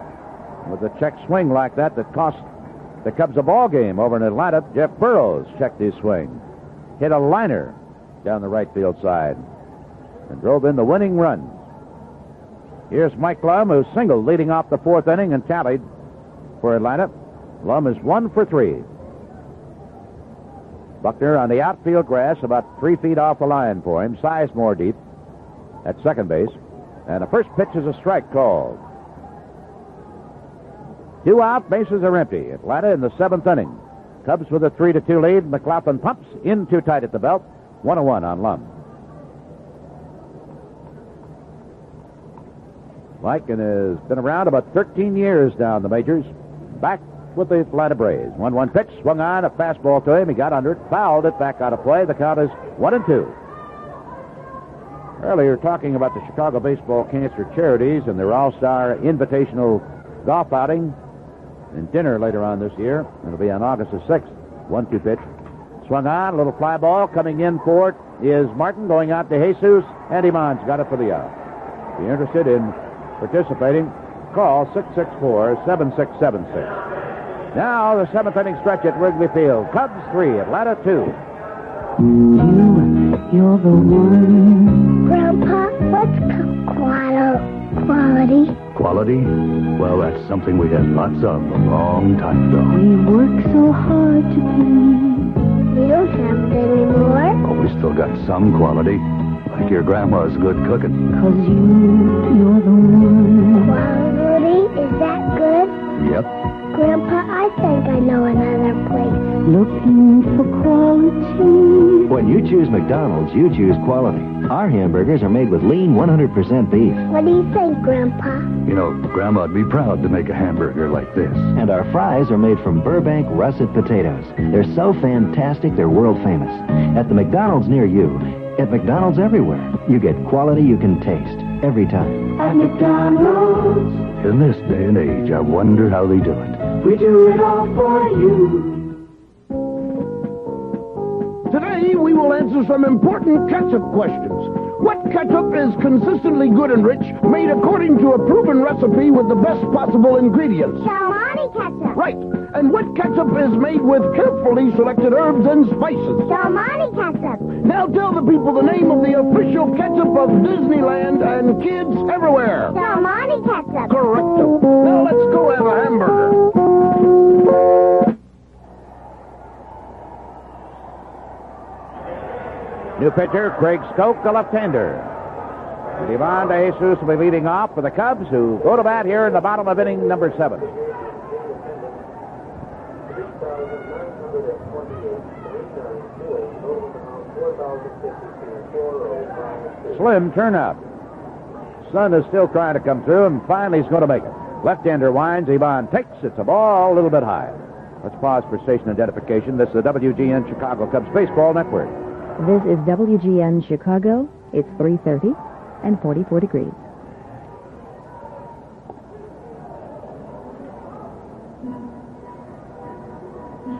With a check swing like that cost the Cubs a ball game over in Atlanta, Jeff Burrows checked his swing. Hit a liner down the right field side and drove in the winning run. Here's Mike Lum, who singled leading off the fourth inning and tallied for Atlanta. Lum is 1 for 3. Buckner on the outfield grass, about 3 feet off the line for him. Sizemore deep at second base. And the first pitch is a strike called. 2 out, bases are empty. Atlanta in the 7th inning. Cubs with a 3-2 lead. McLaughlin pumps in too tight at the belt. 1-1 on Lum. Mike has been around about 13 years down the majors. Back with the Atlanta Braves. 1-1 pitch, swung on, a fastball to him. He got under it, fouled it, back out of play. The count is 1-2. Earlier, talking about the Chicago Baseball Cancer Charities and their All-Star Invitational Golf outing and dinner later on this year. It'll be on August the 6th. 1-2 pitch. Swung on, a little fly ball. Coming in for it is Martin, going out to Jesus, and Iman's got it for the out. If you're interested in participating, call 664-7676. Now, the 7th inning stretch at Wrigley Field. Cubs 3, Atlanta 2. You're the one. Grandpa, what's quality? Quality? Well, that's something we had lots of a long time ago. We work so hard to please. We don't have it anymore. But we still got some quality. Like your grandma's good cooking. 'Cause you're the one. Quality? Is that good? Yep. Grandpa, I think I know another place. Looking for quality. When you choose McDonald's, you choose quality. Our hamburgers are made with lean 100% beef. What do you think, Grandpa? You know, Grandma'd be proud to make a hamburger like this. And our fries are made from Burbank russet potatoes. They're so fantastic, they're world famous. At the McDonald's near you, at McDonald's everywhere, you get quality you can taste every time. At McDonald's, In this day and age, I wonder how they do it. we do it all for you. Today, we will answer some important ketchup questions. What ketchup is consistently good and rich, made according to a proven recipe with the best possible ingredients? Salmoni ketchup. Right. And what ketchup is made with carefully selected herbs and spices? Salmoni ketchup. Now tell the people the name of the official ketchup of Disneyland and kids everywhere. Salmoni ketchup. Correcto. Now let's go have a hamburger. New pitcher, Craig Stoke, the left-hander. And Ivan de Jesus will be leading off for the Cubs, who go to bat here in the bottom of inning number 7. Slim turnout. Sun is still trying to come through, and finally he's going to make it. Left-hander winds. Ivan takes. It's a ball a little bit high. Let's pause for station identification. This is the WGN Chicago Cubs Baseball Network. This is WGN Chicago. It's 3:30 and 44 degrees.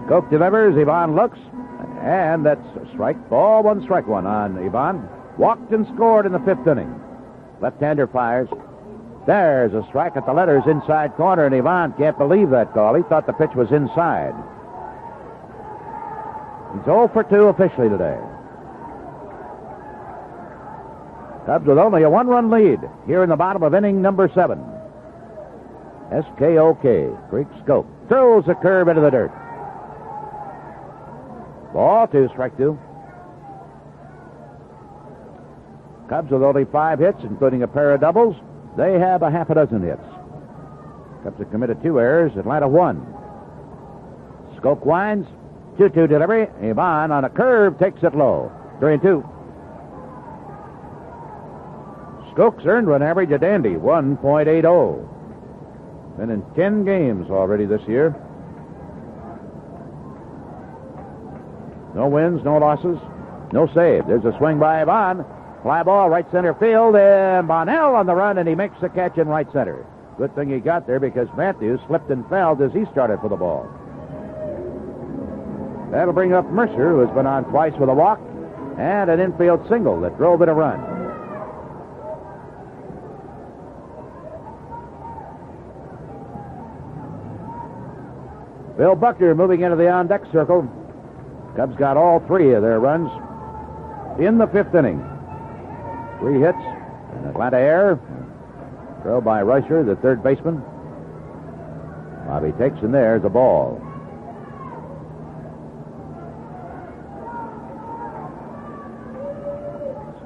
Scope delivers. Ivan looks. And that's a strike. Ball one, strike one on Ivan. Walked and scored in the 5th inning. Left-hander fires. There's a strike at the letters inside corner, and Ivan can't believe that call. He thought the pitch was inside. He's 0 for 2 officially today. Cubs with only a 1-run lead here in the bottom of inning number 7. S-K-O-K. Craig Scope throws a curve into the dirt. Ball 2, strike 2. Cubs with only 5 hits, including a pair of doubles. They have a half a dozen hits. Cubs have committed 2 errors. Atlanta 1. Skoke winds. 2-2 delivery. Ivan on a curve takes it low. 3-2. Skoke's earned run average a dandy 1.80. Been in 10 games already this year. No wins, no losses, no save. There's a swing by Ivan. Fly ball, right center field, and Bonnell on the run, and he makes the catch in right center. Good thing he got there because Matthews slipped and fell as he started for the ball. That'll bring up Mercer, who has been on twice with a walk, and an infield single that drove in a run. Bill Buckner moving into the on-deck circle. Cubs got all 3 of their runs in the 5th inning. 3 hits, an Atlanta error, throw by Reusser, the third baseman. Bobby takes, and there's a ball.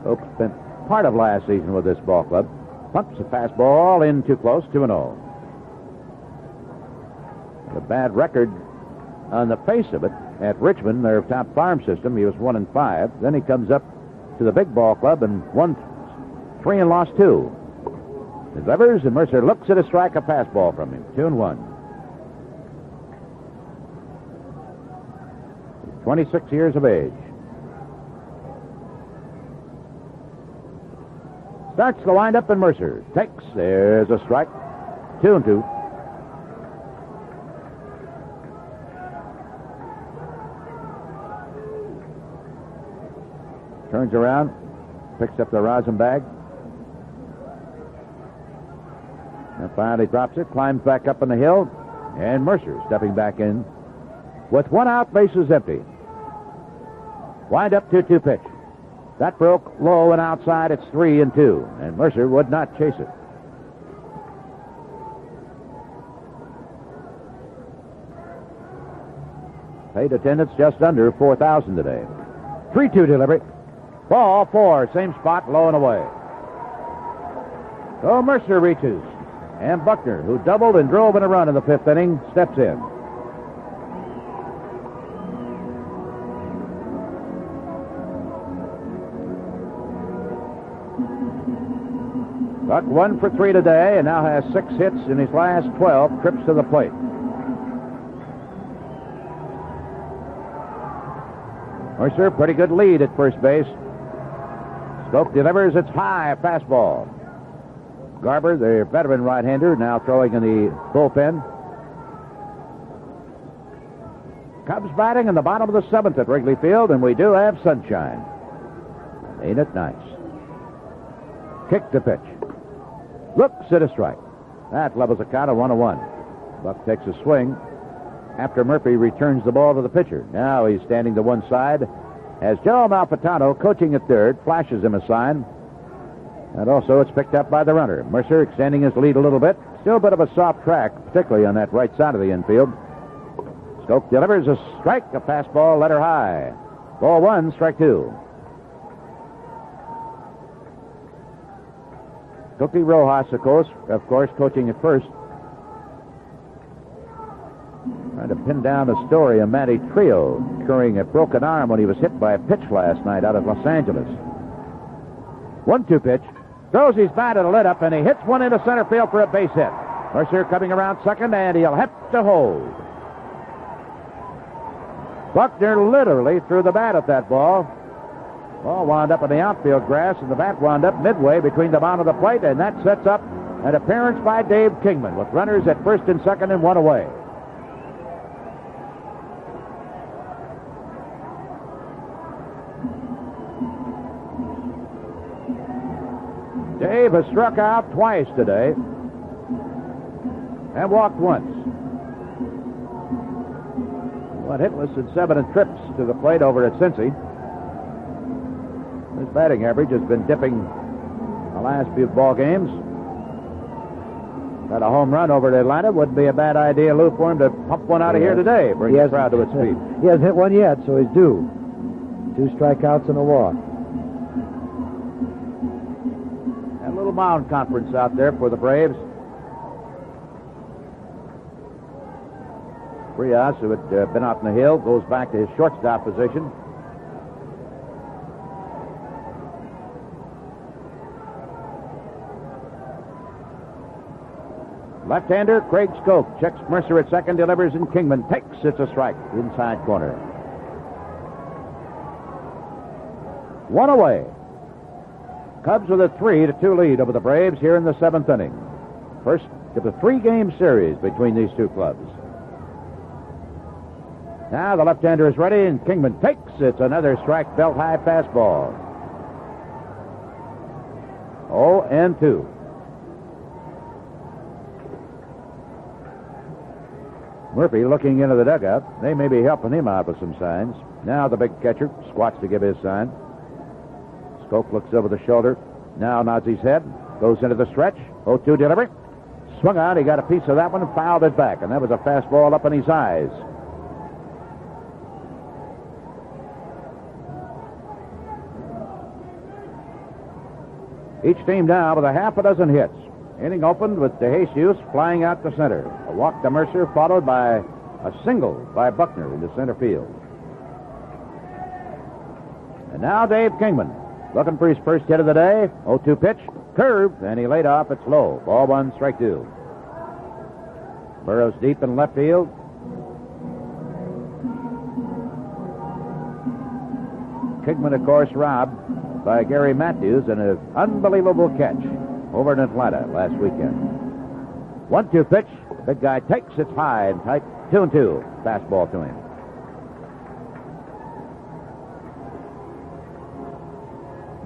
Oak spent part of last season with this ball club. Pumps a fastball in too close, 2-0. A bad record on the face of it. At Richmond, their top farm system, he was 1-5. Then he comes up to the big ball club and won 3 and lost 2. Delivers, and Mercer looks at a strike, a fastball from him. 2-1. He's 26 years of age. Starts the windup, and Mercer takes. There's a strike. 2-2. Turns around, picks up the rosin bag. And finally drops it, climbs back up on the hill, and Mercer stepping back in with 1 out, bases empty. Wind up 2-2 pitch. That broke low and outside. It's 3-2, and Mercer would not chase it. Paid attendance just under 4,000 today. 3-2 delivery. Ball 4, same spot, low and away. So Mercer reaches, and Buckner, who doubled and drove in a run in the 5th inning, steps in. Buck 1 for 3 today, and now has 6 hits in his last 12 trips to the plate. Mercer, pretty good lead at first base. Skoke delivers. It's high, a fastball. Garber, the veteran right-hander, now throwing in the bullpen. Cubs batting in the bottom of the 7th at Wrigley Field, and we do have sunshine. Ain't it nice? Kick to pitch. Looks at a strike. That levels a count of 1-1. Buck takes a swing after Murphy returns the ball to the pitcher. Now he's standing to one side as Joe Malfitano, coaching at third, flashes him a sign. And also it's picked up by the runner. Mercer extending his lead a little bit. Still a bit of a soft track, particularly on that right side of the infield. Skoke delivers a strike, a fastball, letter high. Ball 1, strike 2. Cookie Rojas, of course, coaching at first. Trying to pin down a story of Matty Trio incurring a broken arm when he was hit by a pitch last night out of Los Angeles. 1-2 pitch. Throws his bat at a lit up, and he hits one into center field for a base hit. Mercer coming around second, and he'll have to hold. Buckner literally threw the bat at that ball. Ball wound up in the outfield grass, and the bat wound up midway between the mound of the plate, and that sets up an appearance by Dave Kingman with runners at first and second and 1 away. Dave has struck out twice today and walked once. Went hitless in 7 trips to the plate over at Cincy. His batting average has been dipping the last few ball games. Got a home run over at Atlanta. Wouldn't be a bad idea, Lou, for him to pump one out of here today. Bring the crowd to its feet. He hasn't hit one yet, so he's due. 2 strikeouts and a walk. little mound conference out there for the Braves. Frias, who had been out in the hill, goes back to his shortstop position. Left-hander Craig Skoke checks Mercer at second, delivers, and Kingman takes. It's a strike, inside corner. One away. Cubs with a 3-2 lead over the Braves here in the seventh inning. First of the three-game series between these two clubs. Now the left-hander is ready, and Kingman takes. It's another strike, belt-high fastball. 0-2. Murphy looking into the dugout. They may be helping him out with some signs. Now the big catcher squats to give his sign. Skoke looks over the shoulder. Now nods his head. Goes into the stretch. 0-2 delivery. Swung out. He got a piece of that one and fouled it back. And that was a fastball up in his eyes. Each team now with a half a dozen hits. Inning opened with DeJesus flying out to center. A walk to Mercer, followed by a single by Buckner into center field. And now Dave Kingman, looking for his first hit of the day. 0-2 pitch, curve, and he laid off. It's low. Ball one, strike two. Burrows deep in left field. Kingman, of course, robbed by Gary Matthews in an unbelievable catch over in Atlanta last weekend. 1-2 pitch. Big guy takes. It's high and tight. 2-2. Fastball to him.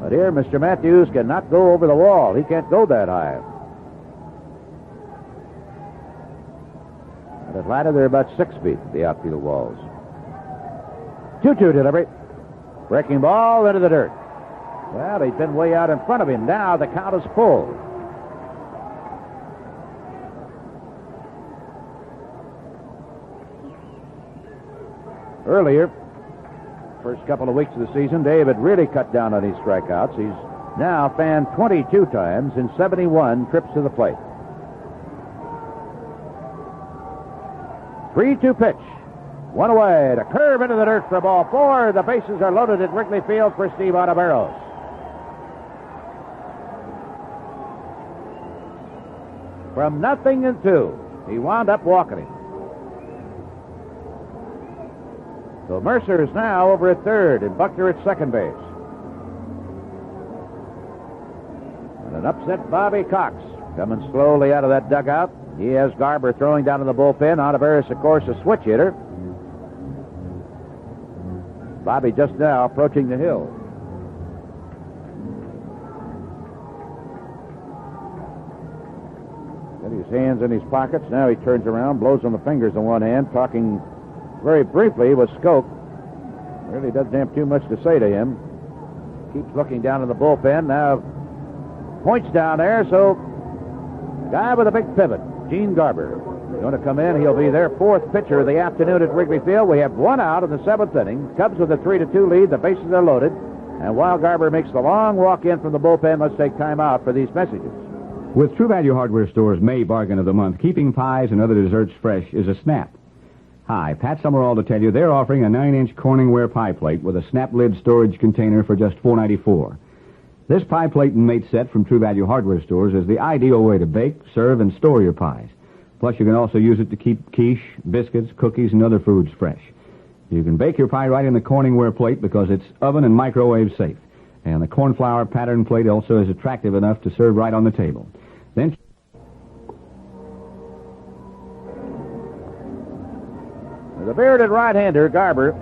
But here, Mr. Matthews cannot go over the wall. He can't go that high. At Atlanta, they're about 6 feet, the outfield walls. 2-2 delivery. Breaking ball into the dirt. Well, he's been way out in front of him. Now the count is full. Earlier, first couple of weeks of the season, Dave had really cut down on his strikeouts. He's now fanned 22 times in 71 trips to the plate. 3-2 pitch. One away. To curve into the dirt for ball four. The bases are loaded at Wrigley Field for Steve Ontiveros. From nothing in two, he wound up walking him. So Mercer is now over at third and Buckner at second base. And an upset Bobby Cox coming slowly out of that dugout. He has Garber throwing down in the bullpen. Ontiveros, of course, a switch hitter. Bobby just now approaching the hill. Got his hands in his pockets. Now he turns around, blows on the fingers in one hand, talking very briefly with Skoke. Really doesn't have too much to say to him. Keeps looking down in the bullpen. Now points down there, so guy with a big pivot, Gene Garber, going to come in. He'll be their fourth pitcher of the afternoon at Wrigley Field. We have one out in the seventh inning. Cubs with a 3-2 lead. The bases are loaded. And while Garber makes the long walk in from the bullpen, let's take time out for these messages. With True Value Hardware Store's May bargain of the month, keeping pies and other desserts fresh is a snap. Hi, Pat Summerall to tell you they're offering a 9-inch Corningware pie plate with a snap lid storage container for just $4.94. This pie plate and mate set from True Value Hardware Stores is the ideal way to bake, serve, and store your pies. Plus, you can also use it to keep quiche, biscuits, cookies, and other foods fresh. You can bake your pie right in the Corningware plate because it's oven and microwave safe. And the cornflower pattern plate also is attractive enough to serve right on the table. Then the bearded right-hander, Garber,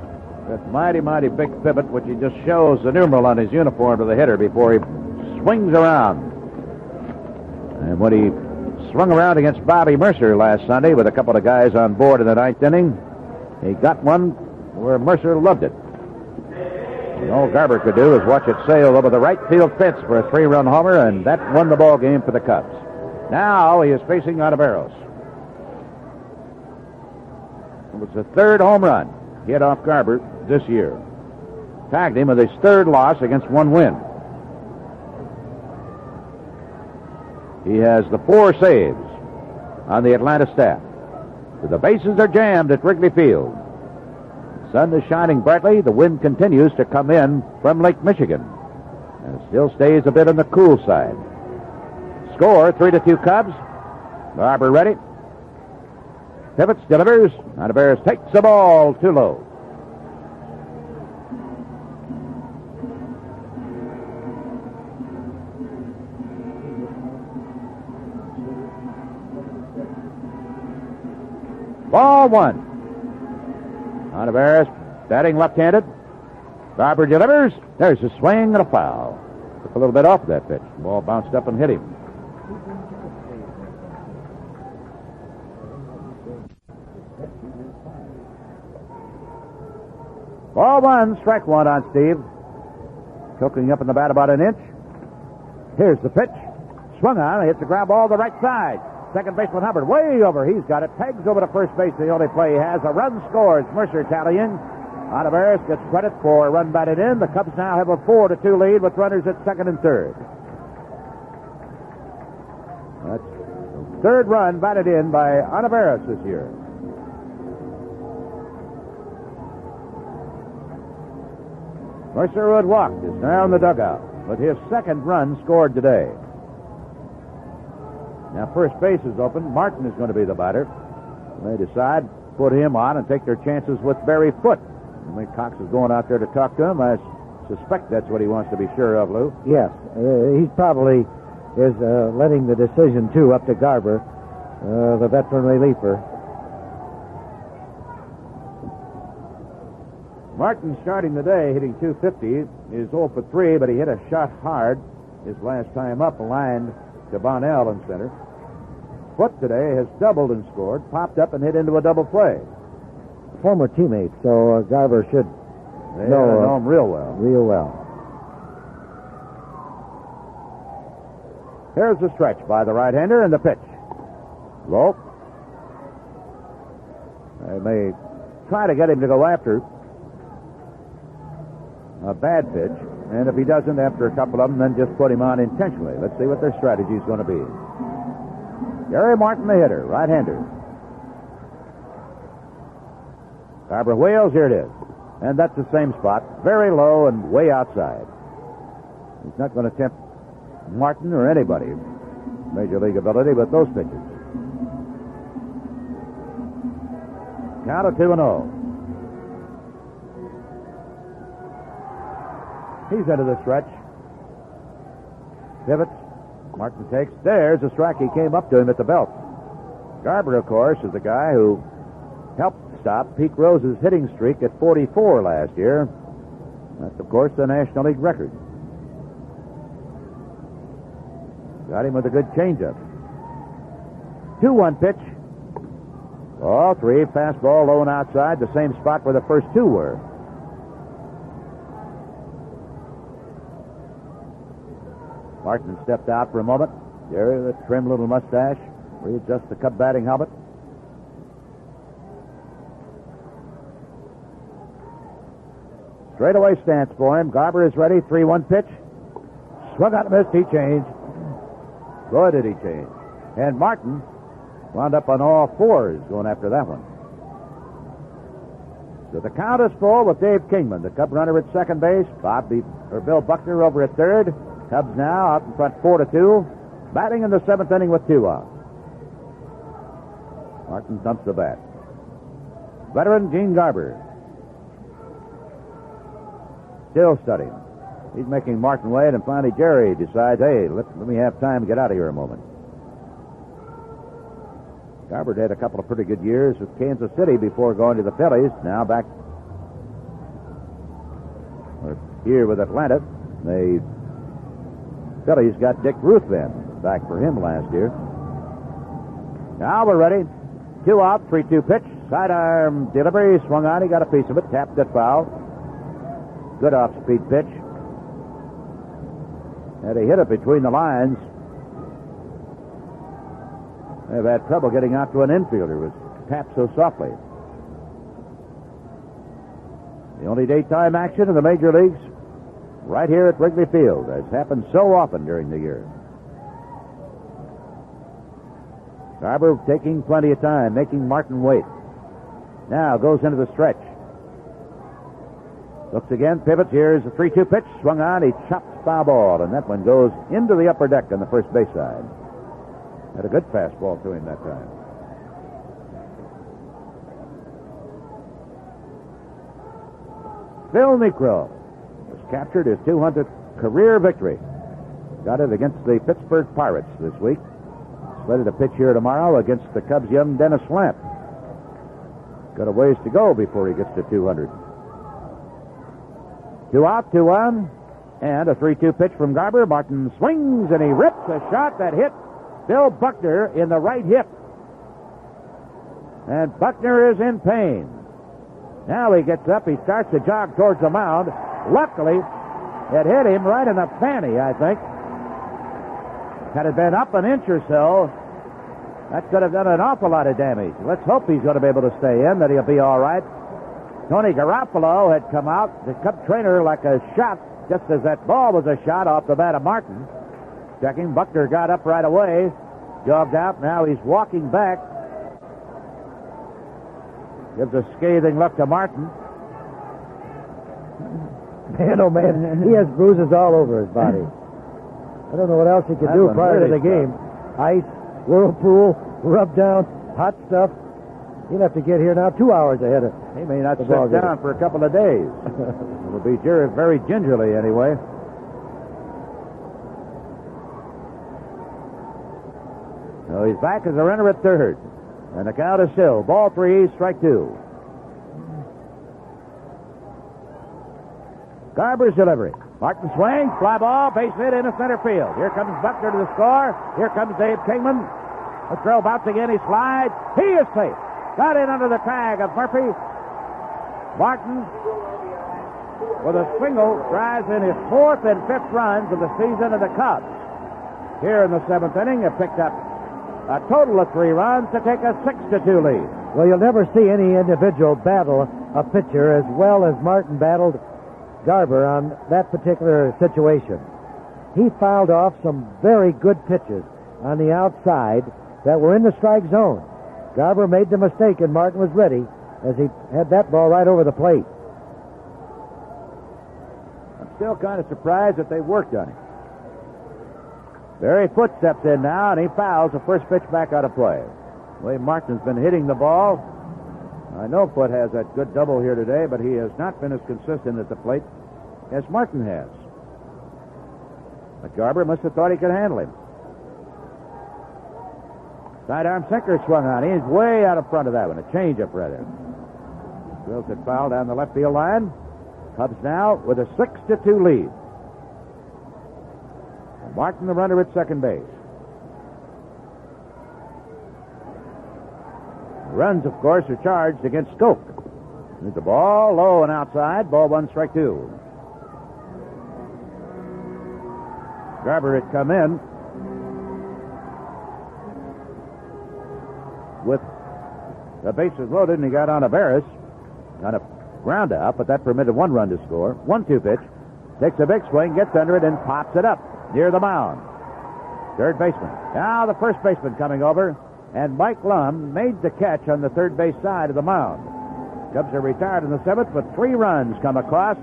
that mighty, mighty big pivot, which he just shows the numeral on his uniform to the hitter before he swings around. And when he swung around against Bobby Mercer last Sunday with a couple of guys on board in the ninth inning, he got one where Mercer loved it. And all Garber could do is watch it sail over the right field fence for a 3-run homer, and that won the ball game for the Cubs. Now he is facing Ontiveros. It was the third home run hit off Garber this year. Tagged him with his third loss against one win. He has the 4 saves on the Atlanta staff. The bases are jammed at Wrigley Field. The sun is shining brightly. The wind continues to come in from Lake Michigan. And it still stays a bit on the cool side. Score, 3-2 Cubs. Barber ready. Pivots, delivers. Ontiveros takes the ball too low. Ball 1. Ontiveros batting left-handed. Barber delivers. There's a swing and a foul. Took a little bit off that pitch. The ball bounced up and hit him. Ball 1, strike 1 on Steve. Choking up in the bat about an inch. Here's the pitch. Swung on, hits the ground ball to the right side. Second baseman Hubbard way over. He's got it. Pegs over to first base. The only play he has. A run scores. Mercer tallying. Ontiveros gets credit for a run batted in. The Cubs now have a 4-2 lead with runners at second and third. That's the third run batted in by Ontiveros this year. Mercer, who had walked, is now in the dugout with his second run scored today. Now first base is open. Martin is going to be the batter. They decide to put him on and take their chances with Barry Foote. I mean, Cox is going out there to talk to him. I suspect that's what he wants to be sure of, Lou. Yes, he probably is letting the decision, too, up to Garber, the veteran reliever. Martin starting the day, hitting .250, is 0 for 3, but he hit a shot hard his last time up, aligned to Bonnell in center. Foote today has doubled and scored, popped up and hit into a double play. Former teammate, so Garber should know him real well. Real well. Here's the stretch by the right-hander and the pitch. Low. They may try to get him to go after a bad pitch, and if he doesn't after a couple of them, then just put him on intentionally. Let's see what their strategy is going to be. Gary Martin, the hitter, right-hander. Garber wheels, here it is. And that's the same spot, very low and way outside. He's not going to tempt Martin or anybody, Major League ability, with those pitches. Count of 2-0. He's into the stretch. Pivots. Martin takes. There's a strike. He came up to him at the belt. Garber, of course, is the guy who helped stop Pete Rose's hitting streak at 44 last year. That's, of course, the National League record. Got him with a good changeup. 2-1 pitch. Ball 3. Fastball low and outside. The same spot where the first two were. Martin stepped out for a moment. There, the trim little mustache. Readjusts the Cub batting helmet. Straightaway stance for him. Garber is ready. 3-1 pitch. Swung out and missed. He changed. Boy, did he change. And Martin wound up on all fours going after that one. So the count is full with Dave Kingman, the Cub runner at second base. Bill Buckner over at third. Cubs now out in front 4-2. Batting in the seventh inning with 2 out. Martin dumps the bat. Veteran Gene Garber. Still studying. He's making Martin wait, and finally Jerry decides, hey, let me have time to get out of here a moment. Garber had a couple of pretty good years with Kansas City before going to the Phillies. Now back here with Atlanta. The Phillies got Dick Ruthven back for him last year. Now we're ready. 2 out, 3-2 pitch. Sidearm delivery. Swung on. He got a piece of it. Tapped it foul. Good off-speed pitch. And he hit it between the lines. They've had trouble getting out to an infielder. It was tapped so softly. The only daytime action in the major leagues right here at Wrigley Field, as happened so often during the year. Garber taking plenty of time, making Martin wait. Now goes into the stretch. Looks again, pivots. Here's a 3-2 pitch. Swung on. He chops foul ball, and that one goes into the upper deck on the first base side. Had a good fastball to him that time. Phil Necro was captured his 200th career victory. Got it against the Pittsburgh Pirates this week. Slated to pitch here tomorrow against the Cubs' young Dennis Lamp. Got a ways to go before he gets to 200. 2 out, 2 on, and a 3-2 pitch from Garber. Martin swings, and he rips a shot that hit Bill Buckner in the right hip. And Buckner is in pain. Now he gets up. He starts to jog towards the mound. Luckily, it hit him right in the fanny, I think. Had it been up an inch or so, that could have done an awful lot of damage. Let's hope he's going to be able to stay in, that he'll be all right. Tony Garofalo had come out, the Cub trainer, like a shot, just as that ball was a shot off the bat of Martin. Checking, Buckner got up right away, jogged out. Now he's walking back. Gives a scathing look to Martin. Man, oh man, he has bruises all over his body. I don't know what else he could do prior to the game. Ice, whirlpool, rub down, hot stuff. He'll have to get here now 2 hours ahead of. He may not sit down for a couple of days. It'll be very gingerly anyway. So he's back as a runner at third. And the count is still ball 3, strike 2. Garber's delivery. Martin swings, fly ball, base hit into center field. Here comes Buckner to the score. Here comes Dave Kingman. The throw bouncing in, he slides. He is safe. Got in under the tag of Murphy. Martin, with a single, drives in his 4th and 5th runs of the season of the Cubs. Here in the 7th inning, have picked up a total of 3 runs to take a 6-2 lead. Well, you'll never see any individual battle a pitcher as well as Martin battled Garber on that particular situation. He fouled off some very good pitches on the outside that were in the strike zone. Garber made the mistake, and Martin was ready as he had that ball right over the plate. I'm still kind of surprised that they worked on him. Barry Foote steps in now, and he fouls the first pitch back out of play. William Martin's been hitting the ball. I know Foote has that good double here today, but he has not been as consistent at the plate as Martin has. But Garber must have thought he could handle him. Sidearm sinker swung on. He's way out in front of that one. A changeup, rather. Drills it foul down the left field line. Cubs now with a 6-2 lead. And Martin, the runner at second base. Runs, of course, are charged against Skoke. There's the ball, low and outside. Ball 1, strike 2. Garber had come in with the bases loaded, and he got on a Barris on a ground out, but that permitted 1 run to score. 1-2 pitch. Takes a big swing, gets under it, and pops it up near the mound. Third baseman. Now the first baseman coming over, and Mike Lum made the catch on the third base side of the mound. Cubs are retired in the 7th, but 3 runs come across,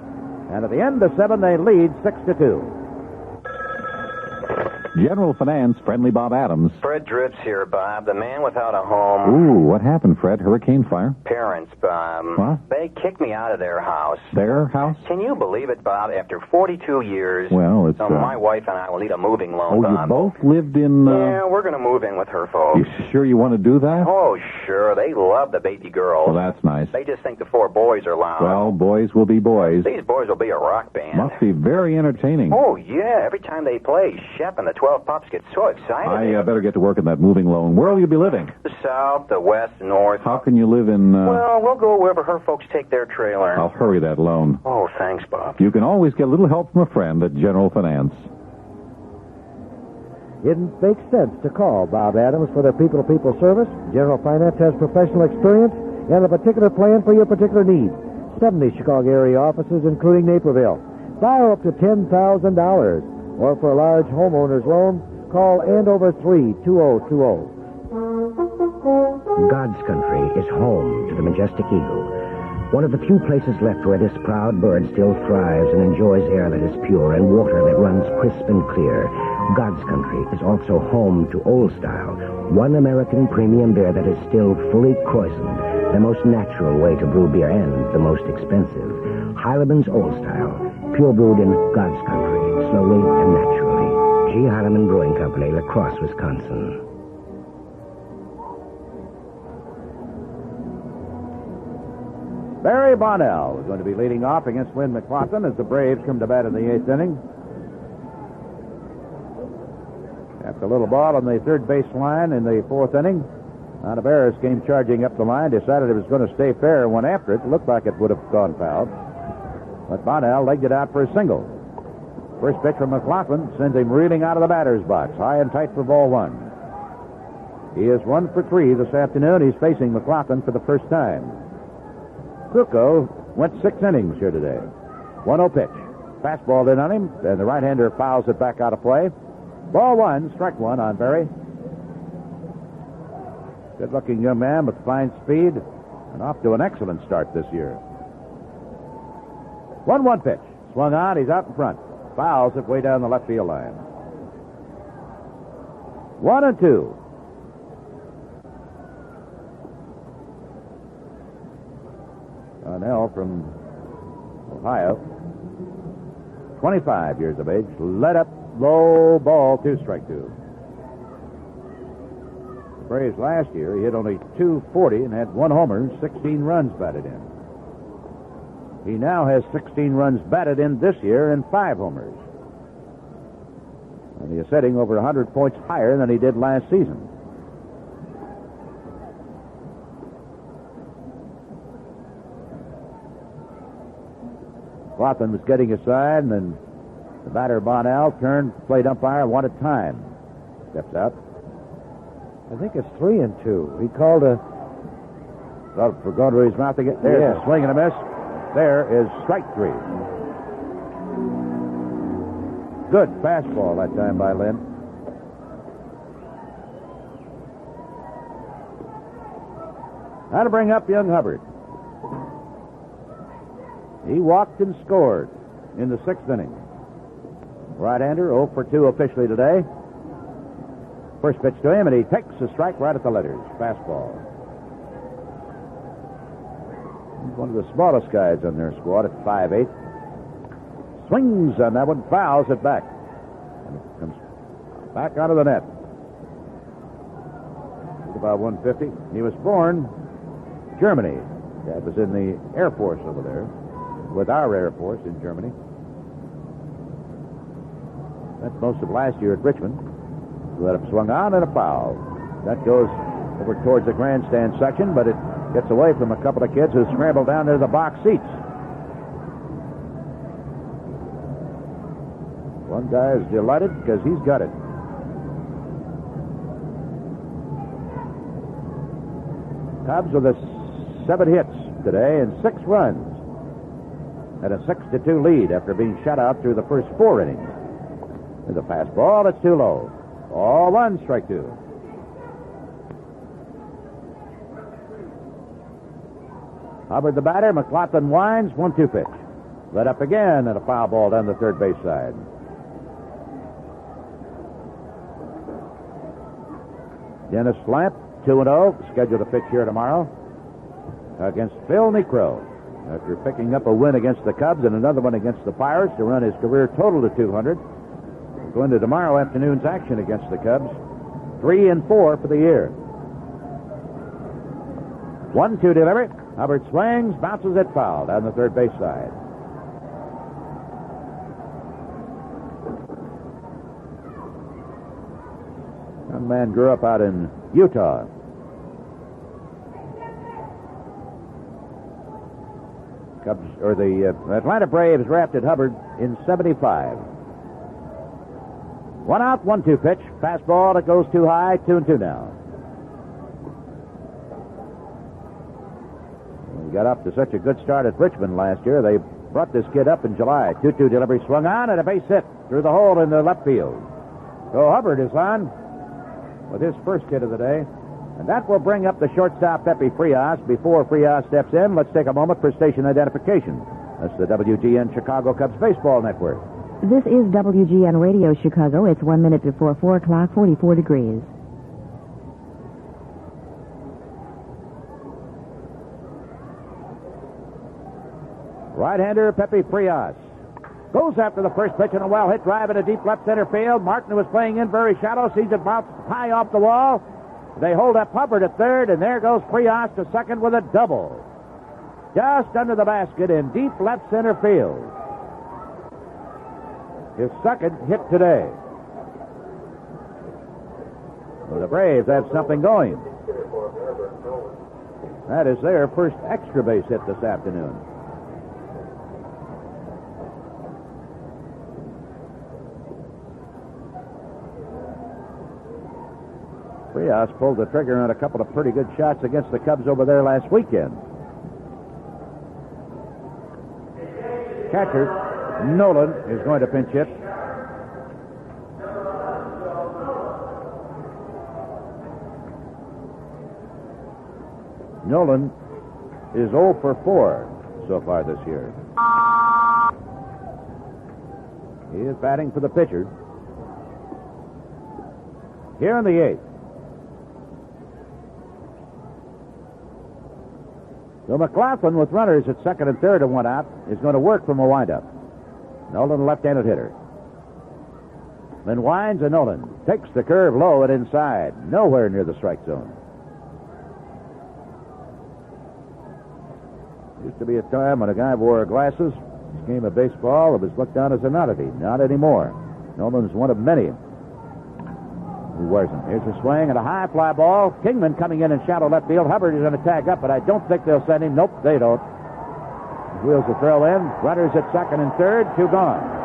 and at the end of 7, they lead 6-2. General Finance, friendly Bob Adams. Fred Dripps here, Bob, the man without a home. Ooh, what happened, Fred? Hurricane fire? Parents, Bob. What? They kicked me out of their house. Their house? Can you believe it, Bob? After 42 years, well, it's... my wife and I will need a moving loan, Oh, Bob. you both lived in... Yeah, we're going to move in with her folks. You sure you want to do that? Oh, sure. They love the baby girls. Well, that's nice. They just think the 4 boys are loud. Well, boys will be boys. These boys will be a rock band. Must be very entertaining. Oh, yeah. Every time they play, Shep and the 12 pups get so excited. I better get to work on that moving loan. Where will you be living? The south, the west, the north. How can you live in... Well, we'll go wherever her folks take their trailer. I'll hurry that loan. Oh, thanks, Bob. You can always get a little help from a friend at General Finance. It makes sense to call Bob Adams for their people-to-people service. General Finance has professional experience and a particular plan for your particular needs. 70 Chicago area offices, including Naperville. Borrow up to $10,000. Or for a large homeowner's loan, call Andover 32020. God's country is home to the majestic eagle, one of the few places left where this proud bird still thrives and enjoys air that is pure and water that runs crisp and clear. God's country is also home to Old Style, one American premium beer that is still fully croissant, the most natural way to brew beer and the most expensive. Heileman's Old Style, pure brewed in God's country, slowly and naturally. G. Heileman Brewing Company, La Crosse, Wisconsin. Barry Bonnell is going to be leading off against Lynn McLaughlin as the Braves come to bat in the 8th inning. After a little ball on the third base line in the 4th inning, Ontiveros came charging up the line, decided it was going to stay fair, and went after it. It looked like it would have gone foul. But Bonnell legged it out for a single. First pitch from McLaughlin sends him reeling out of the batter's box, high and tight for ball 1. He is 1 for 3 this afternoon. He's facing McLaughlin for the first time. Kruko went 6 innings here today. 1-0 pitch. Fastball in on him, and the right-hander fouls it back out of play. Ball 1, strike 1 on Barry. Good-looking young man with fine speed and off to an excellent start this year. 1-1 pitch. Swung on, he's out in front. Fouls it way down the left field line. 1-2. Donnell from Ohio, 25 years of age, led up, low ball, 2 strike 2. Braves last year, he hit only .240 and had 1 homer, 16 runs batted in. He now has 16 runs batted in this year and 5 homers. And he is setting over 100 points higher than he did last season. Laughlin was getting aside, and then the batter, Bonnell, turned, played umpire, wanted time. Steps out. I think it's 3-2. He called a... Well, for going to his mouth again. There's a swing and a miss. There is strike 3. Good fastball that time by Lynn. Now to bring up young Hubbard. He walked and scored in the 6th inning. Right-hander, 0 for 2 officially today. First pitch to him, and he takes a strike right at the letters. Fastball. He's one of the smallest guys on their squad at 5'8". Swings on that one, fouls it back. And it comes back out of the net. He's about 150. He was born in Germany. Dad was in the Air Force over there, with our Air Force in Germany. That's most of last year at Richmond. Let him swung on and a foul. That goes over towards the grandstand section, but it gets away from a couple of kids who scramble down to the box seats. One guy is delighted because he's got it. Cubs with 7 hits today and 6 runs. At a 6-2 lead after being shut out through the first 4 innings. There's a fastball that's too low. All 1, strike 2. Hubbard the batter. McLaughlin winds. 1-2 pitch. Let up again and a foul ball down the third base side. Dennis Slamp, 2-0. Scheduled to pitch here tomorrow against Phil Necro. After picking up a win against the Cubs and another one against the Pirates to run his career total to 200. We'll go into tomorrow afternoon's action against the Cubs. 3-4 for the year. 1-2 delivery. Hubbard swings, bounces it foul down the third base side. Young man grew up out in Utah. Cubs, or the Atlanta Braves drafted Hubbard in 75. 1 out, 1-2 pitch. Fastball that goes too high. 2-2 now. He got up to such a good start at Richmond last year. They brought this kid up in July. 2-2 delivery swung on and a base hit through the hole in the left field. So Hubbard is on with his first hit of the day. And that will bring up the shortstop, Pepe Frias. Before Frias steps in, let's take a moment for station identification. That's the WGN Chicago Cubs Baseball Network. This is WGN Radio Chicago. It's 1 minute before 4 o'clock, 44 degrees. Right-hander Pepe Frias goes after the first pitch and a well-hit drive in a deep left center field. Martin, who was playing in very shallow, sees it bounce high off the wall. They hold up Hubbard at third, and there goes Frias to second with a double. Just under the basket in deep left center field. His second hit today. Well, the Braves have something going. That is their first extra base hit this afternoon. Frias pulled the trigger on a couple of pretty good shots against the Cubs over there last weekend. Catcher Nolan is going to pinch hit. Nolan is 0 for 4 so far this year. He is batting for the pitcher. Here in the 8th. So McLaughlin, with runners at second and third and one out, is going to work from a windup. Nolan, left-handed hitter. Then winds, and Nolan takes the curve low and inside, nowhere near the strike zone. Used to be a time when a guy wore glasses. This game of baseball, it was looked on as an oddity. Not anymore. Nolan's one of many who wears them. Here's a swing and a high fly ball. Kingman coming in shallow left field. Hubbard is going to tag up, but I don't think they'll send him. Nope, they don't. Wheels the throw in. Runners at second and third. 2 gone.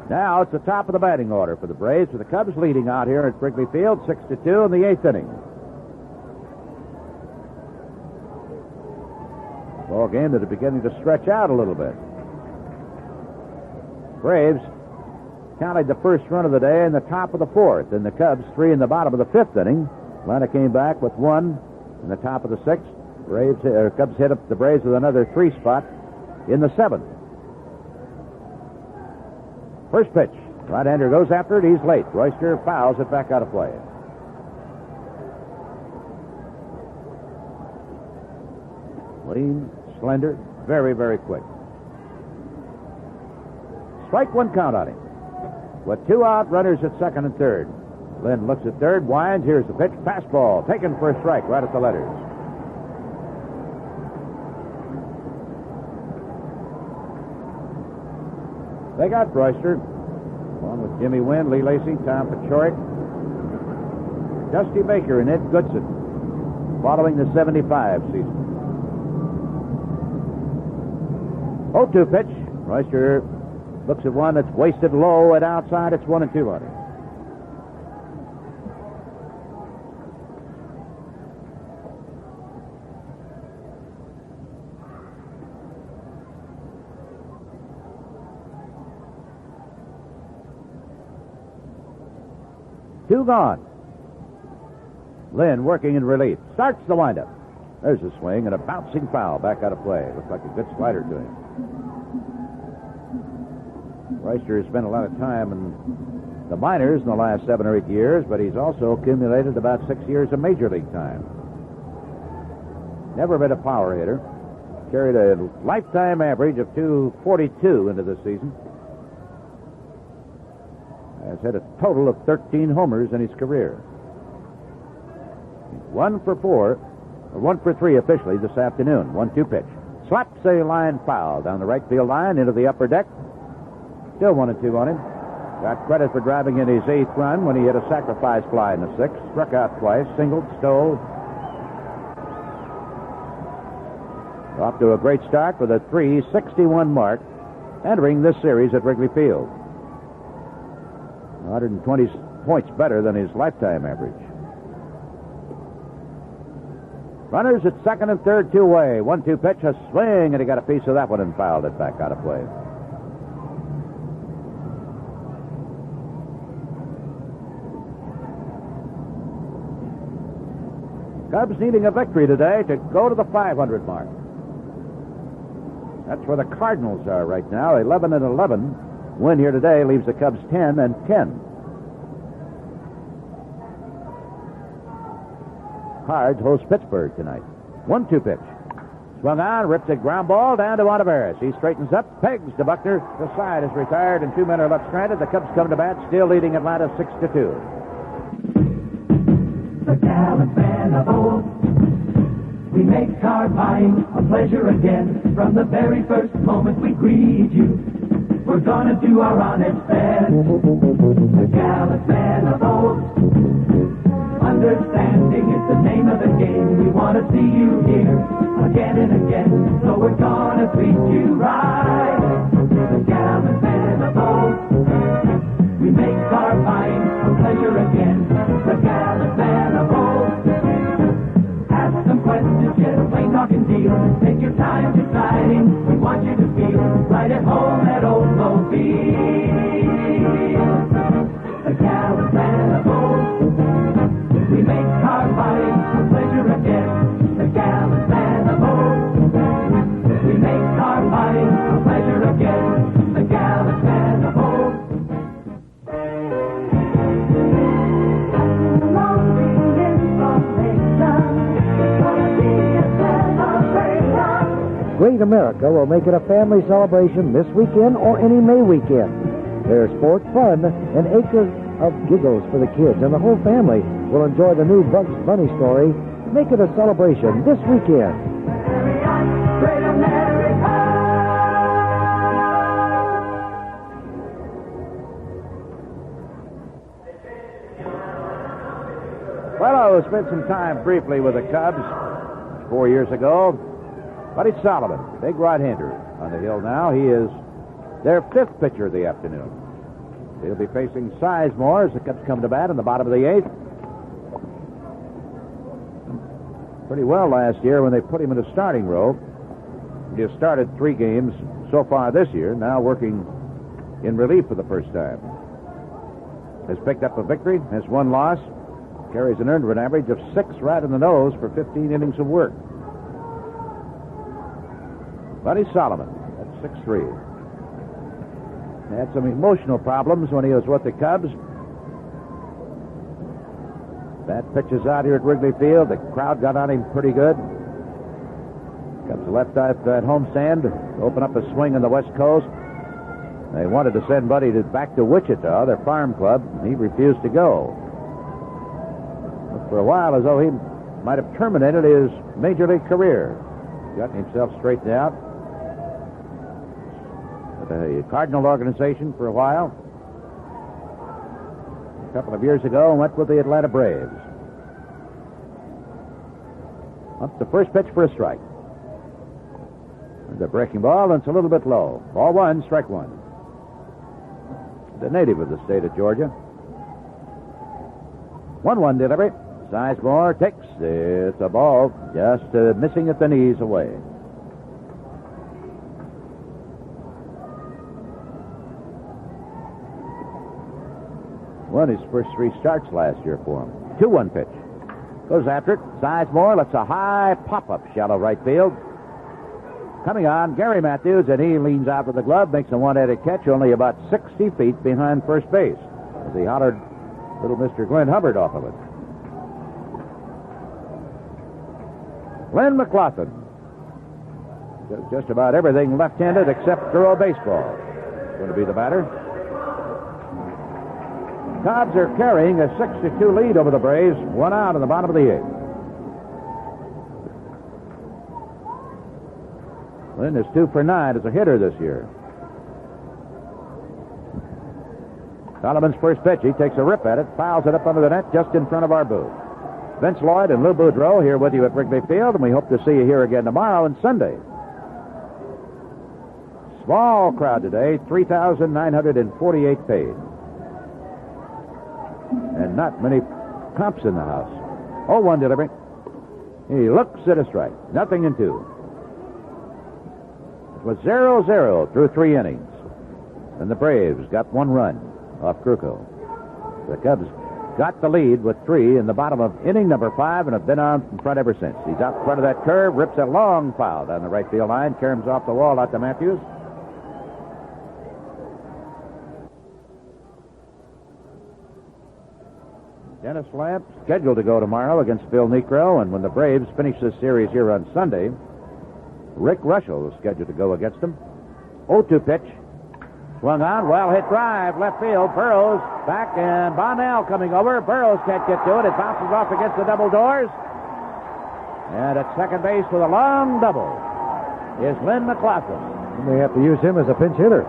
Now it's the top of the batting order for the Braves, with the Cubs leading out here at Wrigley Field, 6-2 in the 8th inning. Ball game that is beginning to stretch out a little bit. Braves counted the first run of the day in the top of the 4th, and the Cubs 3 in the bottom of the 5th inning. Atlanta came back with 1 in the top of the 6th. Cubs hit up the Braves with another 3 spot in the 7th. First pitch. Right-hander goes after it. He's late. Royster fouls it back out of play. Lean, slender, very, very quick. Strike 1 count on him. With 2 out, runners at second and third. Lynn looks at third, winds. Here's the pitch. Fastball taken for a strike right at the letters. They got Royster, along with Jimmy Wynn, Lee Lacy, Tom Pachorik, Dusty Baker, and Ed Goodson, following the 75 season. 0-2 pitch. Royster looks at one that's wasted low and outside. It's 1-2 on it. Two gone. Lynn working in relief. Starts the windup. There's a swing and a bouncing foul back out of play. Looks like a good slider to him. Royster has spent a lot of time in the minors in the last 7 or 8 years, but he's also accumulated about 6 years of major league time. Never been a power hitter. Carried a lifetime average of 242 into this season. Has hit a total of 13 homers in his career. 1 for 3 officially this afternoon. 1-2 pitch. Slaps a line foul down the right field line into the upper deck. Still 1-2 on him. Got credit for driving in his 8th run when he hit a sacrifice fly in the 6th. Struck out twice, singled, stole. Off to a great start with a .361 mark, entering this series at Wrigley Field. 120 points better than his lifetime average. Runners at second and third, 2-away. 1-2 pitch, a swing, and he got a piece of that one and fouled it back out of play. Cubs needing a victory today to go to the 500 mark. That's where the Cardinals are right now, 11-11. Win here today leaves the Cubs 10-10. Cards host Pittsburgh tonight. 1-2 pitch. Swung on, rips a ground ball down to Ontiveros. He straightens up, pegs to Buckner. The side is retired, and 2 men are left stranded. The Cubs come to bat, still leading Atlanta 6-2. The gallant band of old. We make card buying a pleasure again. From the very first moment we greet you, we're gonna do our honest best. The gallant band of old. Understanding is the name of the game. We want to see you here again and again. So we're gonna treat you right. The gallant band of old. We make car buying a pleasure again. The gallant band of old. Ask some questions, get a plain talking deal. Take your time deciding. We want you to feel right at home at Oldsmobile. The gallant band of old. We make car buying a pleasure again. The gallant band of old. We make car buying a pleasure again. The gallant band of old. Great America will make it a family celebration this weekend or any May weekend. There's sport, fun, and acres of giggles for the kids, and the whole family will enjoy the new Bugs Bunny story. Make it a celebration this weekend. Great America. Well, I spent some time briefly with the Cubs 4 years ago. Buddy Solomon, big right-hander on the hill now. He is their 5th pitcher of the afternoon. He'll be facing Sizemore as the Cubs come to bat in the bottom of the 8th. Pretty well last year when they put him in the starting role. He has started 3 games so far this year, now working in relief for the first time. Has picked up a victory, has 1 loss, carries an earned run average of 6 right in the nose for 15 innings of work. Buddy Solomon, that's 6'3". Had some emotional problems when he was with the Cubs. That pitch is out here at Wrigley Field. The crowd got on him pretty good. Cubs left out that homestand to open up a swing on the West Coast. They wanted to send Buddy back to Wichita, their farm club. He refused to go. Looked for a while as though he might have terminated his major league career. Gotten himself straightened out. The Cardinal organization for a while. A couple of years ago, went with the Atlanta Braves. Up the first pitch for a strike. The breaking ball, and it's a little bit low. Ball 1, strike 1. The native of the state of Georgia. 1-1 delivery. Sizemore takes. It's a ball just missing at the knees away. Won his first 3 starts last year for him. 2-1 pitch. Goes after it. Sizemore lets a high pop-up shallow right field. Coming on, Gary Matthews, and he leans out with the glove, makes a one-handed catch only about 60 feet behind first base as he hollered little Mr. Glenn Hubbard off of it. Glenn McLaughlin does just about everything left-handed except throw a baseball. Going to be the batter. Cubs are carrying a 6-2 lead over the Braves. 1 out in the bottom of the 8th. Lynn is 2 for 9 as a hitter this year. Solomon's first pitch. He takes a rip at it, fouls it up under the net just in front of our booth. Vince Lloyd and Lou Boudreau here with you at Wrigley Field, and we hope to see you here again tomorrow and Sunday. Small crowd today, 3,948 paid. And not many comps in the house. 0-1 delivery. He looks at a strike. 0-2. It was 0-0 through 3 innings. And the Braves got 1 run off Krukow. The Cubs got the lead with 3 in the bottom of inning number 5 and have been on in front ever since. He's out in front of that curve, rips a long foul down the right field line, caroms off the wall out to Matthews. Dennis Lamp scheduled to go tomorrow against Phil Necro, and when the Braves finish this series here on Sunday, Rick Russell is scheduled to go against them. 0-2 pitch. Swung on, well-hit drive, left field. Burrows back, and Bonnell coming over. Burrows can't get to it. It bounces off against the double doors. And at second base with a long double is Lynn McLaughlin. And they have to use him as a pinch hitter.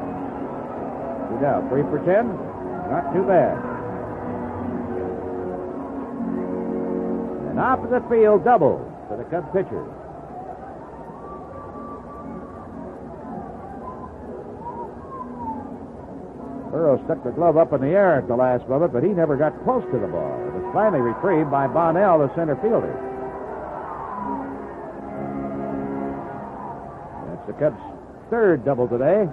Yeah, 3 for 10. Not too bad. An opposite field double for the Cub pitcher. Burrow stuck the glove up in the air at the last moment, but he never got close to the ball. It was finally retrieved by Bonnell, the center fielder. That's the Cubs' 3rd double today.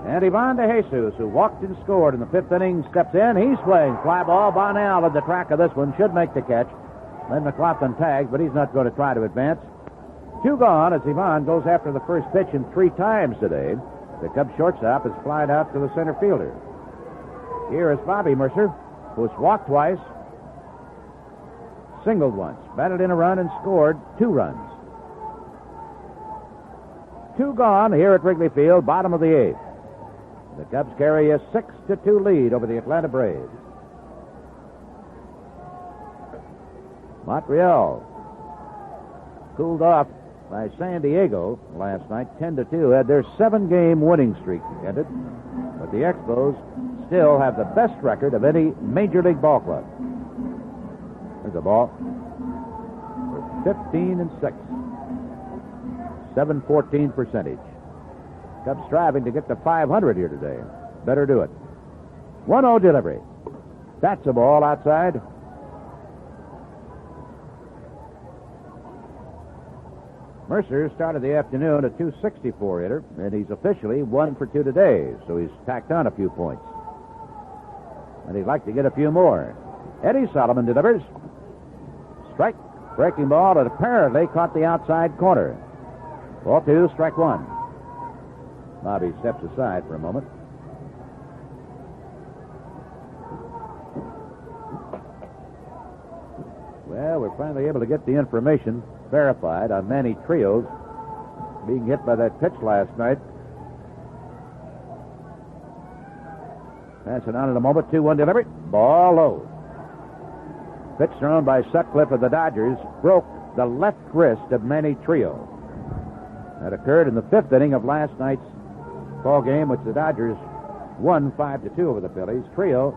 And Ivan DeJesus, who walked and scored in the 5th inning, steps in. He's playing fly ball. Bonnell at the track of this one should make the catch. Then McLaughlin tags, but he's not going to try to advance. 2 gone as Ivan goes after the first pitch in 3 times today. The Cubs shortstop is flied out to the center fielder. Here is Bobby Mercer, who's walked twice, singled once, batted in a run, and scored 2 runs. 2 gone here at Wrigley Field, bottom of the 8th. The Cubs carry a 6-2 lead over the Atlanta Braves. Montreal cooled off by San Diego last night, 10-2. Had their 7-game winning streak ended, but the Expos still have the best record of any Major League ball club. There's a ball. They're 15-6. 7-14 percentage. Cubs striving to get to 500 here today. Better do it. 1-0 delivery. That's a ball outside. Mercer started the afternoon at 264 hitter, and he's officially 1 for 2 today, so he's tacked on a few points. And he'd like to get a few more. Eddie Solomon delivers. Strike. Breaking ball that apparently caught the outside corner. Ball 2, strike 1. Bobby steps aside for a moment. Well, we're finally able to get the information verified on Manny Trios being hit by that pitch last night. Passing on in a moment, 2-1 delivery. Ball low. Pitch thrown by Sutcliffe of the Dodgers broke the left wrist of Manny Trio. That occurred in the 5th inning of last night's ball game, which the Dodgers won 5-2 over the Phillies. Trio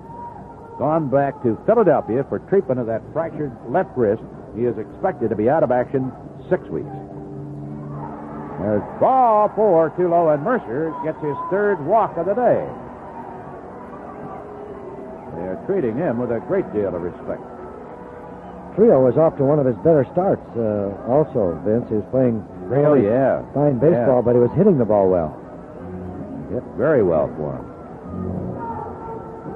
gone back to Philadelphia for treatment of that fractured left wrist. He is expected to be out of action 6 weeks. There's ball 4, too low, and Mercer gets his 3rd walk of the day. They are treating him with a great deal of respect. Trio was off to one of his better starts also, Vince. He was playing fine baseball, but he was hitting the ball well. Hit very well for him.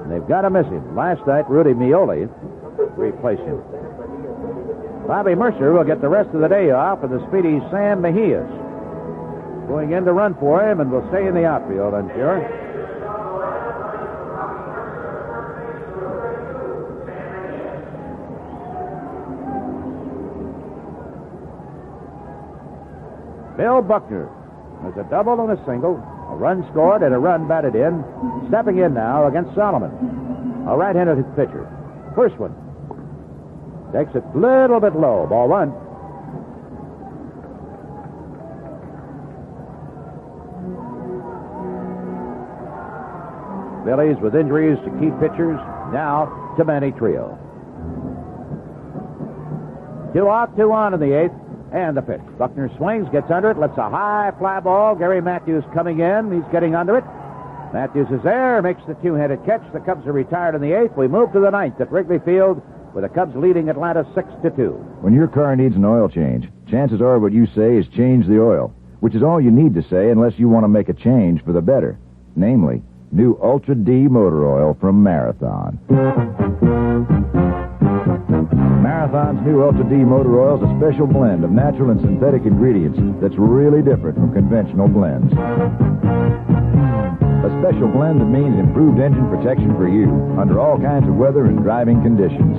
And they've got to miss him. Last night, Rudy Mioli replaced him. Bobby Mercer will get the rest of the day off, and the speedy Sam Mejias going in to run for him, and will stay in the outfield, I'm sure. Bill Buckner has a double and a single, a run scored and a run batted in. Stepping in now against Solomon, a right-handed pitcher. First one. Takes it a little bit low. Ball 1. Phillies with injuries to key pitchers. Now to Manny Trio. 2 out, 2 on in the 8th. And the pitch. Buckner swings, gets under it, lets a high fly ball. Gary Matthews coming in. He's getting under it. Matthews is there, makes the 2-handed catch. The Cubs are retired in the 8th. We move to the 9th at Wrigley Field with the Cubs leading Atlanta 6-2. When your car needs an oil change, chances are what you say is change the oil, which is all you need to say unless you want to make a change for the better. Namely, New Ultra D motor oil from Marathon. Marathon's new Ultra D motor oil is a special blend of natural and synthetic ingredients that's really different from conventional blends. A special blend that means improved engine protection for you under all kinds of weather and driving conditions.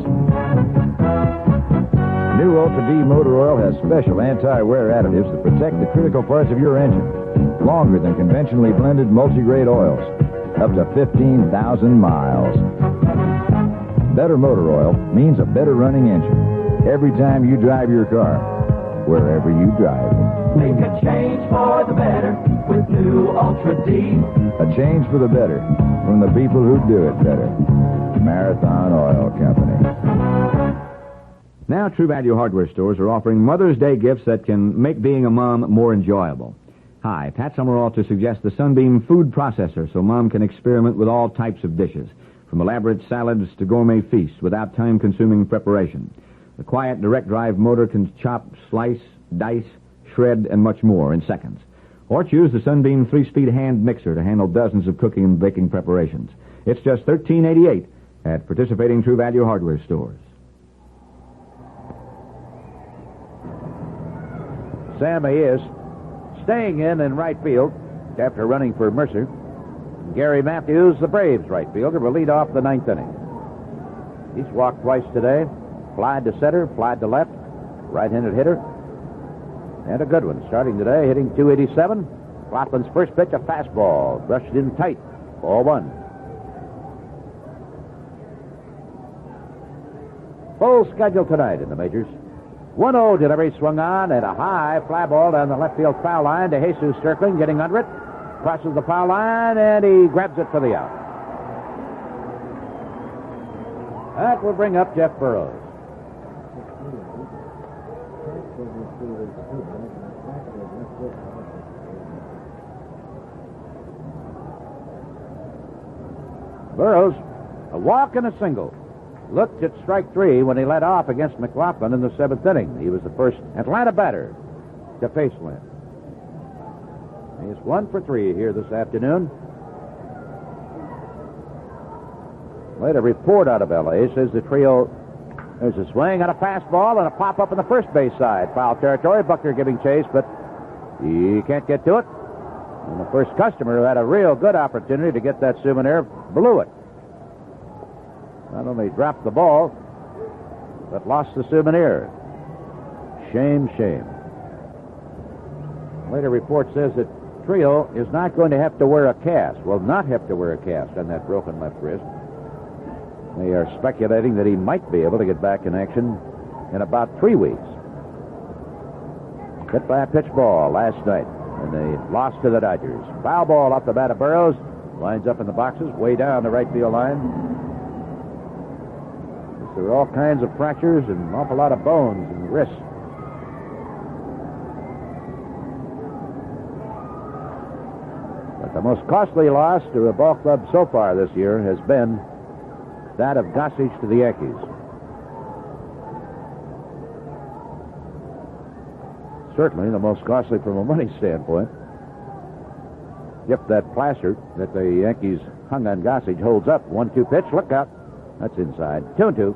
New Ultra D motor oil has special anti-wear additives that protect the critical parts of your engine longer than conventionally blended multi-grade oils, up to 15,000 miles. Better motor oil means a better running engine every time you drive your car, wherever you drive it. Make a change for the better with new Ultra D. A change for the better from the people who do it better. Marathon Oil Company. Now, True Value hardware stores are offering Mother's Day gifts that can make being a mom more enjoyable. Hi, Pat Summerall to suggest the Sunbeam food processor so Mom can experiment with all types of dishes, from elaborate salads to gourmet feasts without time-consuming preparation. The quiet direct drive motor can chop, slice, dice, shred, and much more in seconds. Or choose the Sunbeam 3-speed hand mixer to handle dozens of cooking and baking preparations. It's just $13.88 at participating True Value hardware stores. Sammy is staying in right field after running for Mercer. Gary Matthews, the Braves right fielder, will lead off the ninth inning. He's walked twice today, flied to center, flied to left, right-handed hitter, and a good one. Starting today, hitting .287. Claflin's first pitch, a fastball, brushed in tight, ball one. Full schedule tonight in the majors. 1-0 delivery swung on, and a high fly ball down the left field foul line to Jesus Sterkling, getting under it. Crosses the foul line, and he grabs it for the out. That will bring up Jeff Burrows. Burrows, a walk and a single. Looked at strike three when he led off against McLaughlin in the seventh inning. He was the first Atlanta batter to face Lynn. He's 1 for 3 here this afternoon. Later report out of L.A. says the trio, there's a swing and a fastball and a pop-up in the first base side. Foul territory. Buckner giving chase, but he can't get to it. And the first customer who had a real good opportunity to get that souvenir blew it. Not only dropped the ball, but lost the souvenir. Shame, shame. Later report says that Trio is not going to have to wear a cast, will not have to wear a cast on that broken left wrist. They are speculating that he might be able to get back in action in about 3 weeks. Hit by a pitch ball last night, and they lost to the Dodgers. Foul ball off the bat of Burrows, lines up in the boxes, way down the right field line. There are all kinds of fractures and an awful lot of bones in the wrist. But the most costly loss to a ball club so far this year has been that of Gossage to the Yankees. Certainly the most costly from a money standpoint. If that plaster that the Yankees hung on Gossage holds up, 1-2 pitch, look out. That's inside. 2-2.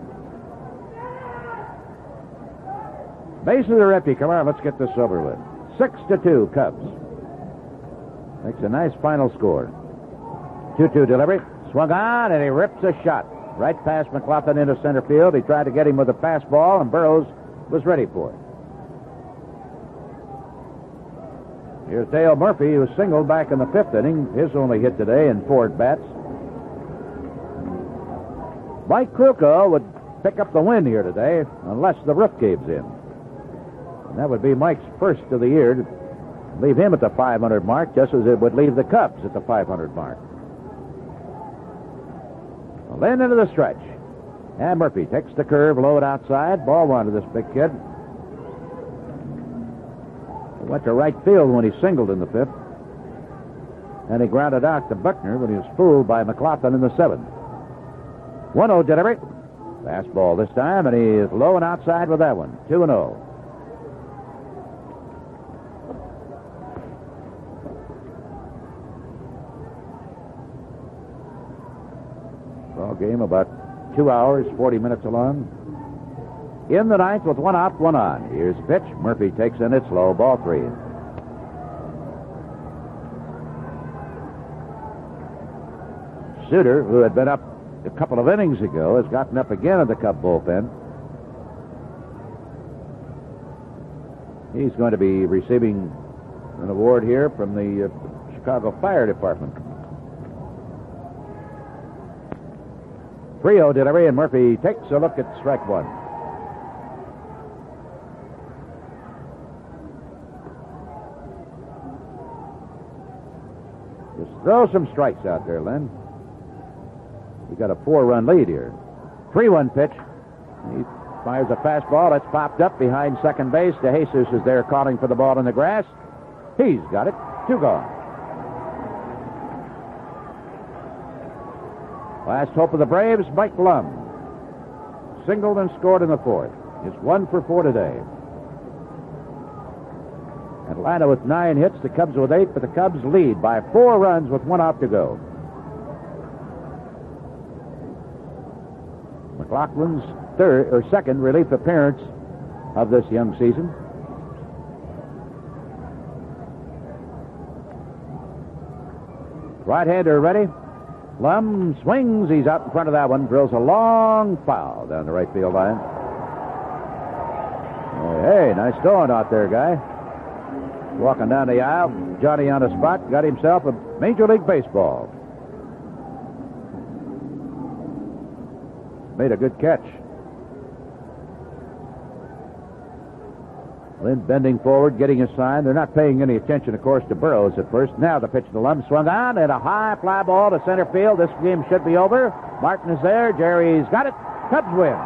Bases are empty. Come on, let's get this over with. 6-2, Cubs. Makes a nice final score. 2-2 delivery. Swung on, and he rips a shot. Right past McLaughlin into center field. He tried to get him with a fastball, and Burrows was ready for it. Here's Dale Murphy, who was singled back in the fifth inning. His only hit today in 4 at-bats. Mike Krukow would pick up the win here today unless the roof caves in. And that would be Mike's first of the year to leave him at the 500 mark, just as it would leave the Cubs at the 500 mark. Well, then into the stretch. And Murphy takes the curve, low and outside. Ball one to this big kid. He went to right field when he singled in the fifth. And he grounded out to Buckner when he was fooled by McLaughlin in the seventh. 1-0 delivery. Fastball this time, and he is low and outside with that one. 2-0. Ball game about 2 hours, 40 minutes along. In the ninth with one out, one on. Here's the pitch. Murphy takes in it slow. Ball 3. Suter, who had been up a couple of innings ago, has gotten up again at the Cub bullpen. He's going to be receiving an award here from the Chicago Fire Department. 3-0 delivery, and Murphy takes a look at strike one. Just throw some strikes out there, Len. We got a 4-run lead here. 3-1 pitch. He fires a fastball. That's popped up behind second base. DeJesus is there calling for the ball in the grass. He's got it. 2 gone. Last hope of the Braves, Mike Lum. Singled and scored in the 4th. It's 1 for 4 today. Atlanta with 9 hits, the Cubs with 8, but the Cubs lead by 4 runs with 1 out to go. McLaughlin's second relief appearance of this young season. Right-hander ready. Lum swings. He's out in front of that one. Drills a long foul down the right field line. Hey, nice going out there, guy. Walking down the aisle. Johnny on the spot. Got himself a Major League Baseball. Made a good catch. Lynn bending forward, getting a sign. They're not paying any attention, of course, to Burroughs at first. Now the pitch to Lum swung on, and a high fly ball to center field. This game should be over. Martin is there. Jerry's got it. Cubs win.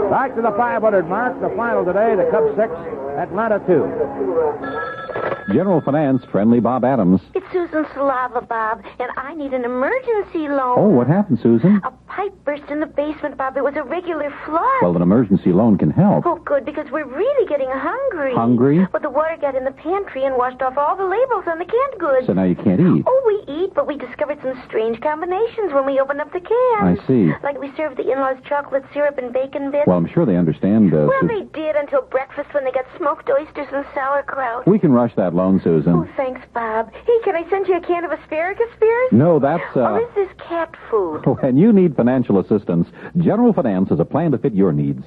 Back to the 500 mark. The final today, the Cubs 6, Atlanta 2. General Finance, friendly Bob Adams. It's Susan Slava, Bob, and I need an emergency loan. Oh, what happened, Susan? A pipe burst in the basement, Bob. It was a regular flood. Well, an emergency loan can help. Oh, good, because we're really getting hungry. Hungry? Well, the water got in the pantry and washed off all the labels on the canned goods. So now you can't eat. Oh, we eat, but we discovered some strange combinations when we opened up the cans. I see. Like we served the in-laws chocolate syrup and bacon bits. Well, I'm sure they understand. Well, they did until breakfast when they got smoked oysters and sauerkraut. We can rush that loan, Susan. Oh, thanks, Bob. Hey, can I send you a can of asparagus spears? No, that's, Or is this cat food? When you need financial assistance, General Finance has a plan to fit your needs.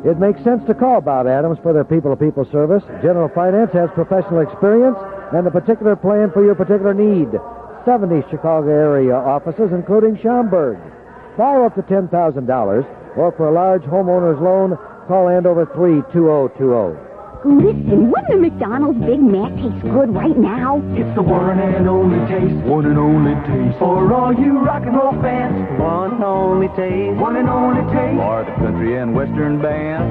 It makes sense to call Bob Adams for their people-to-people service. General Finance has professional experience and a particular plan for your particular need. 70 Chicago area offices, including Schaumburg. Borrow up to $10,000, or for a large homeowner's loan, call Andover 32020. Listen, wouldn't a McDonald's Big Mac taste good right now? It's the one and only taste. One and only taste. For all you rock and roll fans. One and only taste. One and only taste. For the country and western bands.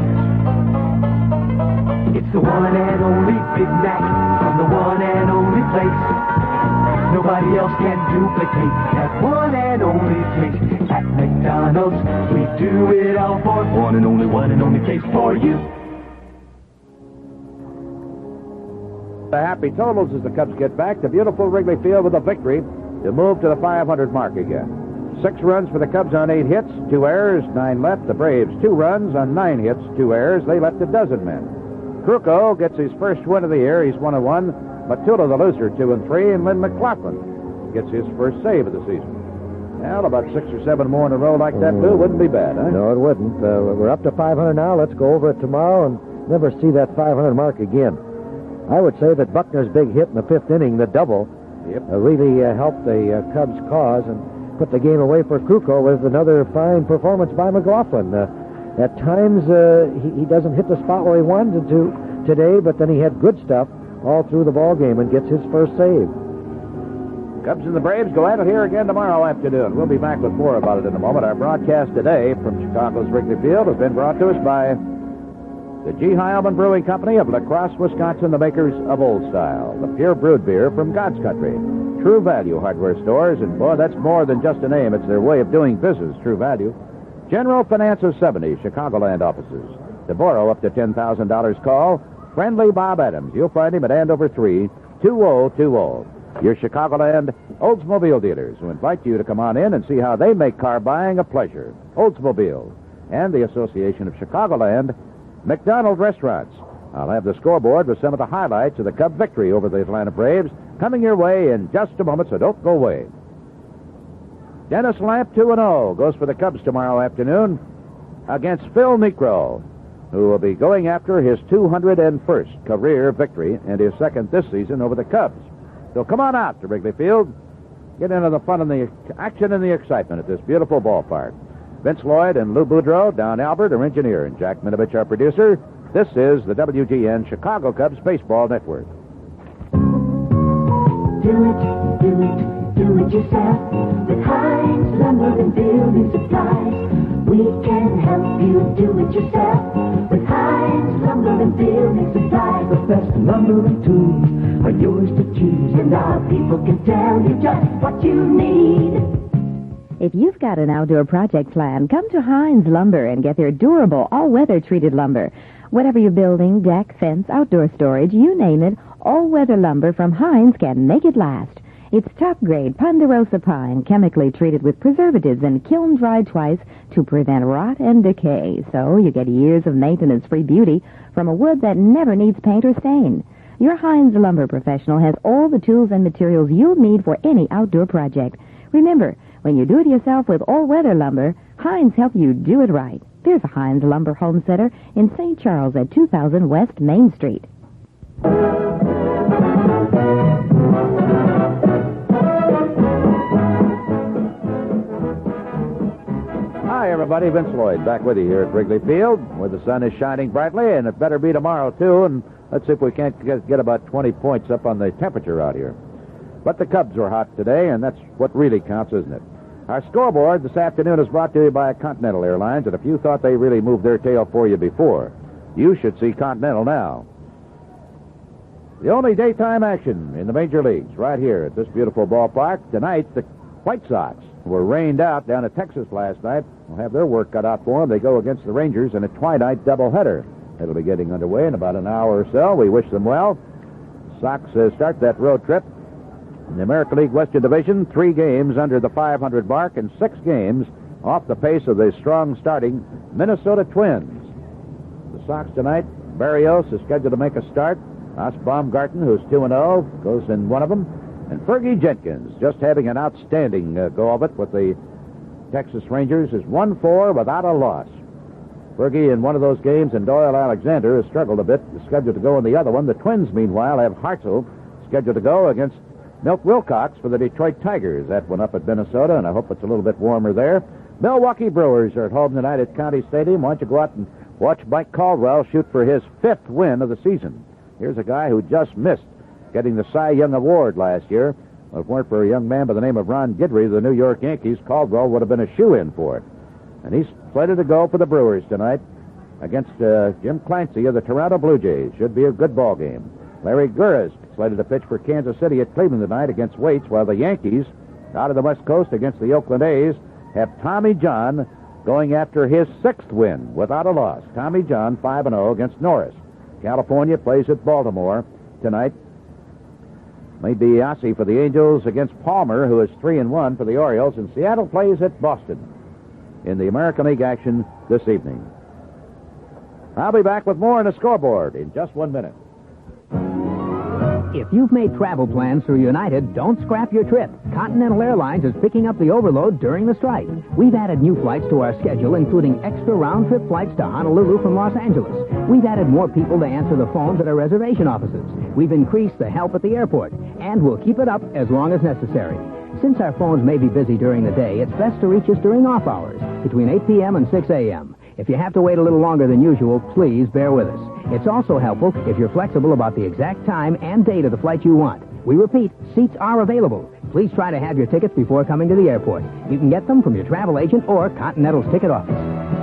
It's the one and only Big Mac from the one and only place. Nobody else can duplicate that one and only taste. At McDonald's, we do it all for one and only taste for you. The happy totals as the Cubs get back to beautiful Wrigley Field with a victory to move to the 500 mark again. 6 runs for the Cubs on 8 hits, 2 errors, 9 left. The Braves 2 runs on 9 hits, 2 errors. They left a dozen men. Krukow gets his first win of the year. He's 1-1. Matula, the loser, 2-3, and Lynn McLaughlin gets his first save of the season. Well, about 6 or 7 more in a row like that, Lou, wouldn't be bad, huh? No, it wouldn't. We're up to 500 now. Let's go over it tomorrow and never see that 500 mark again. I would say that Buckner's big hit in the 5th inning, the double, really helped the Cubs' cause and put the game away for Krukow with another fine performance by McLaughlin. At times, he doesn't hit the spot where he wanted to today, but then he had good stuff all through the ball game and gets his first save. Cubs and the Braves go at it here again tomorrow afternoon. We'll be back with more about it in a moment. Our broadcast today from Chicago's Wrigley Field has been brought to us by the G. Heilman Brewing Company of La Crosse, Wisconsin, the makers of Old Style, the pure brewed beer from God's country. True Value Hardware Stores, and boy, that's more than just a name. It's their way of doing business, True Value. General Finance of 70 Chicagoland offices. To borrow up to $10,000, call friendly Bob Adams. You'll find him at Andover 32020. your Chicagoland Oldsmobile dealers, who invite you to come on in and see how they make car buying a pleasure. Oldsmobile and the Association of Chicagoland McDonald Restaurants. I'll have the scoreboard with some of the highlights of the Cub victory over the Atlanta Braves coming your way in just a moment, so don't go away. Dennis Lamp, 2-0, goes for the Cubs tomorrow afternoon against Phil Necro, who will be going after his 201st career victory and his second this season over the Cubs. So come on out to Wrigley Field. Get into the fun and the action and the excitement at this beautiful ballpark. Vince Lloyd and Lou Boudreau, Don Albert, our engineer, and Jack Minovich, our producer. This is the WGN Chicago Cubs Baseball Network. Do it yourself with Heinz Lumber and Building Supplies. We can help you do it yourself with Heinz Lumber and Building Supplies. The best lumber and tools are yours to choose, and our people can tell you just what you need. If you've got an outdoor project plan, come to Heinz Lumber and get their durable, all-weather treated lumber. Whatever you're building, deck, fence, outdoor storage, you name it, all-weather lumber from Heinz can make it last. It's top-grade Ponderosa pine, chemically treated with preservatives and kiln-dried twice to prevent rot and decay. So you get years of maintenance-free beauty from a wood that never needs paint or stain. Your Heinz Lumber professional has all the tools and materials you'll need for any outdoor project. Remember, when you do it yourself with all-weather lumber, Heinz helps you do it right. There's a Heinz Lumber Home Center in St. Charles at 2000 West Main Street. Hi, everybody. Vince Lloyd back with you here at Wrigley Field, where the sun is shining brightly, and it better be tomorrow, too. And let's see if we can't get about 20 points up on the temperature out here. But the Cubs are hot today, and that's what really counts, isn't it? Our scoreboard this afternoon is brought to you by Continental Airlines, and if you thought they really moved their tail for you before, you should see Continental now. The only daytime action in the major leagues right here at this beautiful ballpark. Tonight, the White Sox were rained out down at Texas last night. Will have their work cut out for them. They go against the Rangers in a twilight doubleheader. It'll be getting underway in about an hour or so. We wish them well. Sox start that road trip in the American League Western Division, 3 games under the 500 mark and 6 games off the pace of the strong starting Minnesota Twins. The Sox tonight, Barrios is scheduled to make a start. Os Baumgarten, who's 2-0, goes in one of them. And Fergie Jenkins, just having an outstanding go of it with the Texas Rangers, is 1-4 without a loss. Fergie in one of those games, and Doyle Alexander has struggled a bit, is scheduled to go in the other one. The Twins, meanwhile, have Hartzell scheduled to go against Milt Wilcox for the Detroit Tigers. That one up at Minnesota, and I hope it's a little bit warmer there. Milwaukee Brewers are at home tonight at County Stadium. Why don't you go out and watch Mike Caldwell shoot for his 5th win of the season. Here's a guy who just missed getting the Cy Young Award last year. If it weren't for a young man by the name of Ron Guidry of the New York Yankees, Caldwell would have been a shoo-in for it. And he's slated to go for the Brewers tonight against Jim Clancy of the Toronto Blue Jays. Should be a good ball game. Larry Gurris slated to pitch for Kansas City at Cleveland tonight against Waits, while the Yankees, out of the West Coast against the Oakland A's, have Tommy John going after his 6th win without a loss. Tommy John 5-0 against Norris. California plays at Baltimore tonight. Maybe Yossi for the Angels against Palmer, who is 3-1 for the Orioles, and Seattle plays at Boston in the American League action this evening. I'll be back with more on the scoreboard in just 1 minute. If you've made travel plans through United, don't scrap your trip. Continental Airlines is picking up the overload during the strike. We've added new flights to our schedule, including extra round-trip flights to Honolulu from Los Angeles. We've added more people to answer the phones at our reservation offices. We've increased the help at the airport, and we'll keep it up as long as necessary. Since our phones may be busy during the day, it's best to reach us during off hours, between 8 p.m. and 6 a.m. If you have to wait a little longer than usual, please bear with us. It's also helpful if you're flexible about the exact time and date of the flight you want. We repeat, seats are available. Please try to have your tickets before coming to the airport. You can get them from your travel agent or Continental's ticket office.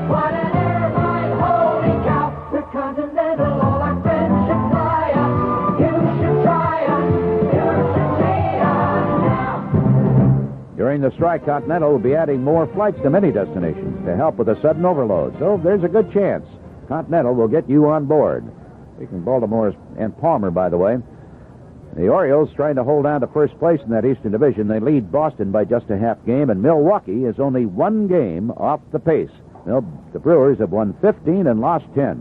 What an airline, holy cow! The Continental, all our friends should fly us. You should try us. You should take us now. During the strike, Continental will be adding more flights to many destinations to help with the sudden overload. So there's a good chance Continental will get you on board. Speaking of Baltimore and Palmer, by the way, The Orioles trying to hold on to first place in that Eastern Division. They lead Boston by just a half game, and Milwaukee is only one game off the pace. The Brewers have won 15 and lost 10.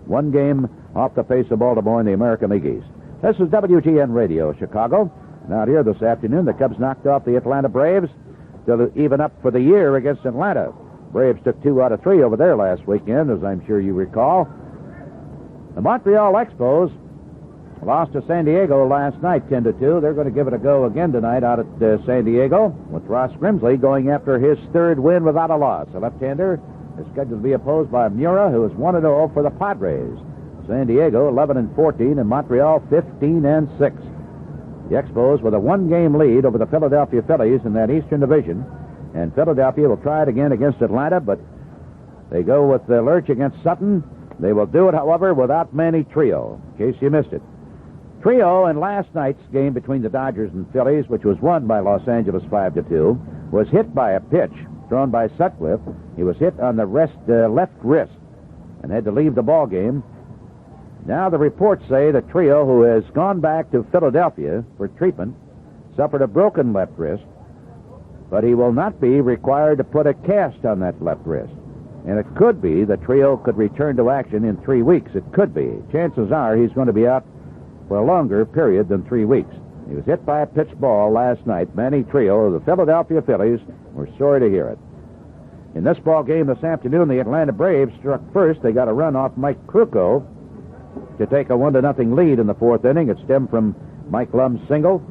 One game off the pace of Baltimore in the American League East. This is WGN Radio, Chicago. Now here this afternoon, the Cubs knocked off the Atlanta Braves to even up for the year against Atlanta. Braves took 2 out of 3 over there last weekend, as I'm sure you recall. The Montreal Expos lost to San Diego last night, 10-2. They're going to give it a go again tonight out at San Diego, with Ross Grimsley going after his third win without a loss. A left-hander is scheduled to be opposed by Mura, who is 1-0 for the Padres. San Diego 11-14, and Montreal 15-6. The Expos with a one-game lead over the Philadelphia Phillies in that Eastern Division, and Philadelphia will try it again against Atlanta, but they go with the Lurch against Sutton. They will do it, however, without Manny Trio, in case you missed it. Trio in last night's game between the Dodgers and Phillies, which was won by Los Angeles 5-2, was hit by a pitch thrown by Sutcliffe. He was hit on the left wrist and had to leave the ball game. Now the reports say that Trio, who has gone back to Philadelphia for treatment, suffered a broken left wrist, but he will not be required to put a cast on that left wrist. And it could be that Trio could return to action in 3 weeks. It could be. Chances are he's going to be out for a longer period than 3 weeks. He was hit by a pitched ball last night. Manny Trio of the Philadelphia Phillies. We're sorry to hear it. In this ball game this afternoon, the Atlanta Braves struck first. They got a run off Mike Krukow to take a 1-0 lead in the fourth inning. It stemmed from Mike Lum's single,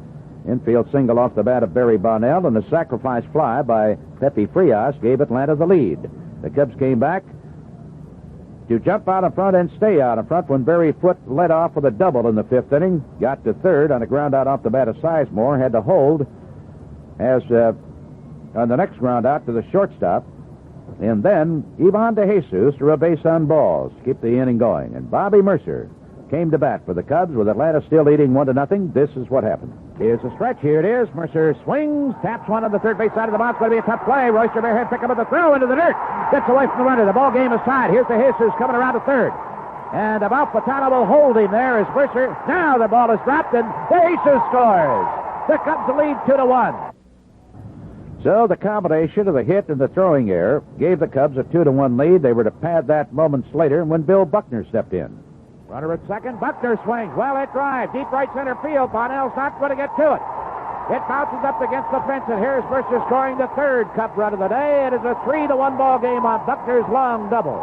infield single off the bat of Barry Bonnell, and a sacrifice fly by Pepe Frias gave Atlanta the lead. The Cubs came back to jump out in front and stay out in front when Barry Foote led off with a double in the fifth inning. Got to third on a ground out off the bat of Sizemore. Had to hold as on the next ground out to the shortstop. And then Ivan DeJesus threw a base on balls to keep the inning going. And Bobby Mercer came to bat for the Cubs with Atlanta still leading 1-0. This is what happened. Here's a stretch. Here it is. Mercer swings, taps one on the third base side of the box. Going to be a tough play. Royster Bearhead pick up at the throw into the dirt. Gets away from the runner. The ball game is tied. Here's DeJesus coming around to third. And Amalfitano will hold him there as Mercer. Now the ball is dropped and DeJesus scores. The Cubs lead 2-1. So the combination of the hit and the throwing error gave the Cubs a 2-1 lead. They were to pad that moments later when Bill Buckner stepped in. Runner at second. Buckner swings. Well, it drive. Deep right center field. Bonnell's not going to get to it. It bounces up against the fence, and here's Mercer scoring the third Cub run of the day. It is a 3-1 ball game on Buckner's long double.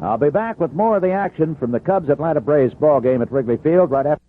I'll be back with more of the action from the Cubs-Atlanta Braves ball game at Wrigley Field right after.